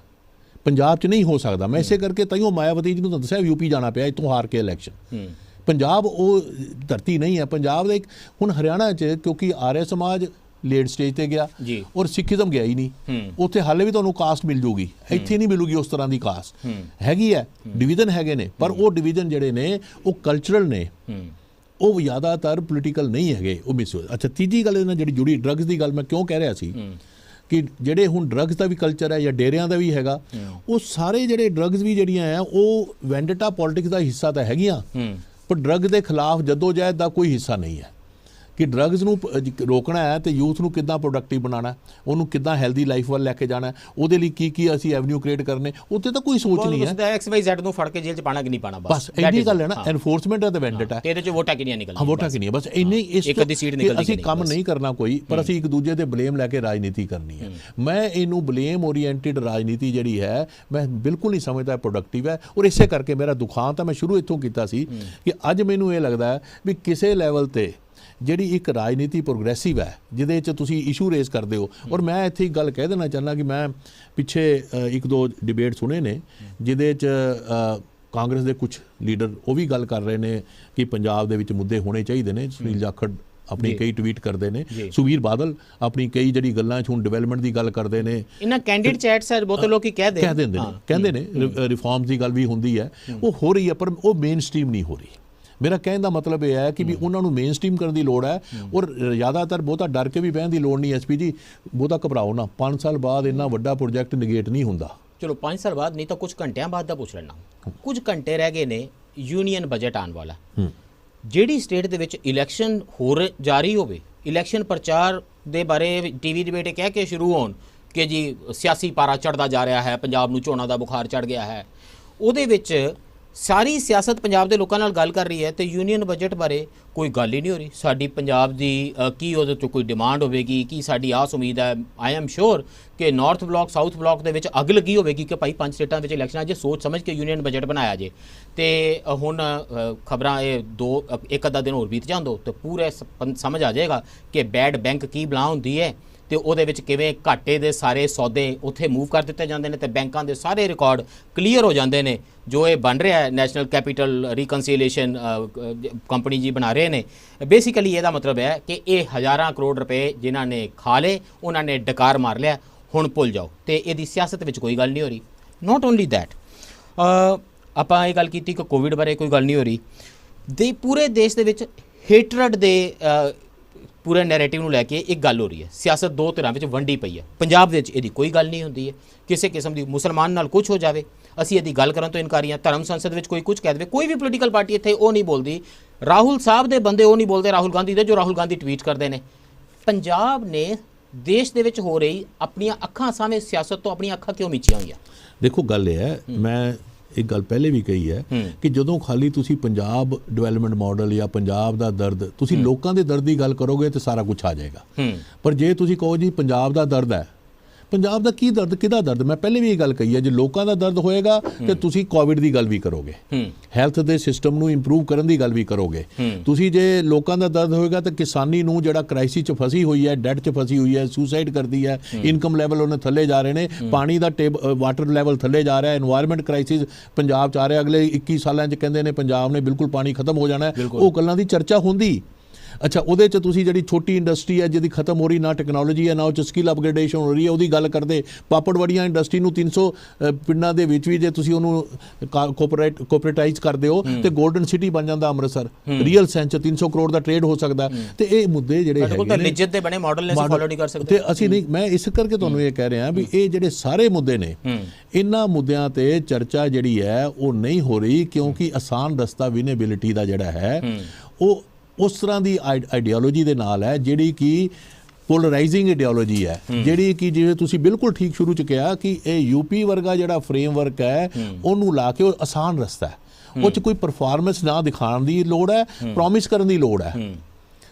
ਪੰਜਾਬ 'ਚ ਨਹੀਂ ਹੋ ਸਕਦਾ। ਮੈਂ ਇਸੇ ਕਰਕੇ ਤਾਈਓ ਮਾਇਆਵਤੀ ਜੀ ਨੂੰ ਦੱਸਿਆ ਯੂਪੀ ਜਾਣਾ ਪਿਆ ਇੱਥੋਂ ਹਾਰ ਕੇ ਇਲੈਕਸ਼ਨ। ਪੰਜਾਬ ਉਹ ਧਰਤੀ ਨਹੀਂ ਹੈ। ਪੰਜਾਬ ਦਾ ਇੱਕ ਹੁਣ ਹਰਿਆਣਾ 'ਚ ਕਿਉਂਕਿ ਆਰਿਆ ਸਮਾਜ ਲੇਟ ਸਟੇਜ ਤੇ ਗਿਆ ਔਰ ਸਿੱਖੀਜ਼ਮ ਗਿਆ ਹੀ ਨਹੀਂ, ਉੱਥੇ ਹਾਲੇ ਵੀ ਤੁਹਾਨੂੰ ਕਾਸਟ ਮਿਲ ਜੂਗੀ, ਇੱਥੇ ਨਹੀਂ ਮਿਲੂਗੀ ਉਸ ਤਰ੍ਹਾਂ ਦੀ ਕਾਸਟ ਹੈਗੀ ਹੈ। ਡਿਵੀਜ਼ਨ ਹੈਗੇ ਨੇ, ਪਰ ਉਹ ਡਿਵੀਜ਼ਨ ਜਿਹੜੇ ਨੇ ਉਹ ਕਲਚਰਲ ਨੇ, ਉਹ ਜ਼ਿਆਦਾਤਰ ਪੋਲੀਟੀਕਲ ਨਹੀਂ ਹੈਗੇ, ਉਹ ਮਿਸ ਹੋ। ਅੱਛਾ, ਤੀਜੀ ਗੱਲ ਇਹਨਾਂ ਜਿਹੜੀ ਜੁੜੀ ਡਰੱਗਸ ਦੀ ਗੱਲ ਮੈਂ ਕਿਉਂ ਕਹਿ ਰਿਹਾ ਸੀ ਕਿ ਜਿਹੜੇ ਹੁਣ ਡਰੱਗਸ ਦਾ ਵੀ ਕਲਚਰ ਹੈ ਜਾਂ ਡੇਰਿਆਂ ਦਾ ਵੀ ਹੈਗਾ, ਉਹ ਸਾਰੇ ਜਿਹੜੇ ਡਰੱਗਸ ਵੀ ਜਿਹੜੀਆਂ ਆ ਉਹ ਵੈਂਡੇਟਾ ਪੋਲਿਟਿਕਸ ਦਾ ਹਿੱਸਾ ਤਾਂ ਹੈਗੀਆਂ, ਪਰ ਡਰੱਗ ਦੇ ਖਿਲਾਫ ਜਦੋਜਹਿਦ ਦਾ ਕੋਈ ਹਿੱਸਾ ਨਹੀਂ ਹੈ ਕਿ ਡਰੱਗਸ ਨੂੰ ਰੋਕਣਾ ਹੈ ਤੇ ਯੂਥ ਨੂੰ ਕਿੱਦਾਂ ਪ੍ਰੋਡਕਟਿਵ ਬਣਾਉਣਾ, ਉਹਨੂੰ ਕਿੱਦਾਂ ਹੈਲਦੀ ਲਾਈਫ ਵੱਲ ਲੈ ਕੇ ਜਾਣਾ, ਉਹਦੇ ਲਈ ਕੀ ਕੀ ਅਸੀਂ ਐਵਨਿਊ ਕ੍ਰੀਏਟ ਕਰਨੇ, ਉੱਤੇ ਤਾਂ ਕੋਈ ਸੋਚ ਨਹੀਂ ਹੈ। XYZ ਨੂੰ ਫੜ ਕੇ ਜੇਲ੍ਹ 'ਚ ਪਾਣਾ ਕਿ ਨਹੀਂ ਪਾਣਾ, ਬਸ ਇੰਨੀ ਗੱਲ ਹੈ ਨਾ। ਐਨਫੋਰਸਮੈਂਟ ਹੈ ਤੇ ਵੈਂਡੇਟਾ, ਇਹਦੇ 'ਚ ਵੋਟਾਂ ਕਿੰਨੀਆਂ ਨਿਕਲਣੀਆਂ, ਵੋਟਾਂ ਕਿੰਨੀਆਂ, ਬਸ ਇੰਨੀ। ਇੱਕ ਅੱਧੀ ਸੀਟ ਨਿਕਲਦੀ, ਅਸੀਂ ਕੰਮ ਨਹੀਂ ਕਰਨਾ ਕੋਈ, ਪਰ ਅਸੀਂ ਇੱਕ ਦੂਜੇ ਤੇ ਬਲੇਮ ਲੈ ਕੇ ਰਾਜਨੀਤੀ ਕਰਨੀ ਹੈ। ਮੈਂ ਇਹਨੂੰ ਬਲੇਮ ਓਰੀਐਂਟਿਡ ਰਾਜਨੀਤੀ ਜਿਹੜੀ ਹੈ ਮੈਂ ਬਿਲਕੁਲ ਨਹੀਂ ਸਮਝਦਾ ਪ੍ਰੋਡਕਟਿਵ ਹੈ। ਔਰ ਇਸੇ ਕਰਕੇ ਮੇਰਾ ਦੁਖਾਂਤ ਹੈ, ਮੈਂ ਸ਼ੁਰੂ ਇੱਥੋਂ ਕੀਤਾ ਸੀ ਕਿ ਅੱਜ ਮੈਨੂੰ ਇਹ ਲੱਗਦਾ ਹੈ ਵੀ ਕਿਸੇ ਲੈਵਲ ਤੇ ਜਿਹੜੀ ਇੱਕ ਰਾਜਨੀਤੀ ਪ੍ਰੋਗਰੈਸਿਵ ਹੈ ਜਿਹਦੇ 'ਚ ਤੁਸੀਂ ਇਸ਼ੂ ਰੇਜ਼ ਕਰਦੇ ਹੋ। ਔਰ ਮੈਂ ਇੱਥੇ ਇੱਕ ਗੱਲ ਕਹਿ ਦੇਣਾ ਚਾਹੁੰਦਾ ਕਿ ਮੈਂ ਪਿੱਛੇ 1-2 ਡਿਬੇਟ ਸੁਣੇ ਨੇ ਜਿਹਦੇ 'ਚ ਕਾਂਗਰਸ ਦੇ ਕੁਝ ਲੀਡਰ ਉਹ ਵੀ ਗੱਲ ਕਰ ਰਹੇ ਨੇ ਕਿ ਪੰਜਾਬ ਦੇ ਵਿੱਚ ਮੁੱਦੇ ਹੋਣੇ ਚਾਹੀਦੇ ਨੇ। ਸੁਨੀਲ ਜਾਖੜ ਆਪਣੀ ਕਈ ਟਵੀਟ ਕਰਦੇ ਨੇ, ਸੁਵੀਰ ਬਾਦਲ ਆਪਣੀ ਕਈ ਜਿਹੜੀ ਗੱਲਾਂ 'ਚ ਹੁਣ ਡਿਵੈਲਪਮੈਂਟ ਦੀ ਗੱਲ ਕਰਦੇ ਨੇ। ਇਹਨਾਂ ਕੈਂਡੀਡੇਟ ਚੈਟਸ ਹੈ ਬਹੁਤ ਲੋਕੀ ਕਹਿੰਦੇ ਨੇ ਰਿਫਾਰਮਸ ਦੀ ਗੱਲ ਵੀ ਹੁੰਦੀ ਹੈ, ਉਹ ਹੋ ਰਹੀ ਹੈ, ਪਰ ਉਹ ਮੇਨ ਸਟ੍ਰੀਮ ਨਹੀਂ ਹੋ ਰਹੀ। ਮੇਰਾ ਕਹਿਣ ਦਾ ਮਤਲਬ ਇਹ ਹੈ ਕਿ ਵੀ ਉਹਨਾਂ ਨੂੰ ਮੇਨ ਸਟ੍ਰੀਮ ਕਰਨ ਦੀ ਲੋੜ ਹੈ ਔਰ ਜ਼ਿਆਦਾਤਰ ਬਹੁਤਾ ਡਰ ਕੇ ਵੀ ਬਹਿਣ ਦੀ ਲੋੜ ਨਹੀਂ। SP ਜੀ, ਬਹੁਤਾ ਘਬਰਾਓ ਨਾ, 5 ਸਾਲ ਬਾਅਦ ਇੰਨਾ ਵੱਡਾ ਪ੍ਰੋਜੈਕਟ ਨਿਗੇਟ ਨਹੀਂ ਹੁੰਦਾ। ਚਲੋ 5 ਸਾਲ ਬਾਅਦ ਨਹੀਂ ਤਾਂ ਕੁਝ ਘੰਟਿਆਂ ਬਾਅਦ ਦਾ ਪੁੱਛ ਲੈਣਾ। ਕੁਝ ਘੰਟੇ ਰਹਿ ਗਏ ਨੇ, ਯੂਨੀਅਨ ਬਜਟ ਆਉਣ ਵਾਲਾ। ਜਿਹੜੀ ਸਟੇਟ ਦੇ ਵਿੱਚ ਇਲੈਕਸ਼ਨ ਹੋਰ ਜਾਰੀ ਹੋਵੇ, ਇਲੈਕਸ਼ਨ ਪ੍ਰਚਾਰ ਦੇ ਬਾਰੇ TV ਡਿਬੇਟ ਕਹਿ ਕੇ ਸ਼ੁਰੂ ਹੋਣ ਕਿ ਜੀ ਸਿਆਸੀ ਪਾਰਾ ਚੜ੍ਹਦਾ ਜਾ ਰਿਹਾ ਹੈ, ਪੰਜਾਬ ਨੂੰ ਝੋਨਾ ਦਾ ਬੁਖਾਰ ਚੜ੍ਹ ਗਿਆ ਹੈ, ਉਹਦੇ ਵਿੱਚ ਸਾਰੀ ਸਿਆਸਤ ਪੰਜਾਬ ਦੇ ਲੋਕਾਂ ਨਾਲ ਗੱਲ ਕਰ ਰਹੀ ਹੈ ਤੇ ਯੂਨੀਅਨ ਬਜਟ ਬਾਰੇ ਕੋਈ ਗੱਲ ਹੀ ਨਹੀਂ ਹੋ ਰਹੀ। ਸਾਡੀ ਪੰਜਾਬ ਦੀ ਕੀ ਉਹਦੇ 'ਚ ਕੋਈ ਡਿਮਾਂਡ ਹੋਵੇਗੀ, ਕੀ ਸਾਡੀ ਆਸ ਉਮੀਦ ਹੈ? ਆਈ ਐਮ ਸ਼ੋਰ ਕਿ ਨਾਰਥ ਬਲਾਕ ਸਾਊਥ ਬਲਾਕ ਦੇ ਵਿੱਚ ਅੱਗ ਲੱਗੀ ਹੋਵੇਗੀ ਕਿ ਭਾਈ 5 ਸਟੇਟਾਂ ਵਿੱਚ ਇਲੈਕਸ਼ਨ ਜੇ ਸੋਚ ਸਮਝ ਕੇ ਯੂਨੀਅਨ ਬਜਟ ਬਣਾਇਆ ਜੇ। ਤੇ ਹੁਣ ਖਬਰਾਂ ਇਹ ਇੱਕ ਅੱਧਾ ਦਿਨ ਹੋਰ ਬੀਤ ਜਾਂਦੋ ਤੇ ਪੂਰੇ ਸਮਝ ਆ ਜਾਏਗਾ ਕਿ ਬੈਡ ਬੈਂਕ ਕੀ ਬਲਾ ਹੁੰਦੀ ਹੈ ਤੇ ਉਹਦੇ ਵਿੱਚ ਕਿਵੇਂ ਘਾਟੇ ਦੇ ਸਾਰੇ ਸੌਦੇ ਉੱਥੇ ਮੂਵ ਕਰ ਦਿੱਤੇ ਜਾਂਦੇ ਨੇ ਤੇ ਬੈਂਕਾਂ ਦੇ ਸਾਰੇ ਰਿਕਾਰਡ ਕਲੀਅਰ ਹੋ ਜਾਂਦੇ ਨੇ। ਜੋ ਇਹ ਬਣ ਰਿਹਾ ਹੈ ਨੈਸ਼ਨਲ ਕੈਪੀਟਲ ਰੀਕਨਸੀਲੀਏਸ਼ਨ ਕੰਪਨੀ ਜੀ ਬਣਾ ਰਹੇ ਨੇ, ਬੇਸਿਕਲੀ ਇਹਦਾ ਮਤਲਬ ਹੈ ਕਿ ਇਹ ਹਜ਼ਾਰਾਂ ਕਰੋੜ ਰੁਪਏ ਜਿਨ੍ਹਾਂ ਨੇ ਖਾ ਲਏ, ਉਹਨਾਂ ਨੇ ਡਕਾਰ ਮਾਰ ਲਿਆ, ਹੁਣ ਭੁੱਲ ਜਾਓ। ਤੇ ਇਹਦੀ ਸਿਆਸਤ ਵਿੱਚ ਕੋਈ ਗੱਲ ਨਹੀਂ ਹੋ ਰਹੀ। ਨਾਟ ਓਨਲੀ ਦੈਟ, ਆਪਾਂ ਇਹ ਗੱਲ ਕੀਤੀ ਕਿ ਕੋਵਿਡ ਬਾਰੇ ਕੋਈ ਗੱਲ ਨਹੀਂ ਹੋ ਰਹੀ, ਦੇ ਪੂਰੇ ਦੇਸ਼ ਦੇ ਵਿੱਚ ਹੇਟਰਡ ਦੇ ਪੂਰੇ ਨੈਰੇਟਿਵ ਨੂੰ ਲੈ ਕੇ ਇੱਕ ਗੱਲ ਹੋ ਰਹੀ ਹੈ। ਸਿਆਸਤ ਦੋ ਧਿਰਾਂ ਵਿੱਚ ਵੰਡੀ ਪਈ ਹੈ। ਪੰਜਾਬ ਦੇ ਵਿੱਚ ਇਹਦੀ ਕੋਈ ਗੱਲ ਨਹੀਂ ਹੁੰਦੀ ਹੈ, ਕਿਸੇ ਕਿਸਮ ਦੀ ਮੁਸਲਮਾਨ ਨਾਲ ਕੁਝ ਹੋ ਜਾਵੇ ਅਸੀਂ ਇਹਦੀ ਗੱਲ ਕਰਨ ਤੋਂ ਇਨਕਾਰੀ ਹਾਂ। ਧਰਮ ਸੰਸਦ ਵਿੱਚ ਕੋਈ ਕੁਝ ਕਹਿ ਦੇਵੇ, ਕੋਈ ਵੀ ਪੋਲੀਟੀਕਲ ਪਾਰਟੀ ਇੱਥੇ ਉਹ ਨਹੀਂ ਬੋਲਦੀ। ਰਾਹੁਲ ਸਾਹਿਬ ਦੇ ਬੰਦੇ ਉਹ ਨਹੀਂ ਬੋਲਦੇ ਰਾਹੁਲ ਗਾਂਧੀ ਦੇ, ਜੋ ਰਾਹੁਲ ਗਾਂਧੀ ਟਵੀਟ ਕਰਦੇ ਨੇ। ਪੰਜਾਬ ਨੇ ਦੇਸ਼ ਦੇ ਵਿੱਚ ਹੋ ਰਹੀ ਆਪਣੀਆਂ ਅੱਖਾਂ ਸਾਹਮਣੇ ਸਿਆਸਤ ਤੋਂ ਆਪਣੀਆਂ ਅੱਖਾਂ ਕਿਉਂ ਮੀਚੀਆਂ ਹੋਈਆਂ? ਦੇਖੋ ਗੱਲ ਇਹ ਹੈ, ਮੈਂ ਇੱਕ ਗੱਲ ਪਹਿਲੇ ਵੀ ਕਹੀ ਹੈ ਕਿ ਜਦੋਂ ਖਾਲੀ ਤੁਸੀਂ ਪੰਜਾਬ ਡਿਵੈਲਪਮੈਂਟ ਮਾਡਲ ਜਾਂ ਪੰਜਾਬ ਦਾ ਦਰਦ, ਤੁਸੀਂ ਲੋਕਾਂ ਦੇ ਦਰਦ ਦੀ ਗੱਲ ਕਰੋਗੇ ਤੇ ਸਾਰਾ ਕੁਝ ਆ ਜਾਏਗਾ। ਪਰ ਜੇ ਤੁਸੀਂ ਕਹੋ ਜੀ ਪੰਜਾਬ ਦਾ ਦਰਦ ਹੈ, ਪੰਜਾਬ ਦਾ ਕੀ ਦਰਦ, ਕਿਹਦਾ ਦਰਦ? ਮੈਂ ਪਹਿਲੇ ਵੀ ਇਹ ਗੱਲ ਕਹੀ ਹੈ, ਜੇ ਲੋਕਾਂ ਦਾ ਦਰਦ ਹੋਏਗਾ ਤੇ ਤੁਸੀਂ ਕੋਵਿਡ ਦੀ ਗੱਲ ਵੀ ਕਰੋਗੇ, ਹੈਲਥ ਦੇ ਸਿਸਟਮ ਨੂੰ ਇੰਪਰੂਵ ਕਰਨ ਦੀ ਗੱਲ ਵੀ ਕਰੋਗੇ। ਤੁਸੀਂ ਜੇ ਲੋਕਾਂ ਦਾ ਦਰਦ ਹੋਏਗਾ ਤਾਂ ਕਿਸਾਨੀ ਨੂੰ ਜਿਹੜਾ ਕ੍ਰਾਈਸਿਸ 'ਚ ਫਸੀ ਹੋਈ ਹੈ, ਡੈਟ 'ਚ ਫਸੀ ਹੋਈ ਹੈ, ਸੁਸਾਈਡ ਕਰਦੀ ਹੈ, ਇਨਕਮ ਲੈਵਲ ਉਹਨੇ ਥੱਲੇ ਜਾ ਰਹੇ ਨੇ, ਪਾਣੀ ਦਾ ਵਾਟਰ ਲੈਵਲ ਥੱਲੇ ਜਾ ਰਿਹਾ ਹੈ, এনवायरमेंट ਕ੍ਰਾਈਸਿਸ ਪੰਜਾਬ 'ਚ ਆ ਰਿਹਾ। ਅਗਲੇ 21 ਸਾਲਾਂ 'ਚ ਕਹਿੰਦੇ ਨੇ ਪੰਜਾਬ ਨੇ ਬਿਲਕੁਲ ਪਾਣੀ ਖਤਮ ਹੋ ਜਾਣਾ, ਉਹ ਗੱਲਾਂ ਦੀ ਚਰਚਾ ਹੁੰਦੀ। ਅੱਛਾ, ਉਹਦੇ 'ਚ ਤੁਸੀਂ ਜਿਹੜੀ ਛੋਟੀ ਇੰਡਸਟਰੀ ਹੈ ਜਿਹਦੀ ਖਤਮ ਹੋ ਰਹੀ, ਨਾ ਟੈਕਨੋਲੋਜੀ ਹੈ ਨਾ ਉਹ 'ਚ ਸਕਿੱਲ ਅਪਗ੍ਰੇਡੇਸ਼ਨ ਹੋ ਰਹੀ ਹੈ, ਉਹਦੀ ਗੱਲ ਕਰਦੇ। ਪਾਪੜਵੜੀਆਂ ਇੰਡਸਟਰੀ ਨੂੰ 300 ਪਿੰਡਾਂ ਦੇ ਵਿੱਚ ਵੀ ਜੇ ਤੁਸੀਂ ਉਹਨੂੰ ਕੋਆਪਰੇਟਾਈਜ਼ ਕਰਦੇ ਹੋ ਤੇ 골ਡਨ ਸਿਟੀ ਬਣ ਜਾਂਦਾ ਅੰਮ੍ਰਿਤਸਰ। ਰੀਅਲ ਸੈਂਸ 'ਚ 300 ਕਰੋੜ ਦਾ ਟ੍ਰੇਡ ਹੋ ਸਕਦਾ। ਤੇ ਇਹ ਮੁੱਦੇ ਜਿਹੜੇ ਹੈਗੇ ਨੇ ਨਿਜਤ ਦੇ ਬਣੇ ਮਾਡਲ ਨੇ ਅਸੀਂ ਫੋਲੋ ਨਹੀਂ ਕਰ ਸਕਦੇ ਤੇ ਅਸੀਂ ਨਹੀਂ। ਮੈਂ ਇਸ ਕਰਕੇ ਤੁਹਾਨੂੰ ਇਹ ਕਹਿ ਰਿਹਾ ਵੀ ਇਹ ਜਿਹੜੇ ਸਾਰੇ ਮੁੱਦੇ ਨੇ, ਇਹਨਾਂ ਮੁੱਦਿਆਂ ਤੇ ਚਰਚਾ ਜਿਹੜੀ ਹੈ ਉਹ ਨਹੀਂ ਹੋ ਰਹੀ, ਕਿਉਂਕਿ ਆਸਾਨ ਰਸਤਾ ਵਿਨੇਬਿਲਿਟੀ ਦਾ ਜਿਹੜਾ ਹੈ ਉਹ ਉਸ ਤਰ੍ਹਾਂ ਦੀ ਆਈਡੀਓਲੋਜੀ ਦੇ ਨਾਲ ਹੈ ਜਿਹੜੀ ਕਿ ਪੋਲਰਾਈਜ਼ਿੰਗ ਆਈਡੀਓਲੋਜੀ ਹੈ, ਜਿਹੜੀ ਕਿ ਜਿਵੇਂ ਤੁਸੀਂ ਬਿਲਕੁਲ ਠੀਕ ਸ਼ੁਰੂ 'ਚ ਕਿਹਾ ਕਿ ਇਹ ਯੂਪੀ ਵਰਗਾ ਜਿਹੜਾ ਫਰੇਮਵਰਕ ਹੈ ਉਹਨੂੰ ਲਾ ਕੇ ਉਹ ਆਸਾਨ ਰਸਤਾ ਹੈ, ਉਹ 'ਚ ਕੋਈ ਪਰਫਾਰਮੈਂਸ ਨਾ ਦਿਖਾਉਣ ਦੀ ਲੋੜ ਹੈ, ਪ੍ਰੋਮਿਸ ਕਰਨ ਦੀ ਲੋੜ ਹੈ।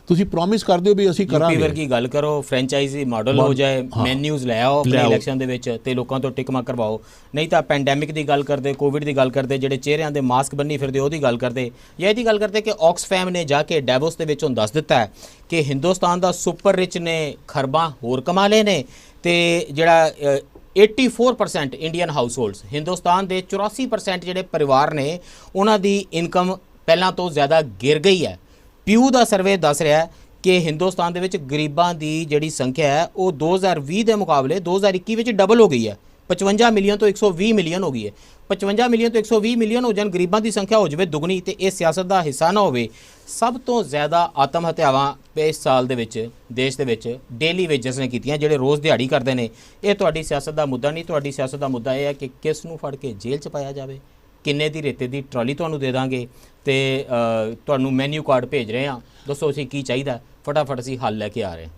ਤੁਸੀਂ ਪ੍ਰੋਮਿਸ ਕਰਦੇ ਹੋ ਵੀ ਅਸੀਂ ਕਰਾਂਗੇ। ਯੂਪੀ ਵਰਗੀ ਗੱਲ ਕਰੋ, ਫਰੈਂਚਾਈਜ਼ੀ ਮਾਡਲ ਹੋ ਜਾਏ, ਮੈਨਿਊਜ਼ ਲੈ ਆਓ ਆਪਣੇ ਇਲੈਕਸ਼ਨ ਦੇ ਵਿੱਚ ਤੇ ਲੋਕਾਂ ਤੋਂ ਟਿਕਮਾ ਕਰਵਾਓ। ਨਹੀਂ ਤਾਂ ਪੈਂਡੈਮਿਕ ਦੀ ਗੱਲ ਕਰਦੇ, ਕੋਵਿਡ ਦੀ ਗੱਲ ਕਰਦੇ, ਜਿਹੜੇ ਚਿਹਰਿਆਂ ਦੇ ਮਾਸਕ ਬੰਨੀ ਫਿਰਦੇ ਉਹਦੀ ਗੱਲ ਕਰਦੇ, ਜਾਂ ਇਹਦੀ ਗੱਲ ਕਰਦੇ ਕਿ ਆਕਸਫੈਮ ਨੇ ਜਾ ਕੇ ਡੈਵੋਸ ਦੇ ਵਿੱਚ ਹੁਣ ਦੱਸ ਦਿੱਤਾ ਹੈ ਕਿ ਹਿੰਦੁਸਤਾਨ ਦਾ ਸੁਪਰ ਰਿਚ ਨੇ ਖਰਬਾਂ ਹੋਰ ਕਮਾ ਲਏ ਨੇ, ਤੇ ਜਿਹੜਾ 84% ਇੰਡੀਅਨ ਹਾਊਸ ਹੋਲਡਸ, ਹਿੰਦੁਸਤਾਨ ਦੇ 84% ਜਿਹੜੇ ਪਰਿਵਾਰ ਨੇ ਉਹਨਾਂ ਦੀ ਇਨਕਮ ਪਹਿਲਾਂ ਤੋਂ ਜ਼ਿਆਦਾ ਗਿਰ ਗਈ ਹੈ। ਪਿਊ ਦਾ ਸਰਵੇ ਦੱਸ ਰਿਹਾ ਹੈ ਕਿ ਹਿੰਦੁਸਤਾਨ ਦੇ ਵਿੱਚ ਗਰੀਬਾਂ ਦੀ ਜਿਹੜੀ ਸੰਖਿਆ ਹੈ ਉਹ 2020 ਦੇ ਮੁਕਾਬਲੇ 2021 ਵਿੱਚ ਡਬਲ ਹੋ ਗਈ ਹੈ। 55 ਮਿਲੀਅਨ ਤੋਂ 120 ਮਿਲੀਅਨ ਹੋ ਗਈ ਹੈ। 55 ਮਿਲੀਅਨ ਤੋਂ 120 ਮਿਲੀਅਨ ਹੋ ਜਾਣ, ਗਰੀਬਾਂ ਦੀ ਸੰਖਿਆ ਹੋ ਜਾਵੇ ਦੁਗਣੀ ਤੇ ਇਹ ਸਿਆਸਤ ਦਾ ਹਿੱਸਾ ਨਾ ਹੋਵੇ। ਸਭ ਤੋਂ ਜ਼ਿਆਦਾ ਆਤਮ ਹੱਤਿਆਵਾਂ ਇਸ ਸਾਲ ਦੇ ਵਿੱਚ ਦੇਸ਼ ਦੇ ਵਿੱਚ ਡੇਲੀ ਵੇਜਸ ਨੇ ਕੀਤੀਆਂ, ਜਿਹੜੇ ਰੋਜ਼ ਦਿਹਾੜੀ ਕਰਦੇ ਨੇ। ਇਹ ਤੁਹਾਡੀ ਸਿਆਸਤ ਦਾ ਮੁੱਦਾ ਨਹੀਂ। ਤੁਹਾਡੀ ਸਿਆਸਤ ਦਾ ਮੁੱਦਾ ਇਹ ਹੈ ਕਿ ਕਿਸ ਨੂੰ ਫੜ ਕੇ ਜੇਲ੍ਹ 'ਚ ਪਾਇਆ ਜਾਵੇ, ਕਿੰਨੇ ਦੀ ਰੇਤੇ ਦੀ ਟਰਾਲੀ ਤੁਹਾਨੂੰ ਦੇ ਦਾਂਗੇ ਤੇ ਤੁਹਾਨੂੰ ਮੈਨਿਊ ਕਾਰਡ ਭੇਜ ਰਹੇ ਹਾਂ, ਦੱਸੋ ਅਸੀਂ ਕੀ ਚਾਹੀਦਾ, ਫਟਾਫਟ ਅਸੀਂ ਹੱਲ ਲੈ ਕੇ ਆ ਰਹੇ ਹਾਂ।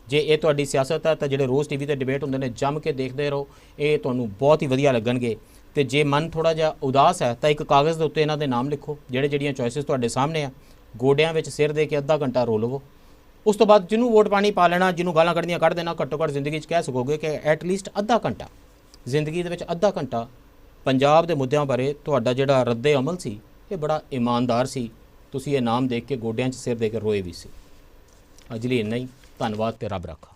ਜੇ ਇਹ ਤੁਹਾਡੀ ਸਿਆਸਤ ਹੈ ਤਾਂ ਜਿਹੜੇ ਰੋਜ਼ ਟੀਵੀ ਤੇ ਡਿਬੇਟ ਹੁੰਦੇ ਨੇ ਜੰਮ ਕੇ ਦੇਖਦੇ ਰਹੋ, ਇਹ ਤੁਹਾਨੂੰ ਬਹੁਤ ਹੀ ਵਧੀਆ ਲੱਗਣਗੇ। ਤੇ ਜੇ ਮਨ ਥੋੜਾ ਜਿਹਾ ਉਦਾਸ ਹੈ ਤਾਂ ਇੱਕ ਕਾਗਜ਼ ਦੇ ਉੱਤੇ ਇਹਨਾਂ ਦੇ ਨਾਮ ਲਿਖੋ, ਜਿਹੜੀਆਂ ਚੋਇਸਿਸ ਤੁਹਾਡੇ ਸਾਹਮਣੇ ਆ, ਗੋਡਿਆਂ ਵਿੱਚ ਸਿਰ ਦੇ ਕੇ ਅੱਧਾ ਘੰਟਾ ਰੋ ਲਵੋ। ਉਸ ਤੋਂ ਬਾਅਦ ਜਿਹਨੂੰ ਵੋਟ ਪਾਣੀ ਪਾ ਲੈਣਾ, ਜਿਹਨੂੰ ਗਾਲਾਂ ਕੱਢਣੀਆਂ ਕੱਢ ਦੇਣਾ। ਘੱਟੋ ਘੱਟ ਜ਼ਿੰਦਗੀ 'ਚ ਕਹਿ ਸਕੋਗੇ ਕਿ ਐਟਲੀਸਟ ਅੱਧਾ ਘੰਟਾ, ਜ਼ਿੰਦਗੀ ਦੇ ਵਿੱਚ ਅੱਧਾ ਘੰਟਾ ਪੰਜਾਬ ਦੇ ਮੁੱਦਿਆਂ ਬਾਰੇ ਤੁਹਾਡਾ ਜਿਹੜਾ ਰੱਦੇ ਅਮਲ ਸੀ ਇਹ ਬੜਾ ਇਮਾਨਦਾਰ ਸੀ। ਤੁਸੀਂ ਇਹ ਨਾਮ ਦੇਖ ਕੇ ਗੋਡਿਆਂ 'ਚ ਸਿਰ ਦੇ ਕੇ ਰੋਏ ਵੀ ਸੀ। ਅੱਜ ਲਈ ਇੰਨਾ ਹੀ। ਧੰਨਵਾਦ ਤੇ ਰੱਬ ਰਾਖਾ।